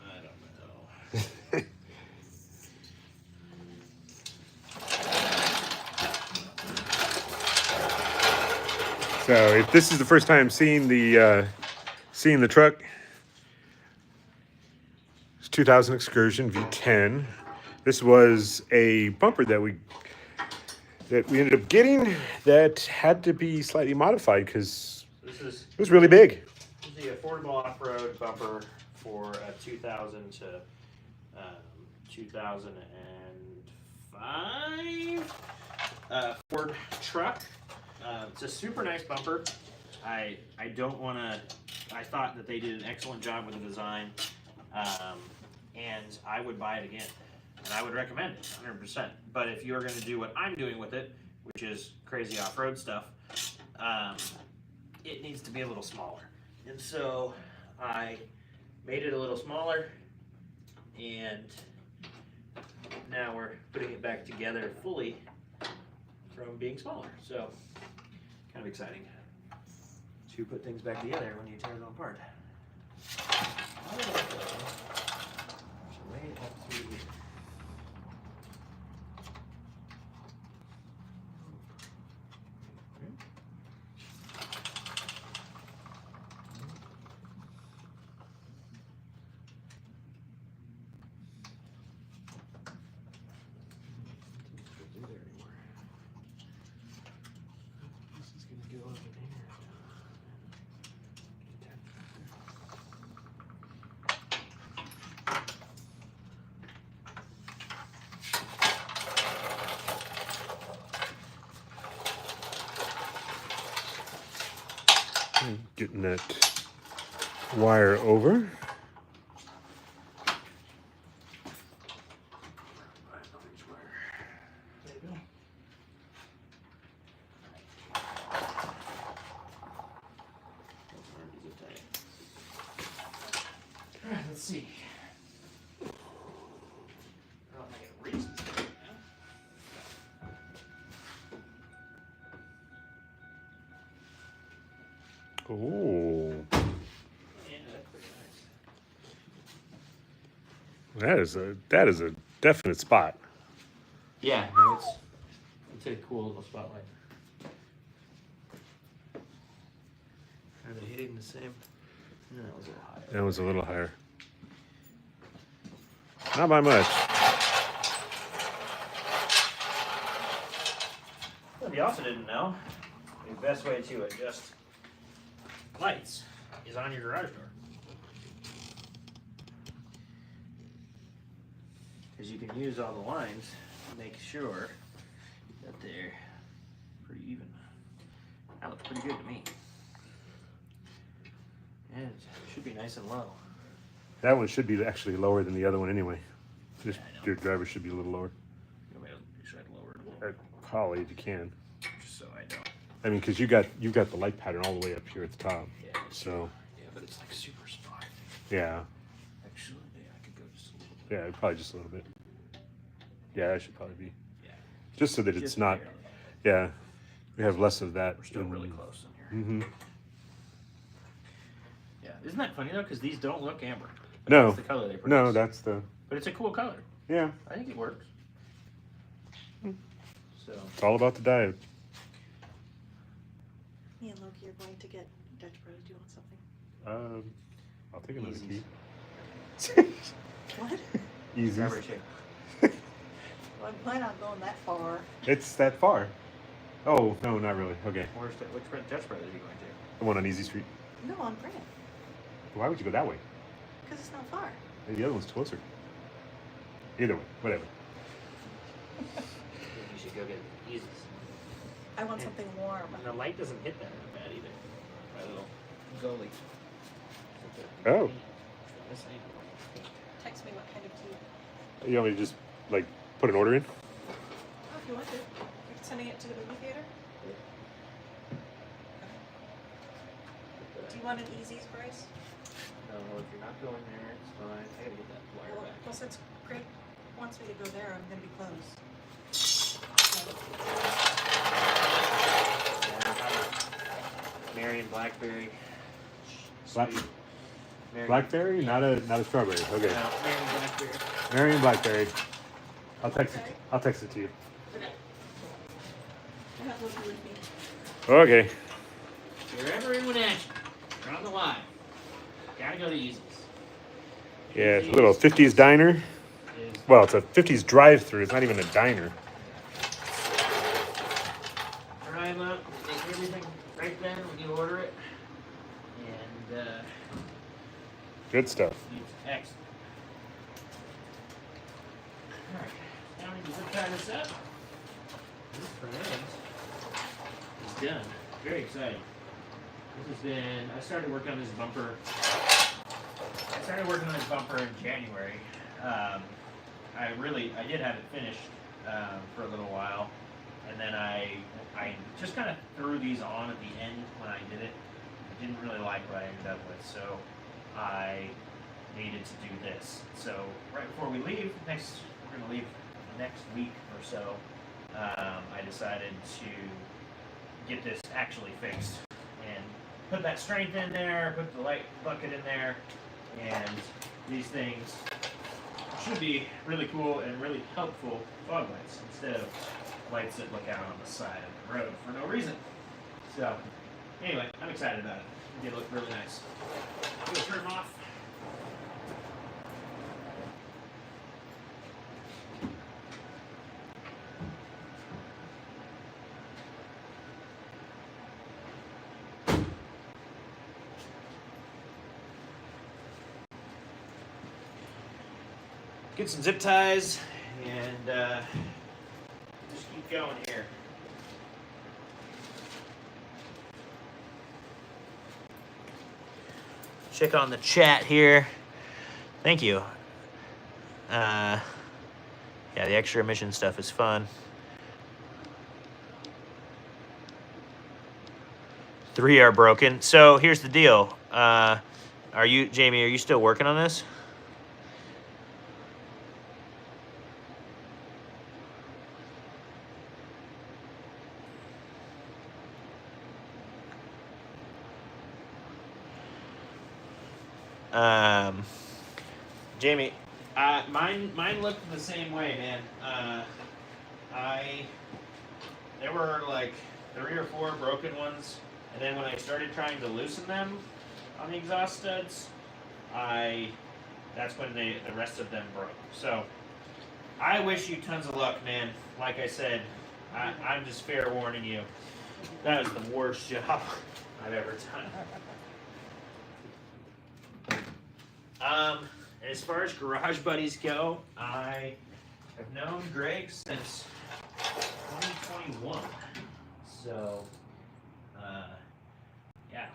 I don't know. So if this is the first time seeing the truck, it's 2000 Excursion V10. This was a bumper that we ended up getting that had to be slightly modified because it was really big. This is the affordable off-road bumper for a 2000 to 2005 Ford truck. It's a super nice bumper. I don't want to. I thought that they did an excellent job with the design, and I would buy it again, and I would recommend it 100%. But if you're going to do what I'm doing with it, which is crazy off-road stuff, it needs to be a little smaller. And so I made it a little smaller, and now we're putting it back together fully from being smaller. So kind of exciting to put things back together when you tear them apart. Way up to Getting that wire over. There you go. All right, let's see. Oh, I got reasons to do it now. Oh, Yeah, that's pretty nice. that is a definite spot. Yeah, no, it's a cool little spotlight. Are they hitting the same? No, that was a little higher. That was a little higher. Not by much. Well, if you also didn't know, the best way to adjust lights is on your garage door. Because you can use all the lines to make sure that they're pretty even. That looks pretty good to me. And it should be nice and low. That one should be actually lower than the other one anyway. Just Yeah, I know. your driver should be a little lower. Maybe I'll try to lower it a little bit, Probably if you can. just so I don't. I mean, because you got the light pattern all the way up here at the top. Yeah, So yeah, but it's like super spot. yeah, Actually, yeah, I could go just a little bit. yeah, probably just a little bit. Yeah, that should probably be. Yeah. Just so that it's Just not. barely. Yeah, we have less of that. We're still really close in here. Mm-hmm. Yeah, isn't that funny though? Because these don't look amber. But No. that's the color they produce. No, that's the. But it's a cool color. Yeah, I think it works. So it's all about the diode. Me and Loki are going to get Dutch Bros. Do you want something? I'll take another Easy. key. What? Easy. grab her shape. Well, I plan on going that far. It's that far. Oh no, not really. Okay, Which Dutch Brothers are you going to? the one on Easy Street. No, on Grant. Why would you go that way? Because it's not far. The other one's closer. Either way, whatever. You should go get Easy's. I want something warm. And the light doesn't hit that bad either. My little goalie. Oh. This ain't- Text me what kind of key. You want me to just like put an order in? Oh, if you want to. You're sending it to the movie theater? Do you want an Easy's price? No, if you're not going there, it's fine. I gotta get that wire Well, back. well, since Greg wants me to go there, I'm going to be closed. Marion Blackberry. Black- Sweet. Marion- Blackberry, not a strawberry. Okay. No, Marion Blackberry. Marion Blackberry. I'll text Okay. it. I'll text it to you. Okay. I have Loki with me. Okay. If you're ever in Wenatchee, you're on the line, gotta go to Easy's. Yeah, it's a little 50s diner. Is Well, it's a 50s drive-through. It's not even a diner. drive up, make everything right then when you order it, and Good stuff. It's excellent. Alright, now we can zip tie this up. This front end is done. Very exciting. This has been, I started working on this bumper. In January. I did have it finished for a little while, and then I just kind of threw these on at the end when I did it. I didn't really like what I ended up with, so I needed to do this. So right before we leave, we're going to leave next week or so, I decided to get this actually fixed and put that strength in there, put the light bucket in there, and these things should be really cool and really helpful fog lights instead of lights that look out on the side of the road for no reason. So anyway, I'm excited about it. They look really nice. I'm going to turn them off. Get some zip ties and just keep going here. Check on the chat here. Thank you. Yeah, the extra emission stuff is fun. 3 are broken. So here's the deal. Jamie, are you still working on this? Jamie, mine looked the same way, man. There were like 3 or 4 broken ones, and then when I started trying to loosen them on the exhaust studs, that's when the rest of them broke. So I wish you tons of luck, man. Like I said, I'm just fair warning you. That is the worst job I've ever done. As far as garage buddies go, I have known Greg since 2021. So, yeah,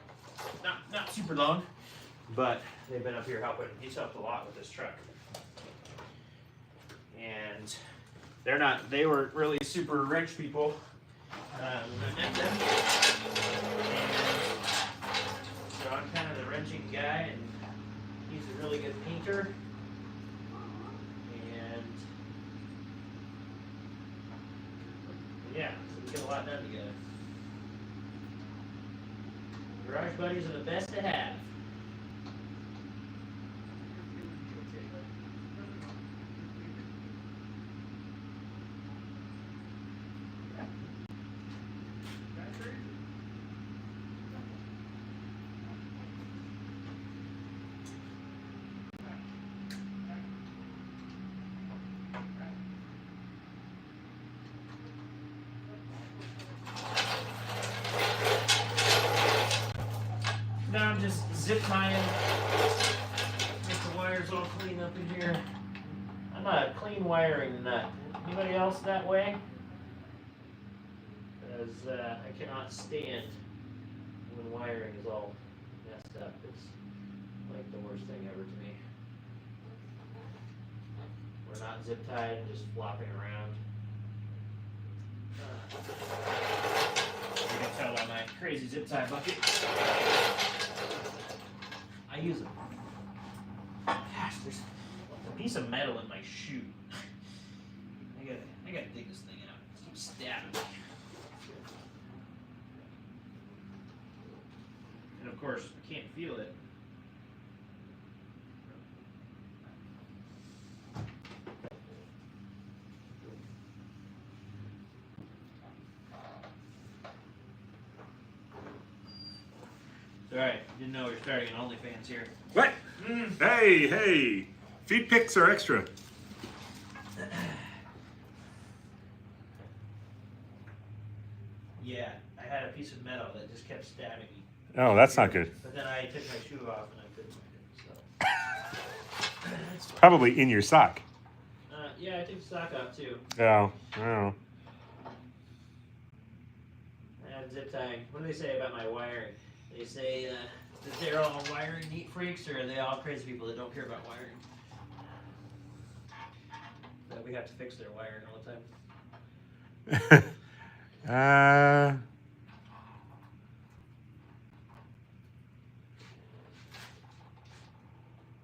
not super long, but they've been up here helping. He's helped a lot with this truck. And they were really super wrench people when I met them. And so I'm kind of the wrenching guy, and he's a really good painter, and yeah, so we get a lot done together. Garage buddies are the best to have. Now I'm just zip tying, get the wires all clean up in here. I'm a clean wiring nut. Anybody else that way? Because I cannot stand when wiring is all messed up. It's like the worst thing ever to me. We're not zip tied and just flopping around. You can tell by my crazy zip tie bucket. I use them. Gosh, there's a piece of metal in my shoe. I gotta dig this thing out. It keeps stabbing me. And of course, I can't feel it. Alright, didn't know we were starting an OnlyFans here. What? Hey, feed pics are extra. Yeah, I had a piece of metal that just kept stabbing me. Oh, that's not good. But then I took my shoe off and I couldn't find it, It's probably in your sock. Yeah, I took the sock off too. Oh, oh. Zip tying. What do they say about my wiring? They say that they're all wiring neat freaks, or are they all crazy people that don't care about wiring? That we have to fix their wiring all the time.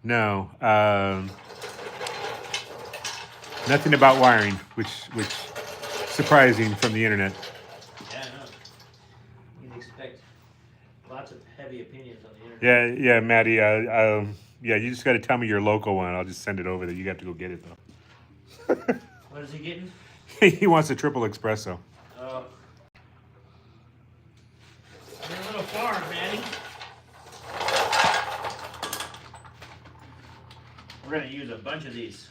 No. Nothing about wiring, which surprising from the internet. Yeah, I know. You'd expect lots of heavy opinions on the internet. Yeah, Maddie. Yeah, you just got to tell me your local one. I'll just send it over there. You got to go get it though. What is he getting? He wants a triple espresso. Oh. You're a little far, Maddie. We're gonna use a bunch of these.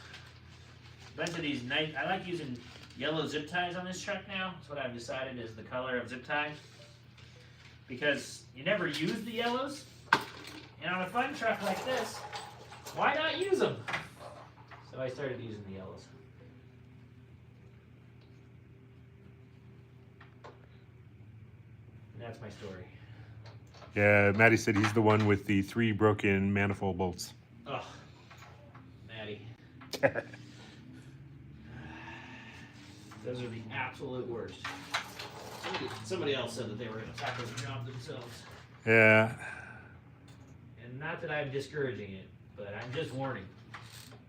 Nice. I like using yellow zip ties on this truck now. That's what I've decided is the color of zip tie. Because you never use the yellows. And on a fun truck like this, why not use them? So I started using the yellows. And that's my story. Yeah, Maddie said he's the one with the 3 broken manifold bolts. Ugh. Maddie. Those are the absolute worst. Somebody else said that they were going to tackle the job themselves. Yeah. And not that I'm discouraging it, but I'm just warning.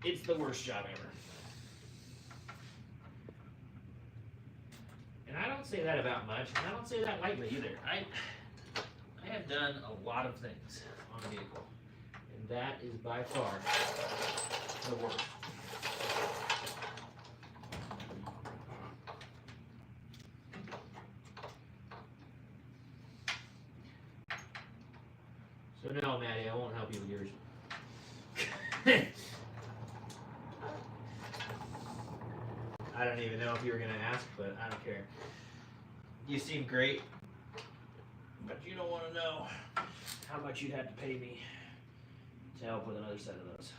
It's the worst job ever. And I don't say that about much, and I don't say that lightly either. I have done a lot of things on a vehicle, and that is by far the worst. So no, Maddie, I won't help you with yours. I don't even know if you were gonna ask, but I don't care. You seem great, but you don't want to know how much you'd have to pay me to help with another set of those.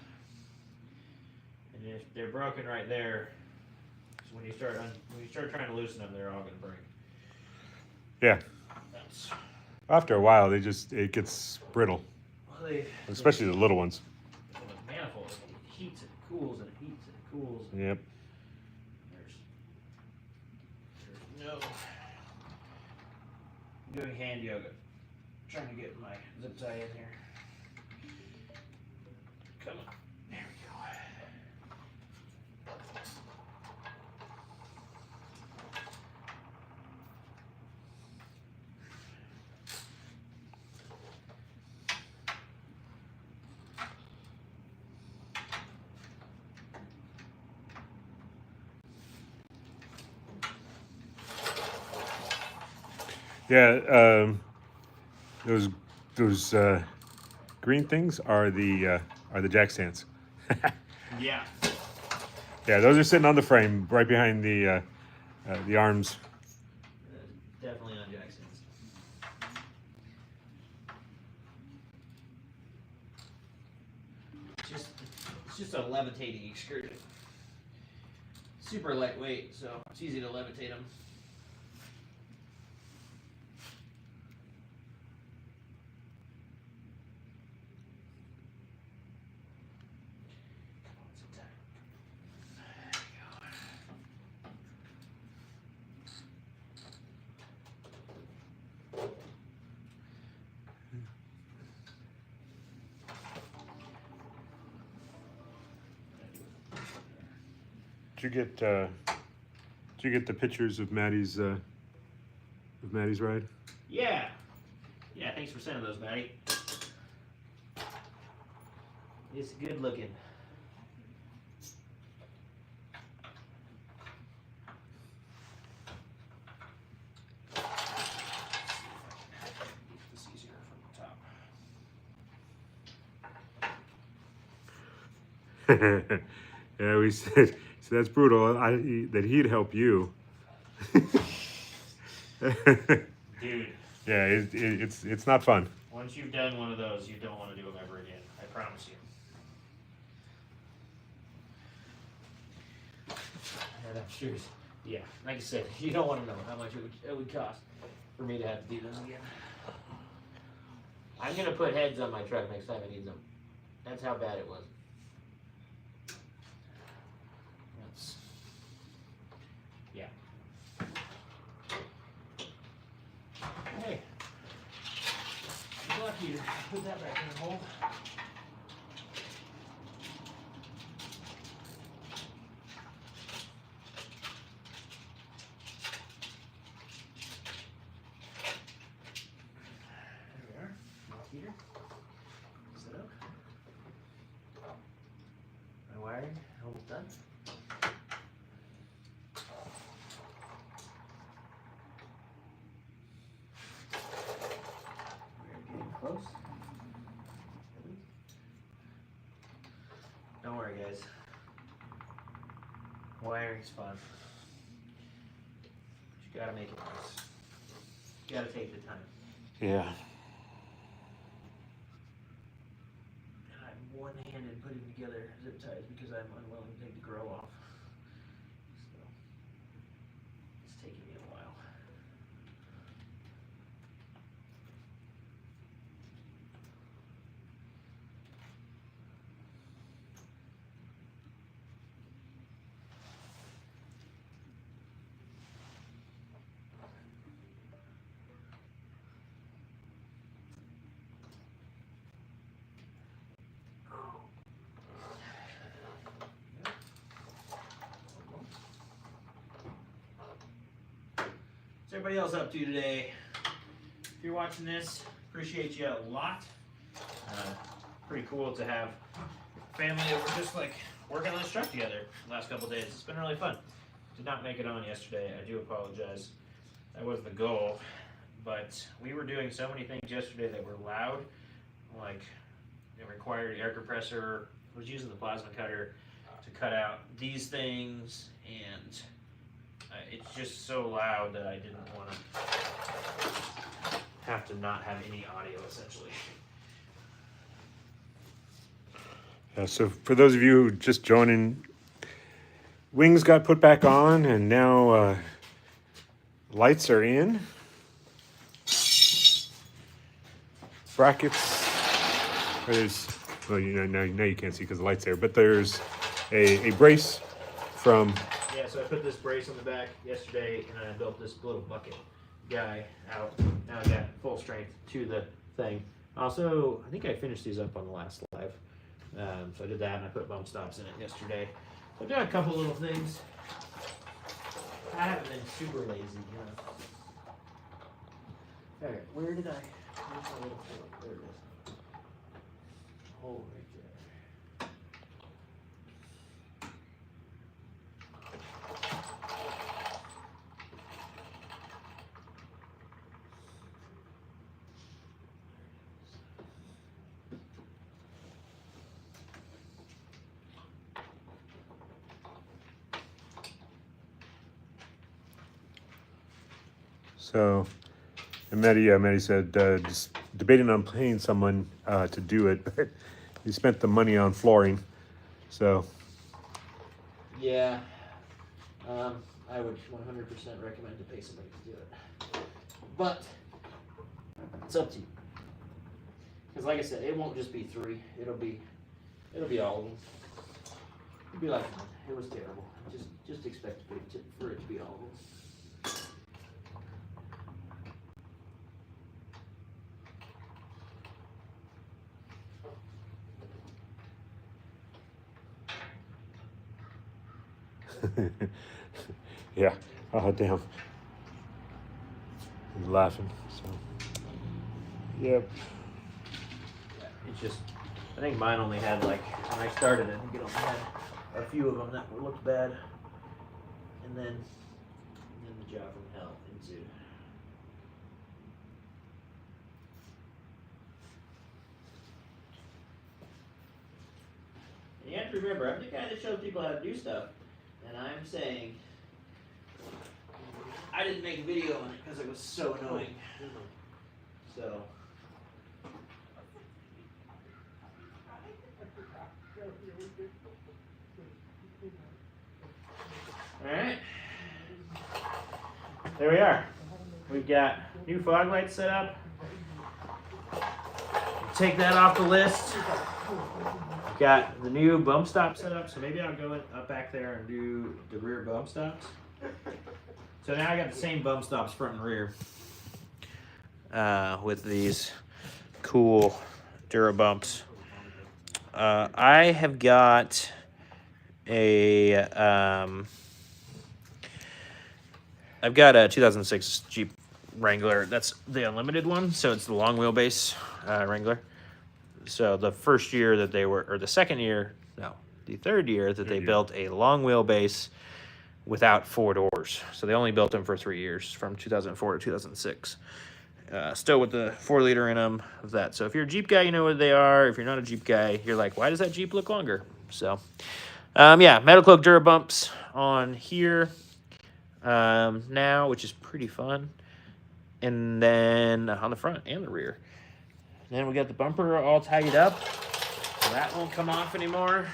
And if they're broken right there, so when you start trying to loosen them, they're all gonna break. Yeah. That's After a while, it gets brittle, well, especially the little ones. well, the manifold, it heats and it cools and it heats and it cools. And Yep. there's no doing hand yoga, trying to get my zip tie in here. Come on, there we go. Yeah. Those green things are the jack stands. Yeah. Yeah, those are sitting on the frame right behind the arms. Definitely on Jackson's. It's just a levitating excursion. Super lightweight, so it's easy to levitate them. Did you get the pictures of Maddie's ride? Yeah. Yeah, thanks for sending those, Maddie. It's good looking. This easier from the top. Yeah, we said so that's brutal. That he'd help you. Dude. Yeah, it's not fun. Once you've done one of those, you don't want to do them ever again. I promise you. I'm sure. Yeah, like I said, you don't want to know how much it would cost for me to have to do this again. I'm gonna put heads on my truck next time I need them. That's how bad it was. That's, yeah. Hey, I'm lucky to put that back in the hole. Heater. Set up. My wiring almost done. We're getting close. Don't worry, guys. Wiring's fun. But you gotta make it nice. You gotta take the time. Yeah. One-handed putting together zip ties because I'm unwilling to take the grow off. So it's taking me a while. What's everybody else up to today? If you're watching this, appreciate you a lot. Pretty cool to have family over just like working on this truck together the last couple days. It's been really fun. Did not make it on yesterday. I do apologize. That was the goal. But we were doing so many things yesterday that were loud. Like it required air compressor. I was using the plasma cutter to cut out these things, and it's just so loud that I didn't want to have to not have any audio, essentially. Yeah, so for those of you who just joining, wings got put back on, and now lights are in. Brackets. There's, well, you know, now you can't see because the light's there, but there's a brace from. Yeah, so I put this brace on the back yesterday, and I built this little bucket guy out. Now I got full strength to the thing. Also, I think I finished these up on the last live. So I did that, and I put bump stops in it yesterday. So I've done a couple little things. I haven't been super lazy, you know. Okay, where's my little hole? There it is. Hole right there. So, and Maddie said, just debating on paying someone to do it, but he spent the money on flooring. So, Yeah, I would 100% recommend to pay somebody to do it. But it's up to you. Because like I said, it won't just be 3. It'll be all of them. It'll be like, it was terrible. Just expect for it to be all of them. yeah, oh damn. He's laughing, so. Yep. Yeah, it's just, I think mine only had like, when I started, I think it only had a few of them that looked bad. And then the job from hell ensued. And you have to remember, I'm the guy that shows people how to do stuff. And I'm saying, I didn't make a video on it because it was so annoying. So. Alright. There we are. We've got new fog lights set up. Take that off the list. Got the new bump stop set up, so maybe I'll go up back there and do the rear bump stops. So now I got the same bump stops front and rear with these cool Duro Bumps. I have got I've got a 2006 Jeep Wrangler. That's the unlimited one, so it's the long wheelbase Wrangler. So the first year that they were, or the second year, no, the third year that they built a long wheelbase without 4 doors. So they only built them for 3 years, from 2004 to 2006. Still with the 4-liter in them of that. So if you're a Jeep guy, you know what they are. If you're not a Jeep guy, you're like, why does that Jeep look longer? So, yeah, Metal Cloak Duro Bumps on here now, which is pretty fun. And then on the front and the rear. Then we got the bumper all tidied up. That won't come off anymore,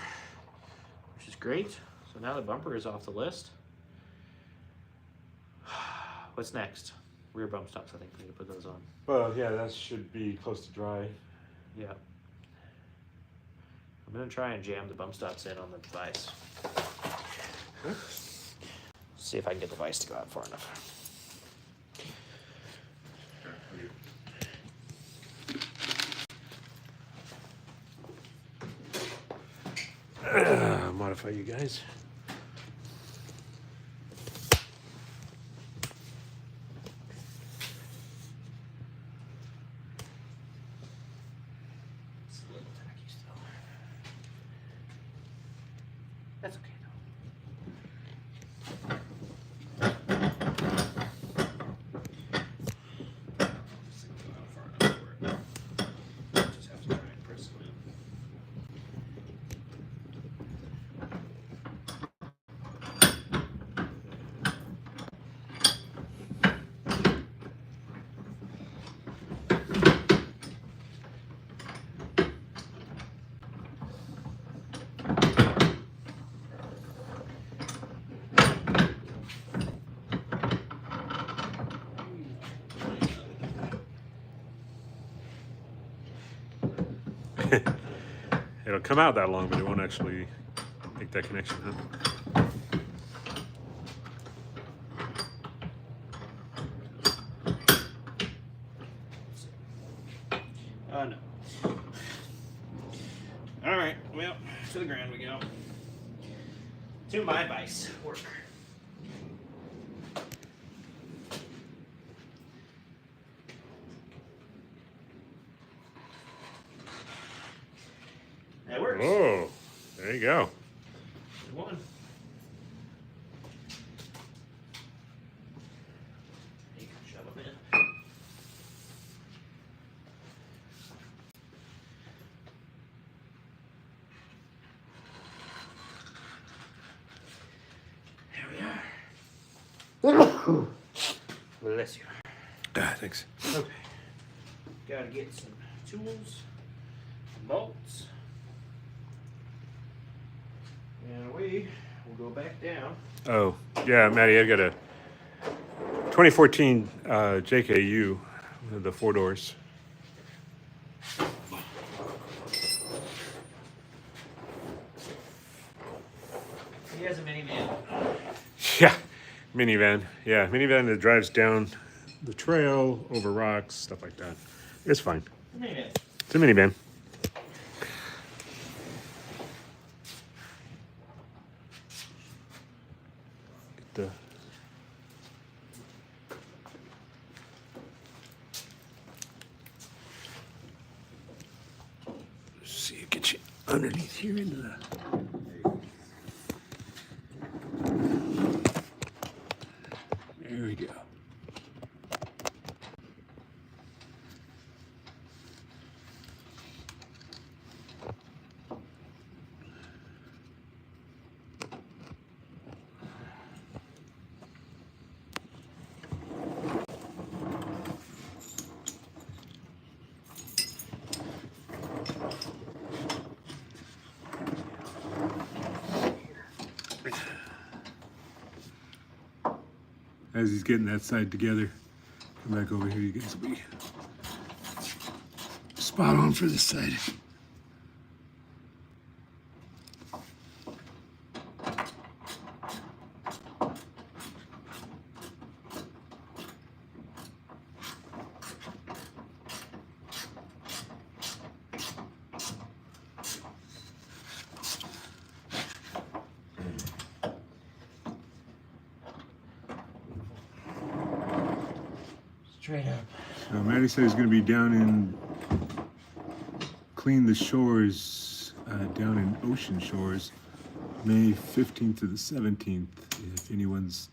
which is great. So now the bumper is off the list. What's next? Rear bump stops, I think we need to put those on. Well, yeah, that should be close to dry. Yeah. I'm gonna try and jam the bump stops in on the vise. See if I can get the vise to go out far enough. Modify you guys. It's a little tacky still. That's okay though. Just have to try and press it in. It'll come out that long, but it won't actually make that connection, huh? No. All right, well, to the ground we go. To my vise work. That works. Oh, there you go. Good one. You can shove them in. There we are. Bless you. Thanks. Okay. Gotta get some tools, bolts. And we will go back down. Oh, yeah, Maddie, I got a 2014 JKU, the 4 doors. He has a minivan. Yeah, minivan. Yeah, minivan that drives down the trail, over rocks, stuff like that. It's fine. Minivan. It's a minivan. Get the see, get you underneath here into the. There we go. As he's getting that side together, come back over here. You guys will be spot on for this side. Straight up. So Maddie said he's going to be down in clean the shores down in Ocean Shores, May 15th to the 17th. If anyone's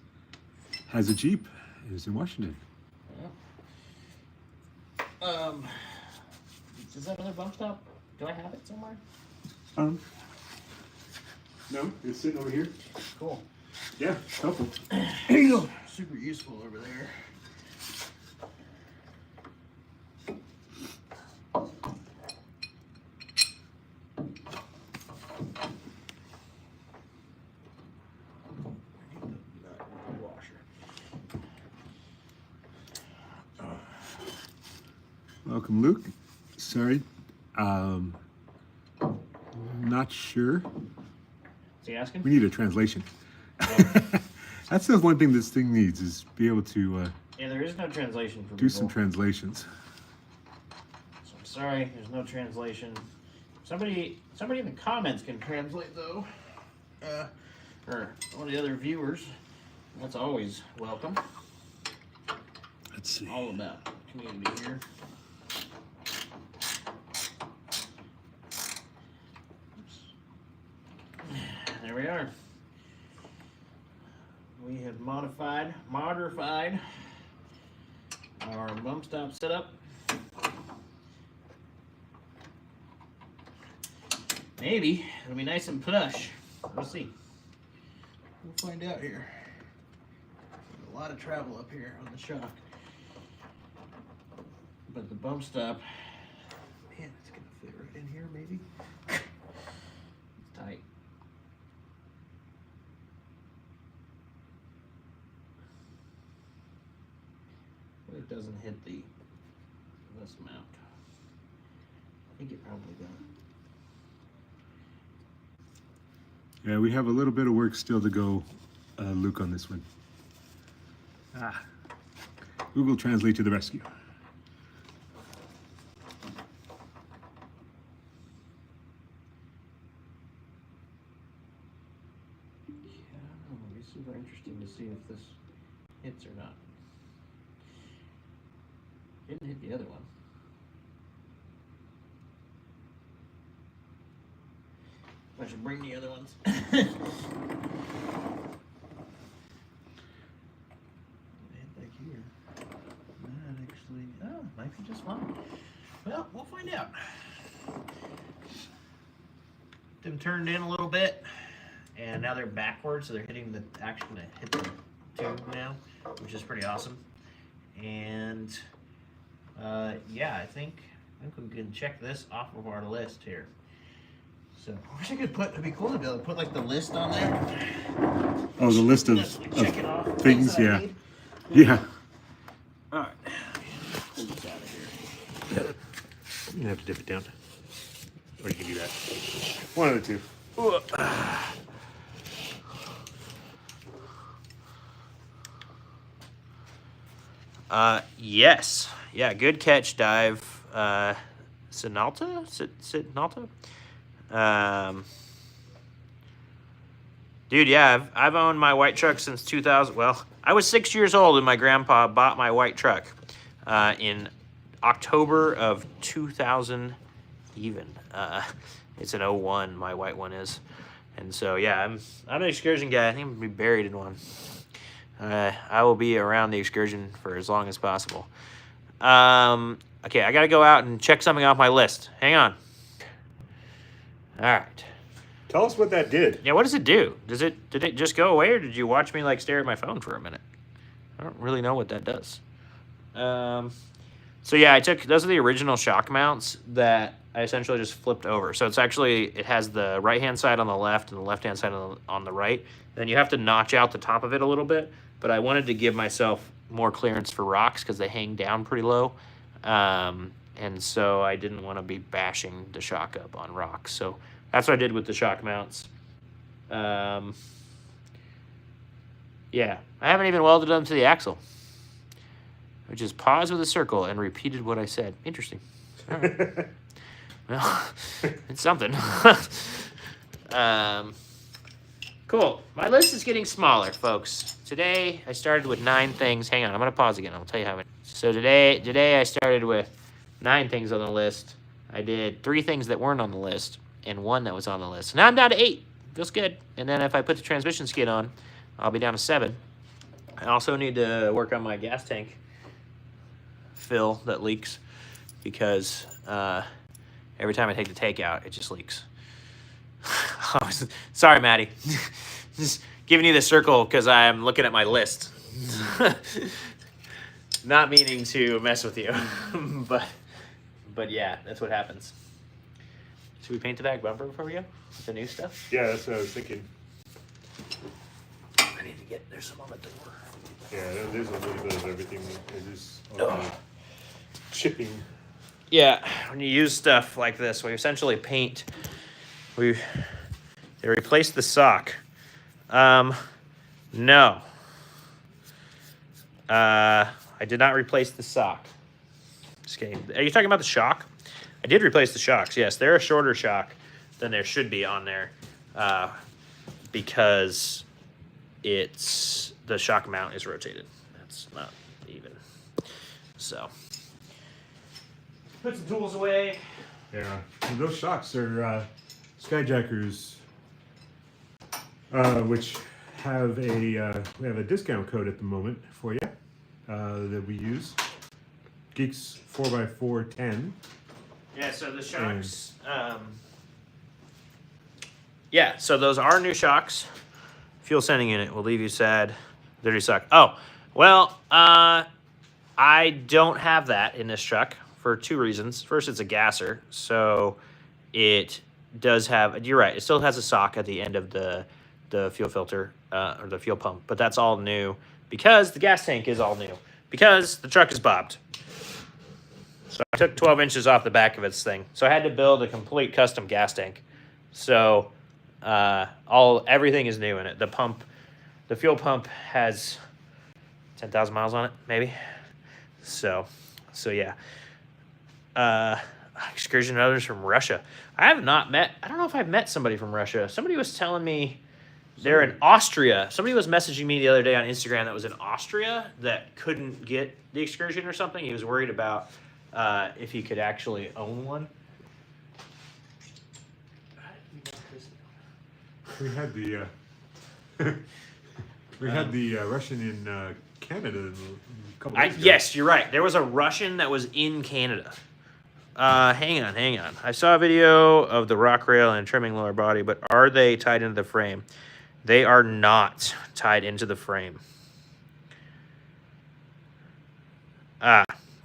has a Jeep, is in Washington. Is that another bump stop? Do I have it somewhere? No, it's sitting over here. Cool. Yeah, couple. There you go. Super useful over there. Welcome, Luke. Sorry, not sure. Is he asking? We need a translation. That's the one thing this thing needs, is be able to Yeah, there is no translation for do people. some translations. So I'm sorry, there's no translation. Somebody in the comments can translate though. Or one of the other viewers. That's always welcome. Let's see. All about community here. There we are. We have modified our bump stop setup. Maybe it'll be nice and plush. We'll see. We'll find out here. A lot of travel up here on the shock. But the bump stop, man, it's gonna fit right in here maybe. It's tight. But it doesn't hit this mount. I think it probably does. Yeah, we have a little bit of work still to go, Luke, on this one. Google Translate to the rescue. Yeah, it'll be super interesting to see if this hits or not. Didn't hit the other one. I should bring the other ones. Hit back here. That actually, might be just fine. Well, we'll find out. Them turned in a little bit, and now they're backwards, so they're hitting the actually hit the tube now, which is pretty awesome. And yeah, I think we can check this off of our list here. So I wish I could it'd be cool to be able to put like the list on there. Oh, the list of, Just, like, check it off, things, that I yeah. need. Yeah. All right. Pull this out of here. You have to dip it down. Or you can do that. One of the two. Yes. Yeah, good catch, Dive. Sinalta? Dude, yeah, I've owned my white truck since 2000. Well, I was 6 years old when my grandpa bought my white truck in October of 2000 even. It's an 01, my white one is. And so, yeah, I'm an Excursion guy. I think I'm going to be buried in one. I will be around the Excursion for as long as possible. Okay, I got to go out and check something off my list. Hang on. All right. Tell us what that did. Yeah, what does it do? Did it just go away, or did you watch me like stare at my phone for a minute? I don't really know what that does. So yeah, those are the original shock mounts that I essentially just flipped over. So it's actually, it has the right-hand side on the left and the left-hand side on the right. Then you have to notch out the top of it a little bit, but I wanted to give myself more clearance for rocks because they hang down pretty low. And so I didn't want to be bashing the shock up on rocks. So that's what I did with the shock mounts. Yeah, I haven't even welded them to the axle. I just paused with a circle and repeated what I said. Interesting. All right. Well, it's something. Cool. My list is getting smaller, folks. Today, I started with 9 things. Hang on, I'm going to pause again. I'll tell you how many. So today I started with 9 things on the list. I did 3 things that weren't on the list and 1 that was on the list. Now I'm down to 8. Feels good. And then if I put the transmission skid on, I'll be down to 7. I also need to work on my gas tank fill that leaks because every time I take the tank out, it just leaks. Oh, sorry, Maddie. Just giving you the circle because I'm looking at my list. Not meaning to mess with you, but yeah, that's what happens. Should we paint the back bumper before we go? The new stuff? Yeah, that's what I was thinking. I need to get, there's some on the door. Yeah, there's a little bit of everything. There's chipping. Yeah, when you use stuff like this, we essentially paint. They replaced the sock. No. I did not replace the sock. Just kidding. Are you talking about the shock? I did replace the shocks. Yes, they're a shorter shock than there should be on there, because the shock mount is rotated. That's not even. So. Put some tools away. Yeah, and those shocks are Skyjackers, which have we have a discount code at the moment for you that we use. Geeks 4x410. Yeah, so the shocks. Yeah, so those are new shocks. Fuel sending unit will leave you sad. Dirty suck. Oh, well, I don't have that in this truck for 2 reasons. First, it's a gasser, so it does have. You're right. It still has a sock at the end of the fuel filter or the fuel pump, but that's all new because the gas tank is all new because the truck is bobbed. So I took 12 inches off the back of its thing. So I had to build a complete custom gas tank. So everything is new in it. The fuel pump has 10,000 miles on it, maybe. So yeah. Excursion and others from Russia. I don't know if I've met somebody from Russia. Somebody was telling me they're in Austria. Somebody was messaging me the other day on Instagram that was in Austria that couldn't get the Excursion or something. He was worried about if he could actually own one. We had the Russian in Canada a couple days ago. Yes, you're right. There was a Russian that was in Canada. Hang on. I saw a video of the rock rail and trimming lower body, but are they tied into the frame? They are not tied into the frame.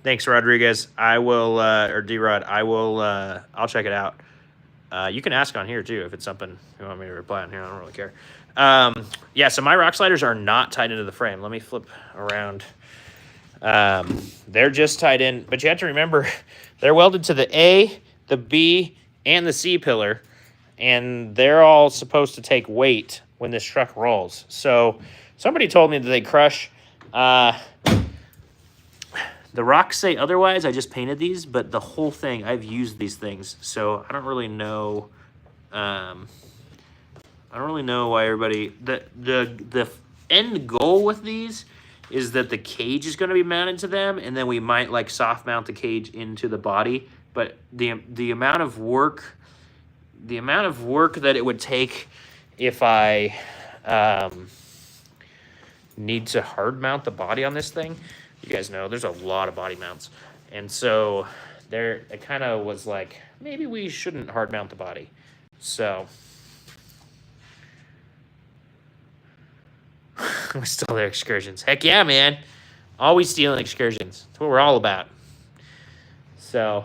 Thanks, Rodriguez. I will, or D-Rod, I'll check it out. You can ask on here, too, if it's something you want me to reply on here. I don't really care. Yeah, so my rock sliders are not tied into the frame. Let me flip around. They're just tied in, but you have to remember they're welded to the A, the B, and the C pillar, and they're all supposed to take weight when this truck rolls. So somebody told me that they crush. The rocks say otherwise. I just painted these, but the whole thing, I've used these things, so I don't really know. I don't really know why everybody. The end goal with these is that the cage is going to be mounted to them, and then we might like soft mount the cage into the body. But the amount of work that it would take if I need to hard mount the body on this thing, you guys know there's a lot of body mounts, and so it kind of was like maybe we shouldn't hard mount the body. So we stole their Excursions. Heck yeah, man. Always stealing Excursions. That's what we're all about. So,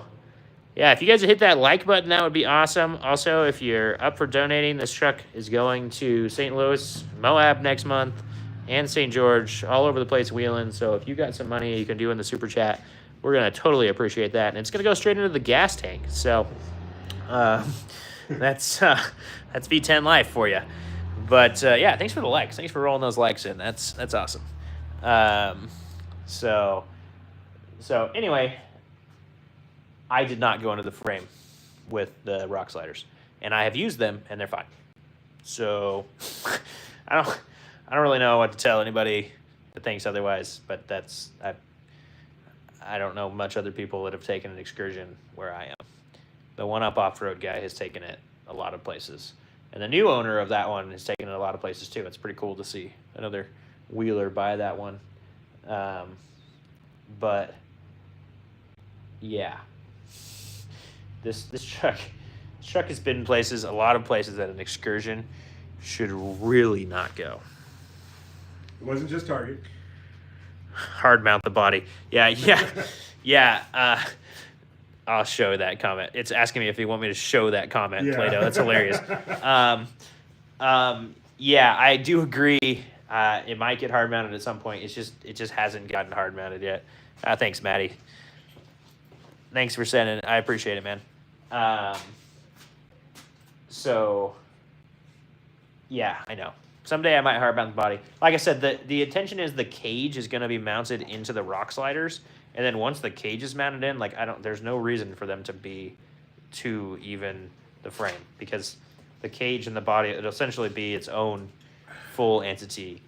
yeah, if you guys would hit that like button, that would be awesome. Also, if you're up for donating, this truck is going to St. Louis, Moab next month, and St. George, all over the place wheeling. So if you got some money you can do in the super chat, we're going to totally appreciate that. And it's going to go straight into the gas tank. So that's V10 life for you. But yeah, thanks for the likes. Thanks for rolling those likes in. That's awesome. So anyway, I did not go into the frame with the rock sliders, and I have used them, and they're fine. So I don't really know what to tell anybody that thinks otherwise, but I don't know much other people that have taken an Excursion where I am. The One Up off-road guy has taken it a lot of places, and the new owner of that one has taken it a lot of places too. It's pretty cool to see another wheeler buy that one. But yeah, this truck has been places, a lot of places that an Excursion should really not go. It wasn't just Target. Hard mount the body. Yeah. I'll show that comment. It's asking me if you want me to show that comment, Yeah. Plato. That's hilarious. Yeah, I do agree. It might get hard mounted at some point. It just hasn't gotten hard mounted yet. Thanks, Maddie. Thanks for sending. I appreciate it, man. So yeah, I know. Someday I might hard mount the body. Like I said, the intention is the cage is going to be mounted into the rock sliders, and then once the cage is mounted in, like there's no reason for them to be to even the frame, because the cage and the body, it'll essentially be its own full entity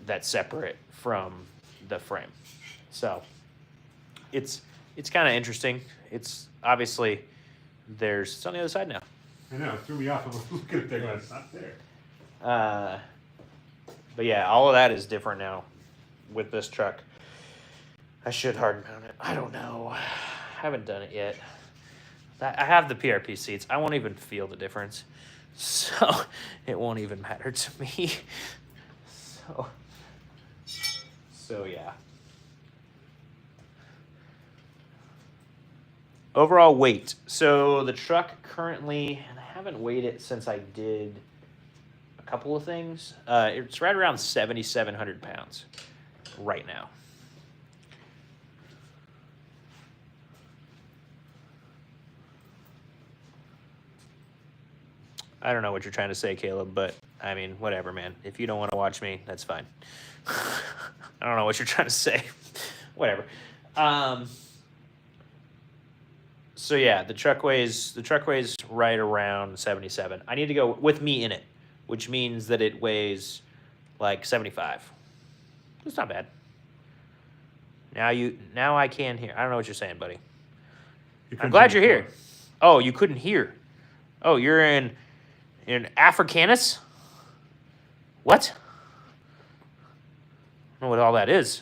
that's separate from the frame. So it's kind of interesting. It's obviously it's on the other side now. I know, it threw me off. I was looking at there when it's not there. But yeah, all of that is different now with this truck. I should hard mount it. I don't know. I haven't done it yet. I have the PRP seats. I won't even feel the difference. So it won't even matter to me. So yeah. Overall weight. So the truck currently, and I haven't weighed it since I did a couple of things. It's right around 7,700 pounds right now. I don't know what you're trying to say, Caleb, but I mean, whatever, man. If you don't want to watch me, that's fine. I don't know what you're trying to say. Whatever. So yeah, the truck weighs right around 77. I need to go with me in it, which means that it weighs like 75. It's not bad. Now I can hear. I don't know what you're saying, buddy. I'm glad you're here. Oh, you couldn't hear. Oh, you're in Africanus? What? I don't know what all that is.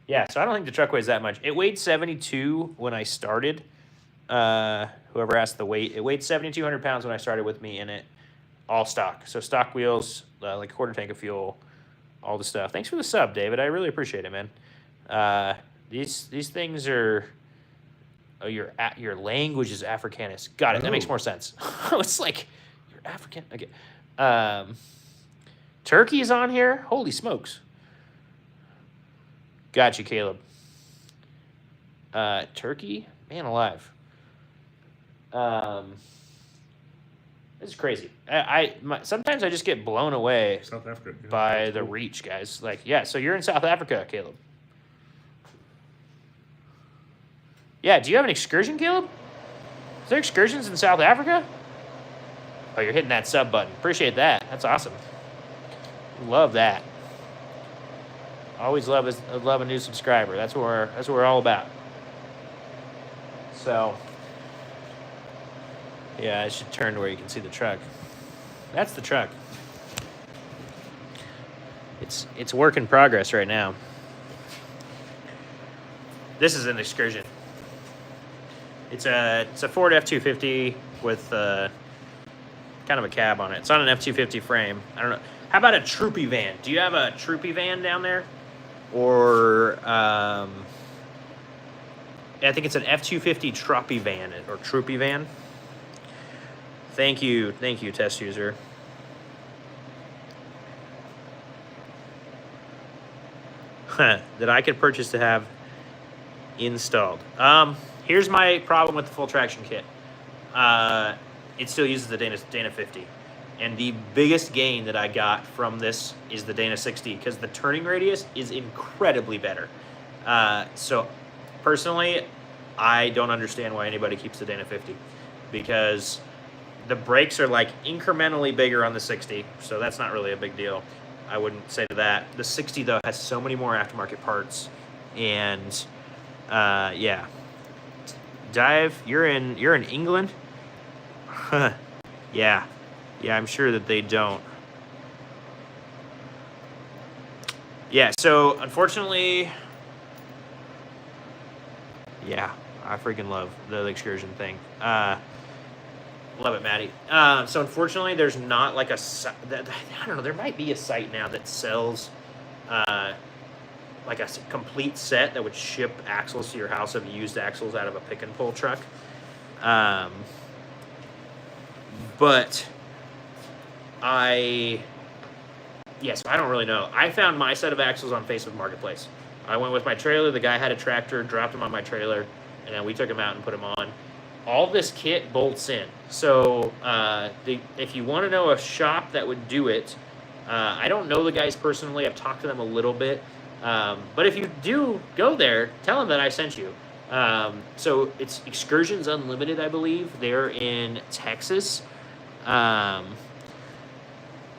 Yeah, so I don't think the truck weighs that much. It weighed 72 when I started. Whoever asked the weight, it weighed 7,200 pounds when I started with me in it. All stock. So stock wheels, like a quarter tank of fuel, all the stuff. Thanks for the sub, David. I really appreciate it, man. These things are... Oh, your language is Africanus. Got it. That makes more sense. It's like, you're African. Okay. Turkey is on here? Holy smokes. Got you, Caleb. Turkey? Man alive. This is crazy. Sometimes I just get blown away South Africa, by the reach, guys. Like, yeah, so you're in South Africa, Caleb. Yeah, do you have an Excursion, Caleb? Is there Excursions in South Africa? Oh, you're hitting that sub button. Appreciate that. That's awesome. Love that. Always love a new subscriber. That's what we're all about. So, yeah, I should turn to where you can see the truck. That's the truck. It's work in progress right now. This is an Excursion. It's a Ford F-250 with kind of a cab on it. It's on an F-250 frame. I don't know. How about a troopy van? Do you have a troopy van down there? Or I think it's an F-250 troopy van or troopy van. Thank you, test user. That I could purchase to have installed. Here's my problem with the full traction kit. It still uses the Dana 50. And the biggest gain that I got from this is the Dana 60 because the turning radius is incredibly better. So personally, I don't understand why anybody keeps the Dana 50 because the brakes are like incrementally bigger on the 60, so that's not really a big deal. I wouldn't say to that. The 60 though has so many more aftermarket parts, and yeah. Dive, you're in England? Yeah, I'm sure that they don't. Yeah, so unfortunately, yeah, I freaking love the Excursion thing. Love it, Maddie. So unfortunately, there's not like a, I don't know, there might be a site now that sells like a complete set that would ship axles to your house of used axles out of a pick and pull truck. But I don't really know. I found my set of axles on Facebook Marketplace. I went with my trailer. The guy had a tractor, dropped them on my trailer, and then we took them out and put them on. All this kit bolts in. So if you want to know a shop that would do it, I don't know the guys personally. I've talked to them a little bit. But if you do go there, tell them that I sent you. So it's Excursions Unlimited, I believe. They're in Texas.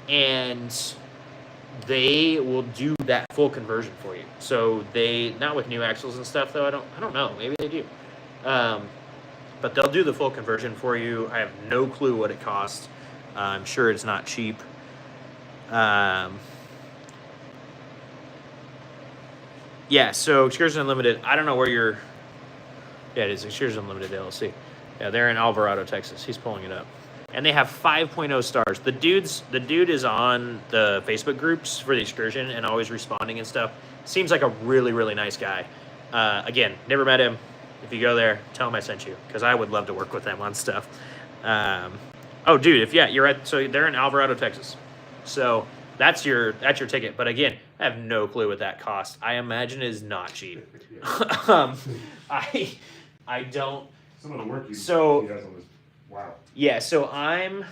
And they will do that full conversion for you. So they, not with new axles and stuff though, I don't know, maybe they do. But they'll do the full conversion for you. I have no clue what it costs. I'm sure it's not cheap. Yeah, so Excursion Unlimited, I don't know where you're, yeah, it is Excursion Unlimited LLC. Yeah, they're in Alvarado, Texas. He's pulling it up. And they have 5.0 stars. The dude is on the Facebook groups for the Excursion and always responding and stuff. Seems like a really, really nice guy. Again, never met him. If you go there, tell him I sent you, because I would love to work with them on stuff. Oh, dude, you're at, so they're in Alvarado, Texas. So that's your ticket. But again, I have no clue what that costs. I imagine it is not cheap. I don't. Some of the work he does on this. Wow. Yeah, so I'm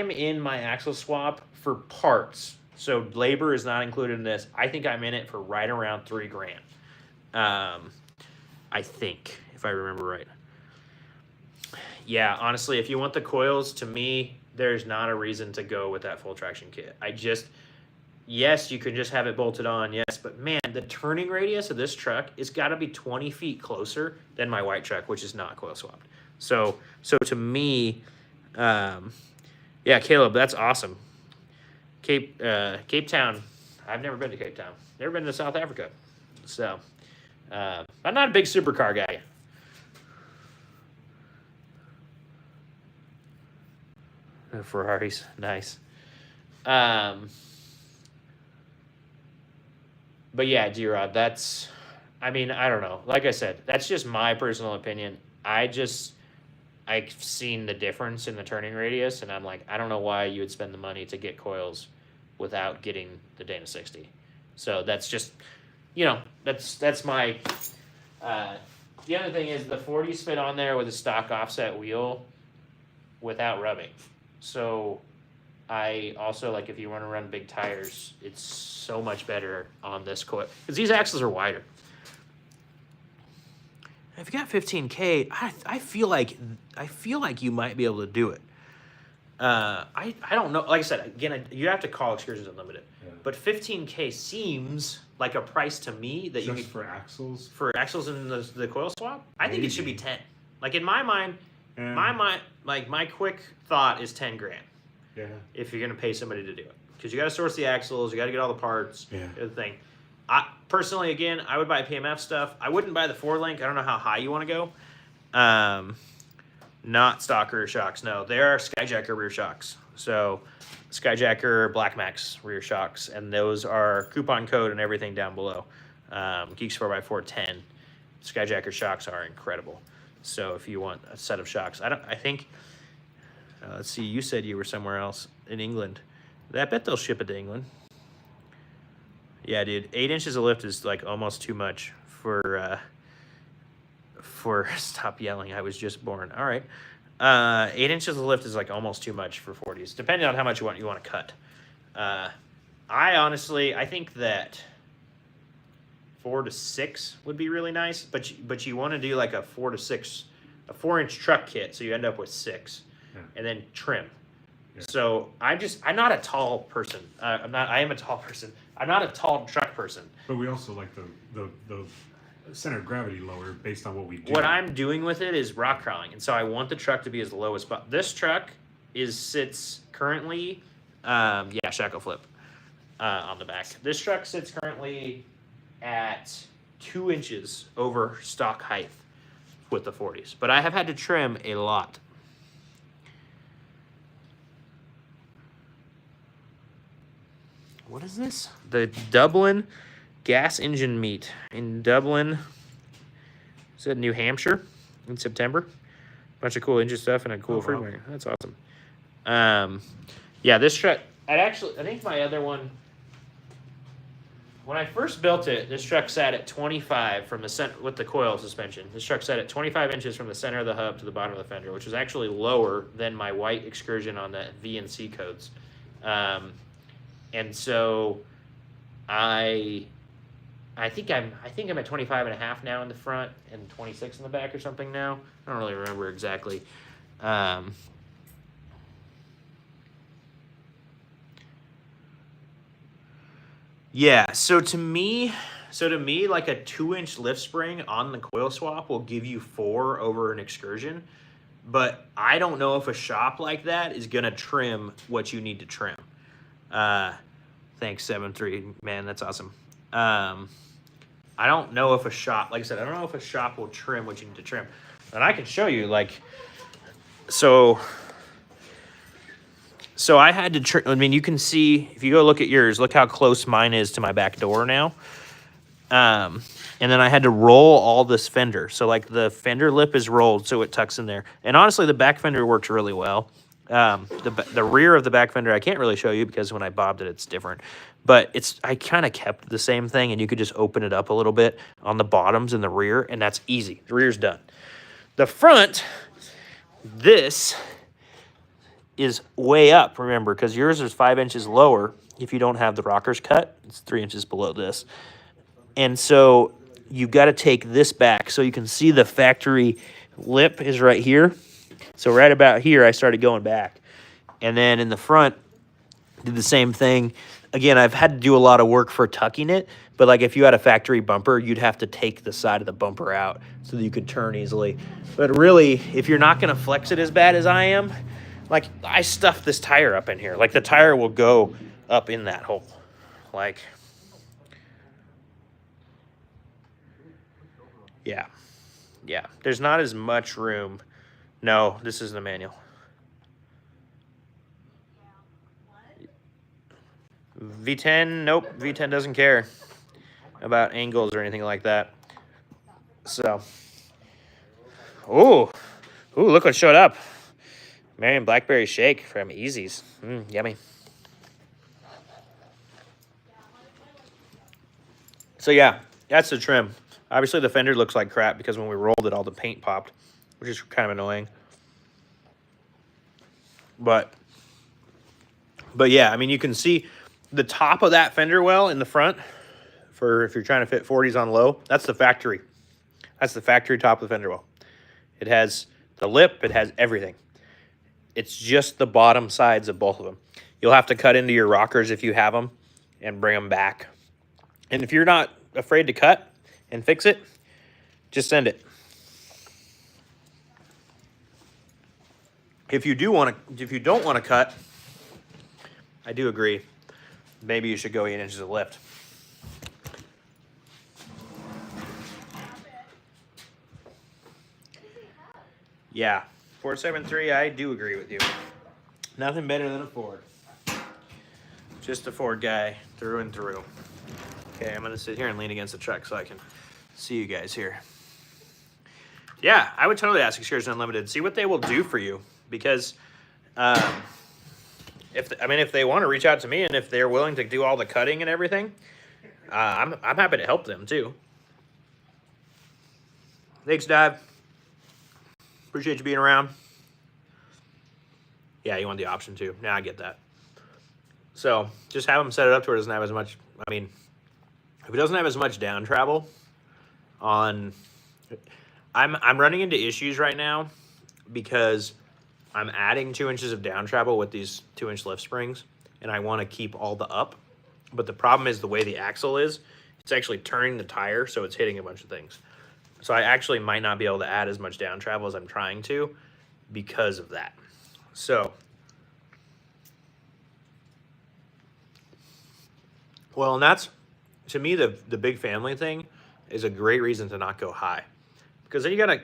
in my axle swap for parts. So labor is not included in this. I think I'm in it for right around $3,000. I think, if I remember right. Yeah, honestly, if you want the coils, to me, there's not a reason to go with that full traction kit. Yes, you can just have it bolted on, yes, but man, the turning radius of this truck has got to be 20 feet closer than my white truck, which is not coil swapped. So to me, yeah, Caleb, that's awesome. Cape Town, I've never been to Cape Town. Never been to South Africa. So, I'm not a big supercar guy. Ferraris, nice. But yeah, G-Rod, that's, I mean, I don't know. Like I said, that's just my personal opinion. I've seen the difference in the turning radius, and I'm like, I don't know why you would spend the money to get coils without getting the Dana 60. So that's just, that's my, the other thing is the 40s fit on there with a stock offset wheel without rubbing. So I also, like, if you want to run big tires, it's so much better on this coil, because these axles are wider. If you got 15K, I feel like you might be able to do it. I don't know. Like I said, again, you have to call Excursions Unlimited. Yeah. But 15K seems like a price to me that just you could, for axles. For axles and the coil swap. I think it should be 10. Like in my mind, my quick thought is 10 grand. Yeah. If you're gonna pay somebody to do it, because you got to source the axles, you got to get all the parts. Yeah. The thing. Personally, again, I would buy PMF stuff. I wouldn't buy the 4-link. I don't know how high you want to go. Not stock rear shocks. No, they are Skyjacker rear shocks. So Skyjacker Black Max rear shocks, and those are coupon code and everything down below. Geeks 4x4 Skyjacker shocks are incredible. So if you want a set of shocks, I think, let's see, you said you were somewhere else in England. I bet they'll ship it to England. Yeah, dude, 8 inches of lift is like almost too much for stop yelling, I was just born. All right. 8 inches of lift is like almost too much for 40s, depending on how much you want to cut. I think that 4 to 6 would be really nice, but you want to do like a 4 to 6, a 4-inch truck kit, so you end up with 6, and then trim. Yeah. So I'm not a tall person. I am a tall person. I'm not a tall truck person. But we also like the center of gravity lower based on what we do. What I'm doing with it is rock crawling, and so I want the truck to be as low as possible. This truck sits currently, shackle flip on the back. This truck sits currently at 2 inches over stock height with the 40s, but I have had to trim a lot. What is this? The Dublin gas engine meet in Dublin. Is it New Hampshire in September? Bunch of cool engine stuff and a cool firmware. Wow. That's awesome. Yeah, this truck. I think my other one. When I first built it, this truck sat at 25 from the center with the coil suspension. This truck sat at 25 inches from the center of the hub to the bottom of the fender, which was actually lower than my white Excursion on the VNC codes. And so I think I'm at 25 and a half now in the front and 26 in the back or something now. I don't really remember exactly. Yeah, so to me, like a 2-inch lift spring on the coil swap will give you 4 over an Excursion, but I don't know if a shop like that is gonna trim what you need to trim. Thanks 7-3, man, that's awesome. I don't know if a shop, like I said, I don't know if a shop will trim what you need to trim, and I can show you, like, so I had to trim. I mean, you can see, if you go look at yours, look how close mine is to my back door now. And then I had to roll all this fender. So, like, the fender lip is rolled so it tucks in there. And honestly, the back fender works really well. The rear of the back fender, I can't really show you because when I bobbed it, it's different. But I kind of kept the same thing, and you could just open it up a little bit on the bottoms and the rear, and that's easy. The rear's done. The front, this is way up, remember, because yours is 5 inches lower if you don't have the rockers cut. It's 3 inches below this. And so you got to take this back so you can see the factory lip is right here. So right about here, I started going back. And then in the front, did the same thing. Again, I've had to do a lot of work for tucking it, but like if you had a factory bumper, you'd have to take the side of the bumper out so that you could turn easily. But really, if you're not going to flex it as bad as I am, like, I stuffed this tire up in here. Like, the tire will go up in that hole. Like, yeah. Yeah. There's not as much room. No, this isn't a manual. V10, nope. V10 doesn't care about angles or anything like that. So, ooh, look what showed up. Marion Blackberry Shake from Easy's. Yummy. So yeah, that's the trim. Obviously the fender looks like crap because when we rolled it, all the paint popped, which is kind of annoying. But yeah, I mean, you can see the top of that fender well in the front for if you're trying to fit 40s on low. That's the factory. That's the factory top of the fender well. It has the lip. It has everything. It's just the bottom sides of both of them. You'll have to cut into your rockers if you have them and bring them back. And if you're not afraid to cut and fix it, just send it. If you don't want to cut, I do agree. Maybe you should go 8 inches of lift. Yeah, 473, I do agree with you. Nothing better than a Ford. Just a Ford guy through and through. Okay, I'm gonna sit here and lean against the truck so I can see you guys here. Yeah, I would totally ask Excursion Unlimited, see what they will do for you, because if they want to reach out to me and if they're willing to do all the cutting and everything, I'm happy to help them too. Thanks, Dave. Appreciate you being around. Yeah, you want the option too. Yeah, I get that. So just have them set it up to where it doesn't have as much. I mean, if it doesn't have as much down travel on, I'm running into issues right now because I'm adding 2 inches of down travel with these 2-inch lift springs, and I want to keep all the up. But the problem is the way the axle is, it's actually turning the tire, so it's hitting a bunch of things. So I actually might not be able to add as much down travel as I'm trying to because of that. So, well, and that's, to me, the big family thing is a great reason to not go high. Because then you gotta,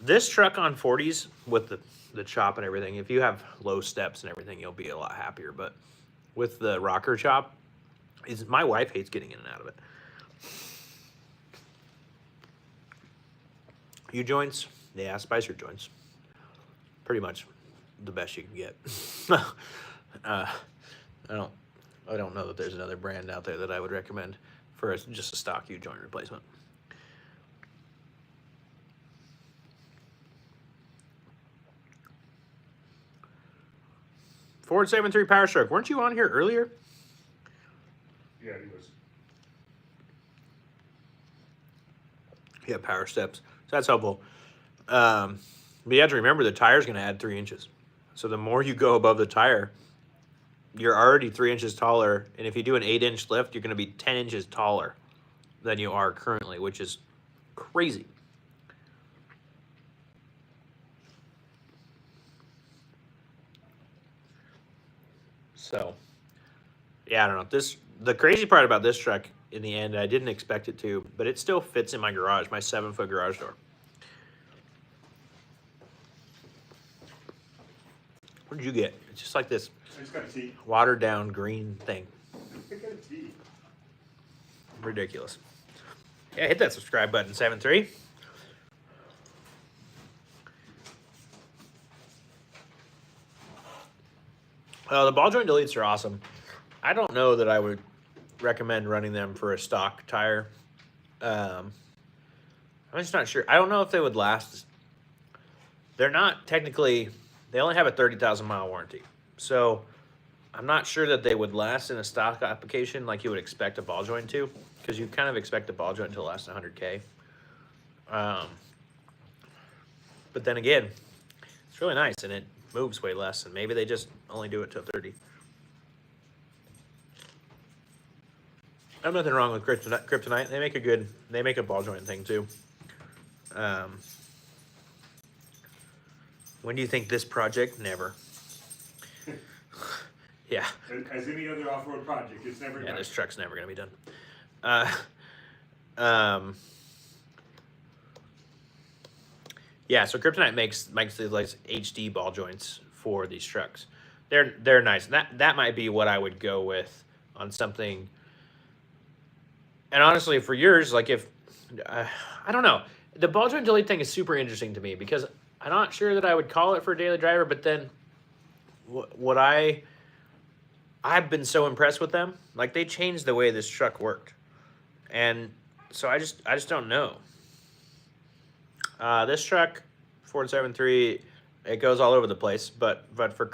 this truck on 40s with the chop and everything, if you have low steps and everything, you'll be a lot happier. But with the rocker chop, my wife hates getting in and out of it. U-joints, yeah, Spicer joints, pretty much the best you can get. I don't know that there's another brand out there that I would recommend for just a stock U-joint replacement. Ford 7.3 Power Stroke, weren't you on here earlier? Yeah, he was. Yeah, power steps. So that's helpful. But you have to remember the tire's going to add 3 inches. So the more you go above the tire, you're already 3 inches taller. And if you do an 8-inch lift, you're going to be 10 inches taller than you are currently, which is crazy. So, yeah, I don't know. The crazy part about this truck, in the end, I didn't expect it to, but it still fits in my garage, my 7-foot garage door. What did you get? It's just like this I just got a T. watered down green thing. I got a T. Ridiculous. Yeah, hit that subscribe button, 7.3. The ball joint deletes are awesome. I don't know that I would recommend running them for a stock tire. I'm just not sure. I don't know if they would last. They're not technically, they only have a 30,000 mile warranty. So I'm not sure that they would last in a stock application like you would expect a ball joint to, because you kind of expect a ball joint to last 100K. But then again, it's really nice and it moves way less, and maybe they just only do it to 30. I have nothing wrong with Kryptonite. They make a ball joint thing too. When do you think this project? Never. Yeah. As any other off-road project, it's never Yeah, done. this truck's never gonna be done. Yeah, so Kryptonite makes these like HD ball joints for these trucks. They're nice. That might be what I would go with on something. And honestly, for yours, like if I don't know, the ball joint delete thing is super interesting to me because I'm not sure that I would call it for a daily driver. But then, I've been so impressed with them. Like they changed the way this truck worked, and so I just don't know. This truck, Ford 7.3, it goes all over the place. But for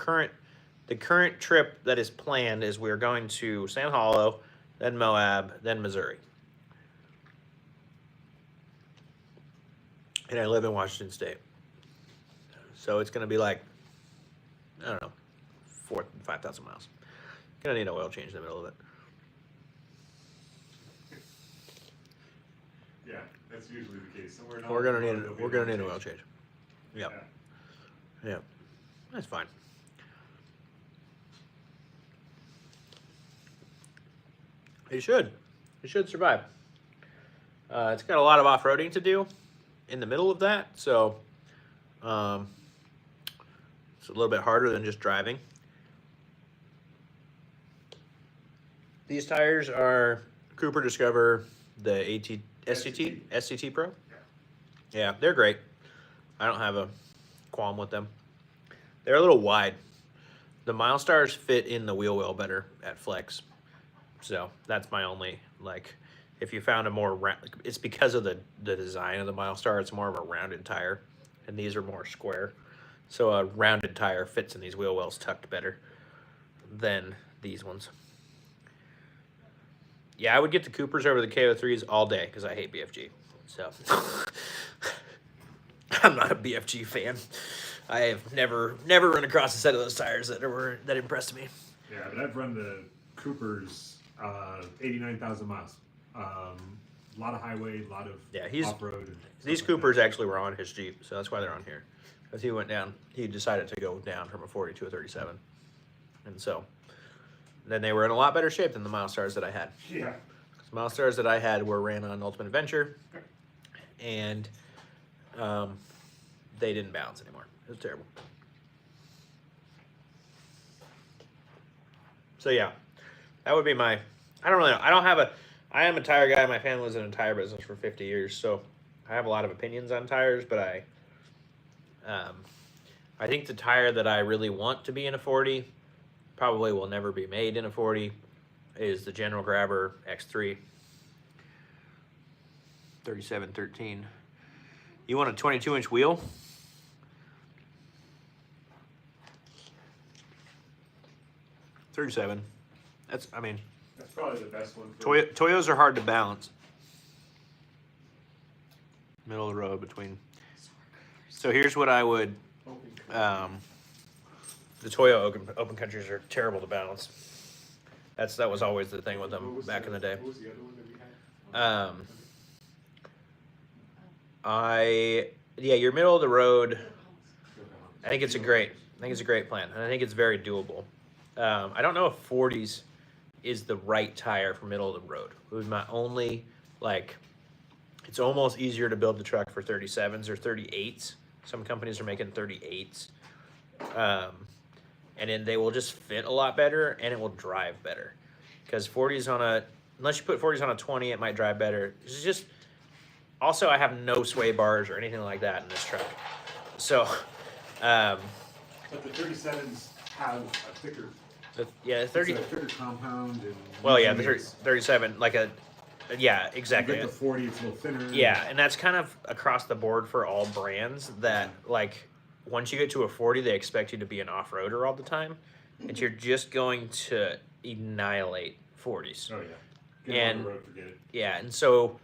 the current trip that is planned is we're going to Sand Hollow, then Moab, then Missouri. And I live in Washington State. So it's going to be like, I don't know, 4,000 to 5,000 miles. Going to need an oil change in the middle of it. Yeah, that's usually the case. Somewhere We're going to need an oil change. Yep. Yeah. Yeah. That's fine. It should survive. It's got a lot of off-roading to do in the middle of that, so it's a little bit harder than just driving. These tires are Cooper Discover, the SCT Pro. Yeah, they're great. I don't have a qualm with them. They're a little wide. The Milestars fit in the wheel well better at flex. So that's my only, like, if you found a more round, it's because of the design of the Milestar, it's more of a rounded tire, and these are more square. So a rounded tire fits in these wheel wells tucked better than these ones. Yeah, I would get the Coopers over the KO3s all day because I hate BFG. So I'm not a BFG fan. I have never run across a set of those tires that impressed me. Yeah, but I've run the Coopers 89,000 miles. A lot of highway, a lot of off-road. These Coopers actually were on his Jeep, so that's why they're on here. Because he went down, he decided to go down from a 40 to a 37. And so then they were in a lot better shape than the Milestars that I had. Yeah. The Milestars that I had were ran on Ultimate Adventure, and they didn't bounce anymore. It was terrible. So yeah, that would be my, I don't really know. I am a tire guy. My family was in a tire business for 50 years, so I have a lot of opinions on tires, but I think the tire that I really want to be in a 40 probably will never be made in a 40 is the General Grabber X3 3713. You want a 22-inch wheel? $37. That's, I mean, That's probably the best one. Toyos are hard to balance. Middle of the road between. So here's what I would. The Toyo open countries are terrible to balance. That was always the thing with them back in the day. What was the other one that we had? Your middle of the road. I think it's a great plan, and I think it's very doable. I don't know if 40s is the right tire for middle of the road. It was my only, like, it's almost easier to build the truck for 37s or 38s. Some companies are making 38s. And then they will just fit a lot better, and it will drive better. Because 40s unless you put 40s on a 20, it might drive better. It's just, also I have no sway bars or anything like that in this truck. So, But the 37s have a thicker. The 30. It's a thicker compound. And Well, yeah, the 37, like yeah, exactly. You get the 40, it's a little thinner. Yeah, and that's kind of across the board for all brands that, like, once you get to a 40, they expect you to be an off-roader all the time, and you're just going to annihilate 40s. Oh, yeah. Get on the road, forget it. Yeah, and so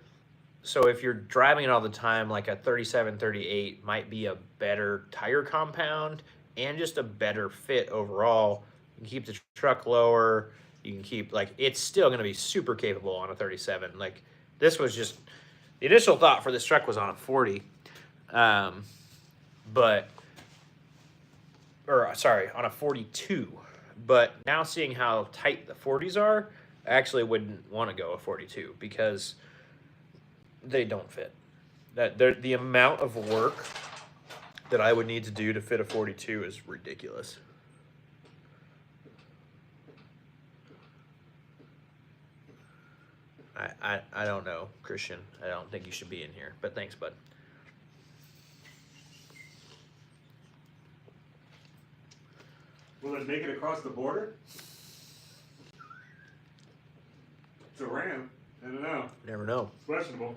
if you're driving it all the time, like a 37, 38 might be a better tire compound and just a better fit overall. You can keep the truck lower. You can keep, like, it's still going to be super capable on a 37. Like, this was just, the initial thought for this truck was on a 40. On a 42. But now seeing how tight the 40s are, I actually wouldn't want to go a 42 because they don't fit. The amount of work that I would need to do to fit a 42 is ridiculous. I don't know, Christian. I don't think you should be in here, but thanks, bud. Will it make it across the border? It's a Ram. I don't know. Never know. It's questionable.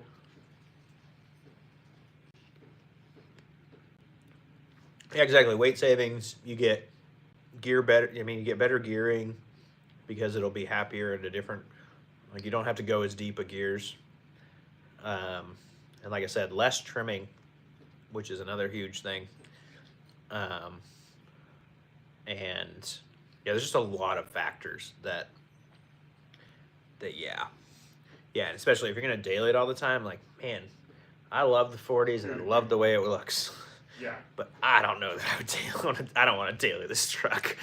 Yeah, exactly. Weight savings. You get gear better. I mean, you get better gearing because it'll be happier at a different. Like, you don't have to go as deep of gears. And like I said, less trimming, which is another huge thing. And yeah, there's just a lot of factors that yeah, and especially if you're gonna daily it all the time, like, man, I love the 40s and I love the way it looks. Yeah. But I don't know that I would daily. I don't want to daily this truck.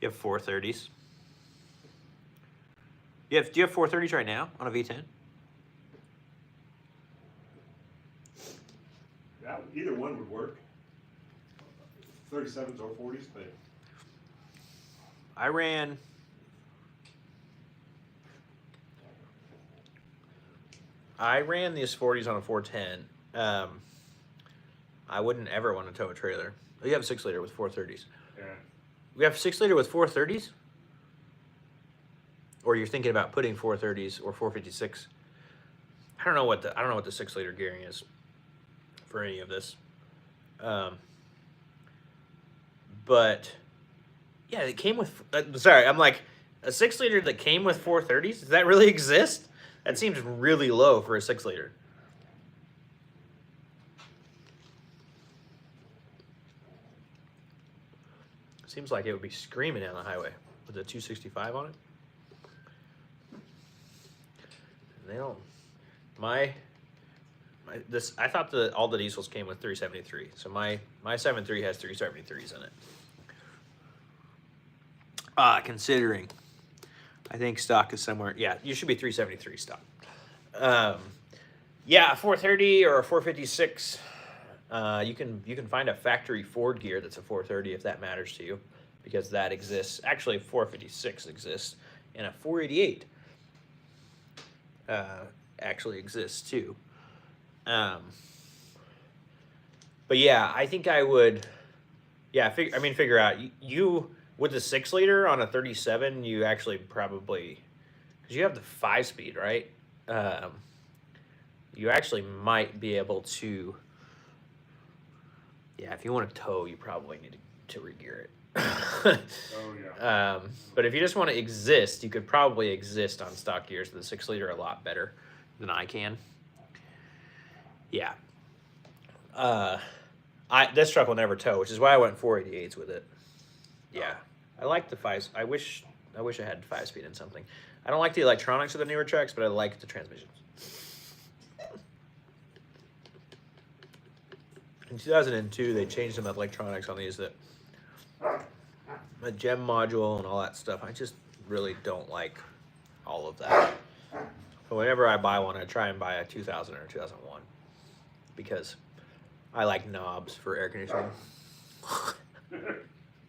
You have 430s. Do you have 430s right now on a V10? Yeah, either one would work. 37s or 40s, but I ran I ran these 40s on a 410. I wouldn't ever want to tow a trailer. You have a 6-liter with 430s. Yeah. We have a 6-liter with 430s? Or you're thinking about putting 430s or 456? I don't know what the 6-liter gearing is for any of this. But yeah, it came with. Sorry, I'm like a 6-liter that came with 430s. Does that really exist? That seems really low for a 6-liter. Seems like it would be screaming down the highway with a 265 on it. And they don't. I thought all the diesels came with 373. So my 7.3 has 373s in it. Considering I think stock is somewhere, yeah, you should be 373 stock. Yeah, a 430 or a 456. You can find a factory Ford gear that's a 430 if that matters to you, because that exists. Actually, 456 exists, and a 488 actually exists too. But yeah, I think I would. Yeah, figure out you with the 6-liter on a 37. You actually probably, because you have the 5-speed, right? You actually might be able to. Yeah, if you want to tow, you probably need to regear it. Oh yeah. But if you just want to exist, you could probably exist on stock gears with the 6-liter a lot better than I can. Yeah. This truck will never tow, which is why I went 488s with it. Yeah, I like the 5. I wish I had 5-speed in something. I don't like the electronics of the newer trucks, but I like the transmissions. In 2002, they changed some electronics on these, that a gem module and all that stuff. I just really don't like all of that. So whenever I buy one, I try and buy a 2000 or 2001 because I like knobs for air conditioning.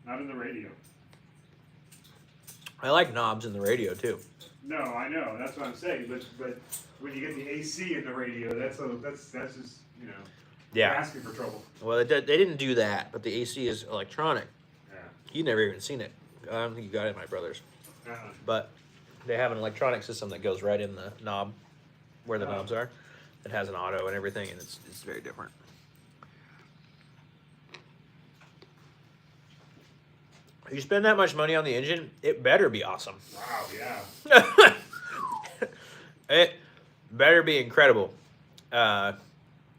Not in the radio. I like knobs in the radio too. No, I know. That's what I'm saying. But when you get the AC in the radio, that's just, you know. Yeah. Asking for trouble. Well, they didn't do that, but the AC is electronic. Yeah. You never even seen it. I don't think you got it at my brother's. But they have an electronic system that goes right in the knob, where the knobs are. It has an auto and everything, and it's very different. If you spend that much money on the engine, it better be awesome. Wow, yeah. It better be incredible.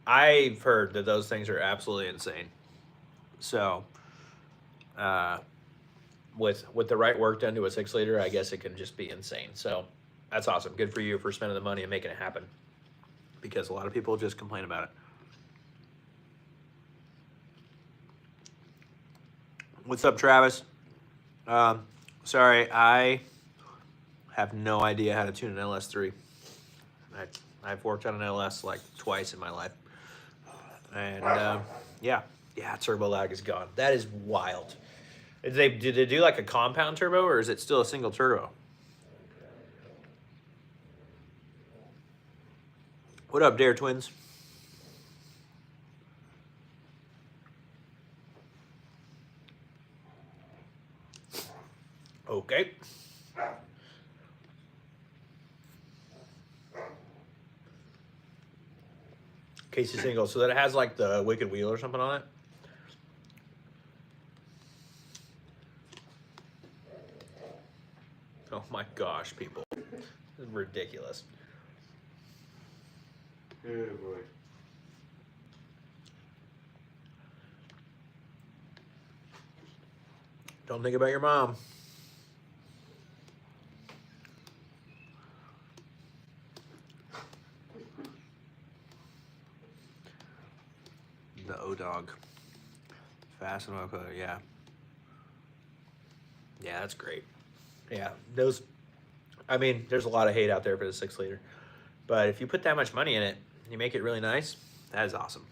I've heard that those things are absolutely insane. So, with the right work done to a 6-liter, I guess it can just be insane. So, that's awesome. Good for you for spending the money and making it happen. Because a lot of people just complain about it. What's up, Travis? Sorry, I have no idea how to tune an LS3. I've worked on an LS like twice in my life. And yeah, turbo lag is gone. That is wild. Did they do like a compound turbo, or is it still a single turbo? What up, Dare Twins? Okay. Casey single, so that it has like the Wicked Wheel or something on it. Oh my gosh, people. This is ridiculous. Oh boy. Don't think about your mom. The O-Dog. Fast and Oco, yeah. Yeah, that's great. Yeah, those, I mean, there's a lot of hate out there for the 6-liter. But if you put that much money in it, and you make it really nice, that is awesome.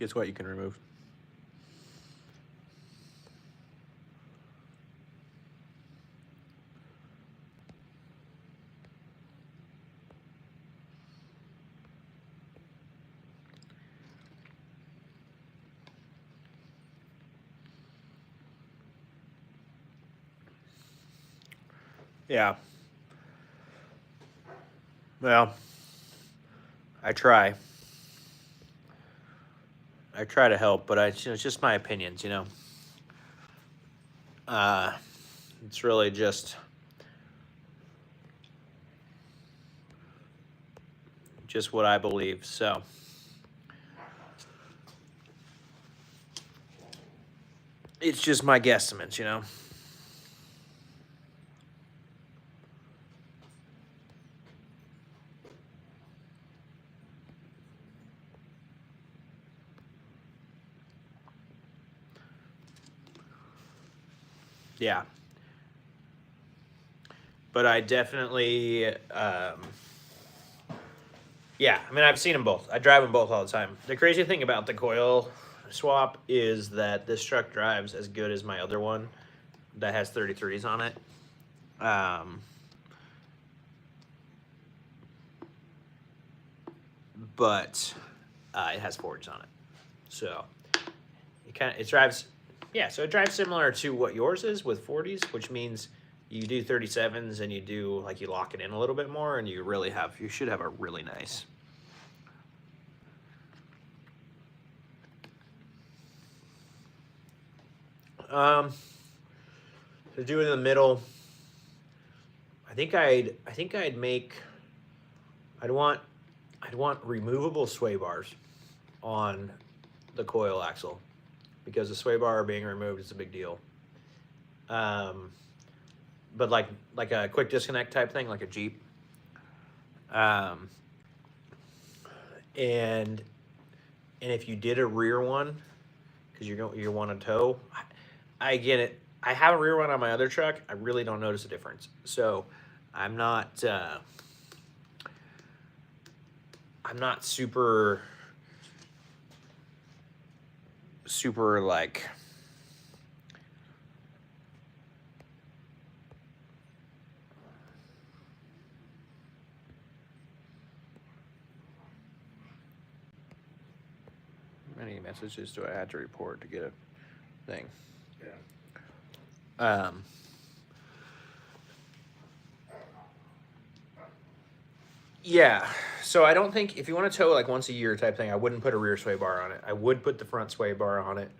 gets what you can remove. Yeah. Well, I try. I try to help, but it's just my opinions, you know. It's really just what I believe. So it's just my guesstimates, you know. Yeah. But I definitely, yeah, I mean, I've seen them both. I drive them both all the time. The crazy thing about the coil swap is that this truck drives as good as my other one that has 33s on it. But it has 40s on it. So it drives, yeah, so it drives similar to what yours is with 40s, which means you do 37s and you do, like, you lock it in a little bit more, and you should have a really nice. To do it in the middle, I'd want removable sway bars on the coil axle, because the sway bar being removed is a big deal. But like a quick disconnect type thing, like a Jeep. And if you did a rear one, because you want to tow, I get it. I have a rear one on my other truck. I really don't notice a difference. So I'm not super like, how many messages do I have to report to get a thing? Yeah. Yeah, so I don't think, if you want to tow like once a year type thing, I wouldn't put a rear sway bar on it. I would put the front sway bar on it.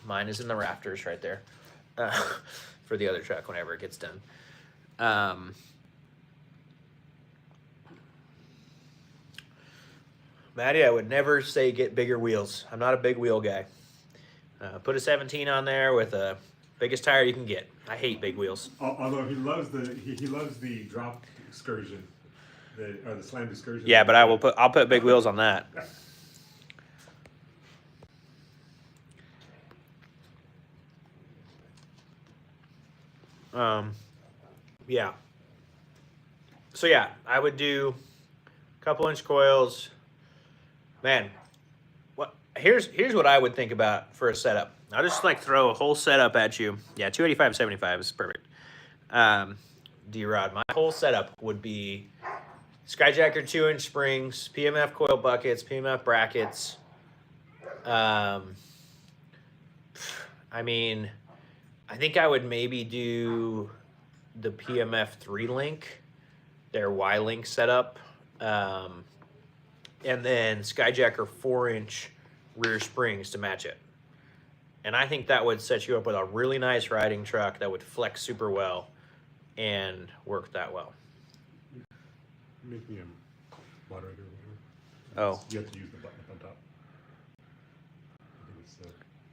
Mine is in the rafters right there for the other truck whenever it gets done. Maddie, I would never say get bigger wheels. I'm not a big wheel guy. Put a 17 on there with the biggest tire you can get. I hate big wheels. Although he loves the drop excursion, or the slammed excursion. Yeah, but I'll put big wheels on that. Yeah. So yeah, I would do a couple inch coils. Man, here's what I would think about for a setup. I'll just like throw a whole setup at you. Yeah, 285/75 is perfect. D-Rod, my whole setup would be Skyjacker 2-inch springs, PMF coil buckets, PMF brackets. I mean, I think I would maybe do the PMF 3-link, their Y-link setup, and then Skyjacker 4-inch rear springs to match it. And I think that would set you up with a really nice riding truck that would flex super well and work that well. Make me a moderator or whatever. Oh. You have to use the button up on top. I think it's,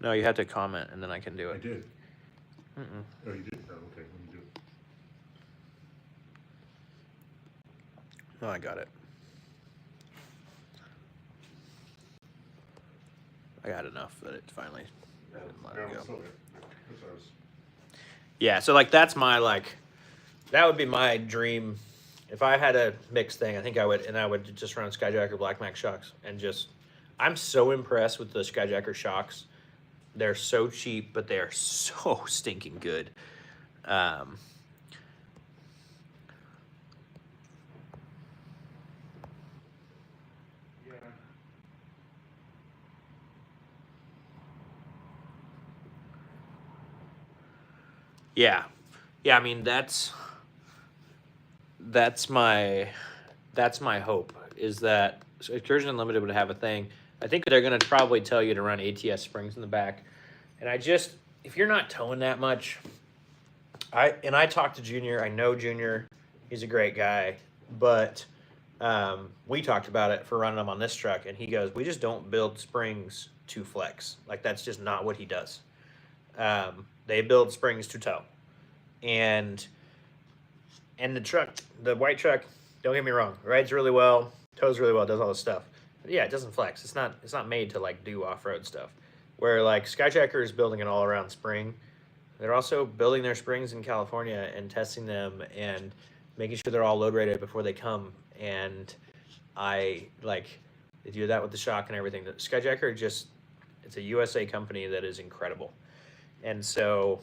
No, you have to comment and then I can do I it. did. Mm-mm. Oh, you did? Oh, okay. Let me do it. No, I got it. I got enough that it finally didn't let it go. Still there. That's what I was. Yeah, so like that's my that would be my dream. If I had a mixed thing, I think I would just run Skyjacker Black Max shocks and just I'm so impressed with the Skyjacker shocks. They're so cheap, but they are so stinking good. Yeah, yeah. I mean, that's my hope, is that Excursion Unlimited would have a thing. I think they're gonna probably tell you to run ATS springs in the back, and if you're not towing that much, I talked to Junior. I know Junior. He's a great guy, but we talked about it for running them on this truck, and he goes, "We just don't build springs to flex. Like, that's just not what he does. They build springs to tow, and the truck, the white truck, don't get me wrong, rides really well, tows really well, does all this stuff. But yeah, it doesn't flex. It's not made to like do off-road stuff. Where like Skyjacker is building an all-around spring, they're also building their springs in California and testing them and making sure they're all load rated before they come. And they do that with the shock and everything. The Skyjacker it's a USA company that is incredible. And so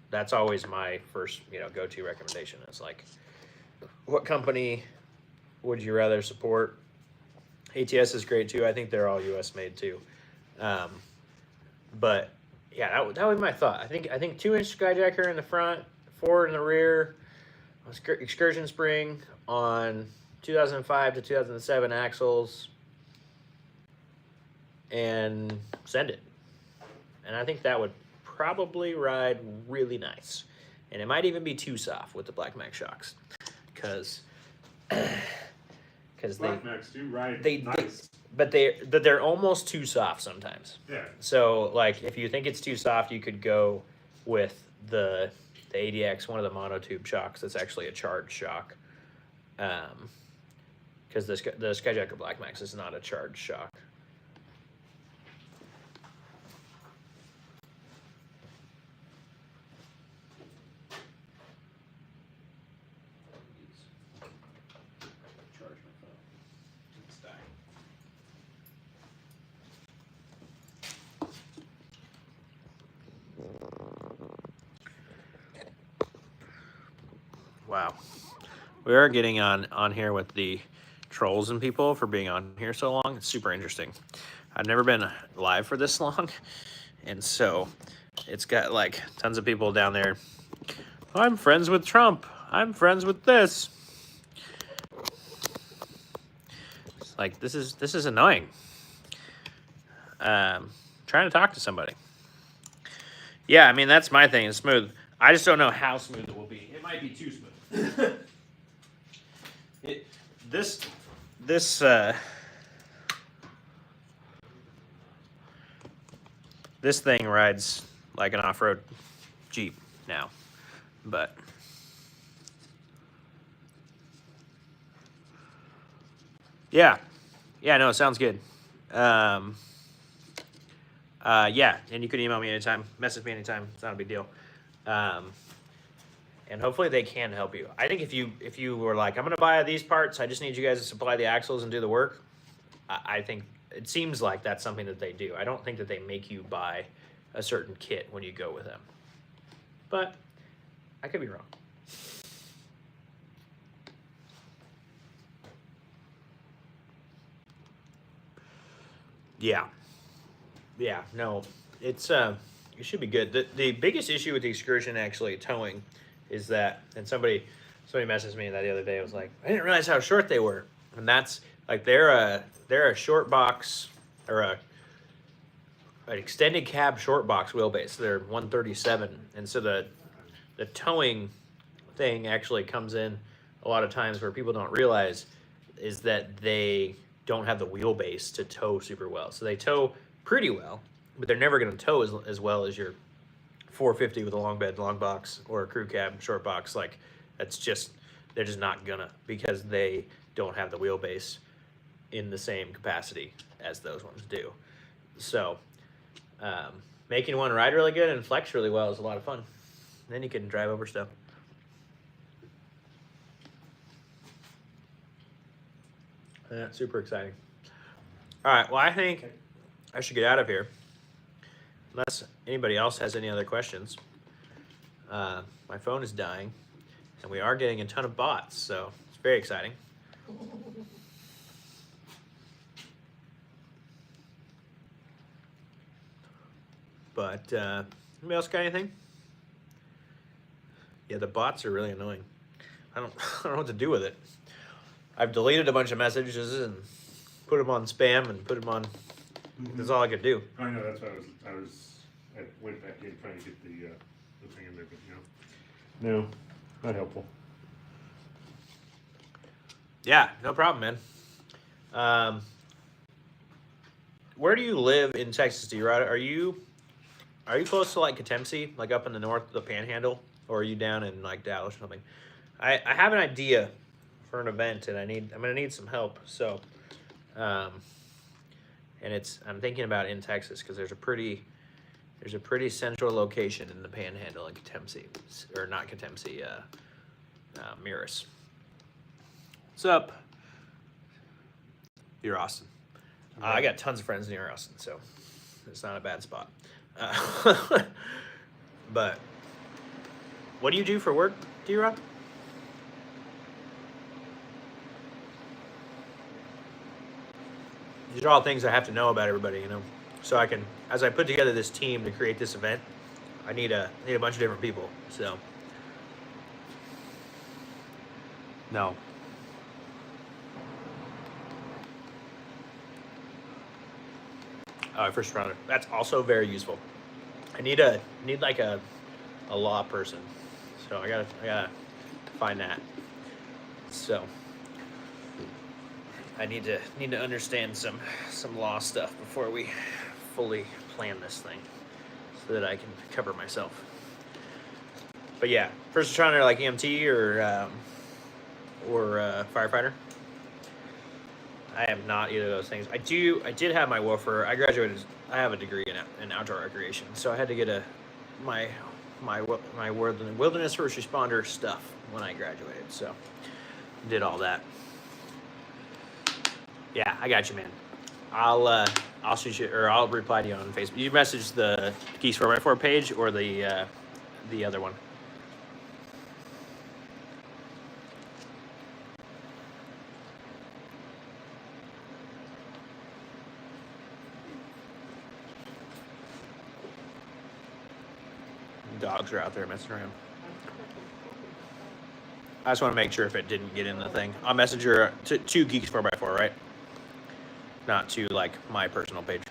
that's always my first, go-to recommendation. Is like, what company would you rather support? ATS is great too. I think they're all US made too. But yeah, that would be my thought. I think 2-inch Skyjacker in the front, 4 in the rear, Excursion spring on 2005 to 2007 axles, and send it. And I think that would probably ride really nice. And it might even be too soft with the Black Max shocks, because Black Max do ride nice. But they're almost too soft sometimes. Yeah. So like, if you think it's too soft, you could go with the ADX, one of the monotube shocks that's actually a charged shock. Because the Skyjacker Black Max is not a charged shock. Wow. We are getting on here with the trolls and people for being on here so long. It's super interesting. I've never been live for this long, and so it's got like tons of people down there. I'm friends with Trump. I'm friends with this. It's like, this is annoying. Trying to talk to somebody. Yeah, I mean, that's my thing. It's smooth. I just don't know how smooth it will be. It might be too smooth. This thing rides like an off-road Jeep now, but yeah, no, it sounds good. Yeah, and you can email me anytime, message me anytime. It's not a big deal. And hopefully they can help you. I think if you were like, I'm gonna buy these parts, I just need you guys to supply the axles and do the work, I think it seems like that's something that they do. I don't think that they make you buy a certain kit when you go with them. But I could be wrong. Yeah, no, it's it should be good. The biggest issue with the Excursion actually towing is that, and somebody messaged me that the other day. I was like, I didn't realize how short they were, and that's like they're a short box, or an extended cab short box wheelbase. They're 137, and so the towing thing actually comes in a lot of times where people don't realize is that they don't have the wheelbase to tow super well. So they tow pretty well, but they're never going to tow as well as your 450 with a long bed, long box, or a crew cab short box. Like, they're just not gonna, because they don't have the wheelbase in the same capacity as those ones do. So making one ride really good and flex really well is a lot of fun. Then you can drive over stuff. Yeah, super exciting. All right. Well, I think I should get out of here. Unless anybody else has any other questions. My phone is dying, and we are getting a ton of bots, so it's very exciting. But anybody else got anything? Yeah, the bots are really annoying. I don't know what to do with it. I've deleted a bunch of messages and put them on spam and put them on. That's all I could do. I know, that's why I went back in trying to get the thing in there, but no, not helpful. Yeah, no problem, man. Where do you live in Texas, D-Rod? Are you close to like Katemsi, like up in the north, the Panhandle, or are you down in like Dallas or something? I have an idea for an event, and I'm gonna need some help. So, and I'm thinking about in Texas because there's a pretty central location in the Panhandle in Katemsi, or not Katemsi, Mirrors. What's up? Near Austin. I got tons of friends near Austin, so it's not a bad spot. But what do you do for work, D-Rod? These are all things I have to know about everybody, you know. So I can, as I put together this team to create this event, I need a bunch of different people. So no. First responder. That's also very useful. I need like a law person. So I gotta find that. So I need to understand some law stuff before we fully plan this thing, so that I can cover myself. But yeah, first responder like EMT or firefighter. I am not either of those things. I did have my woofer. I graduated. I have a degree in outdoor recreation, so I had to get my wilderness first responder stuff when I graduated. So did all that. Yeah, I got you, man. I'll shoot you, or I'll reply to you on Facebook. You message the Geeks 4x4 page or the other one. Dogs are out there messing around. I just want to make sure if it didn't get in the thing. I'll message her to Geeks 4x4, right? Not to like my personal page.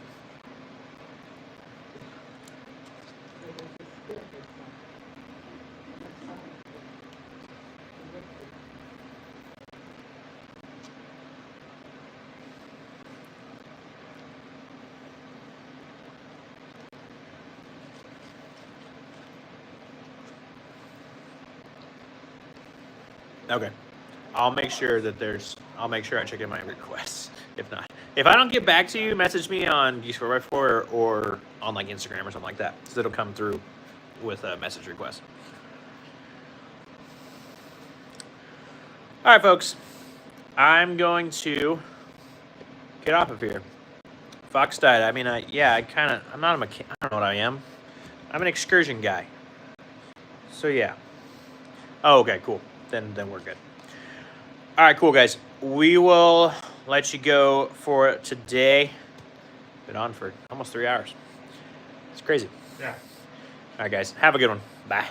Okay. I'll make sure I check in my requests. If not, if I don't get back to you, message me on Geeks 4x4 or on like Instagram or something like that, because it'll come through with a message request. All right, folks. I'm going to get off of here. Fox died. I mean, I'm not a mechanic. I don't know what I am. I'm an excursion guy. So yeah. Oh, okay, cool. Then we're good. All right, cool, guys. We will let you go for today. Been on for almost 3 hours. It's crazy. Yeah. All right, guys. Have a good one. Bye.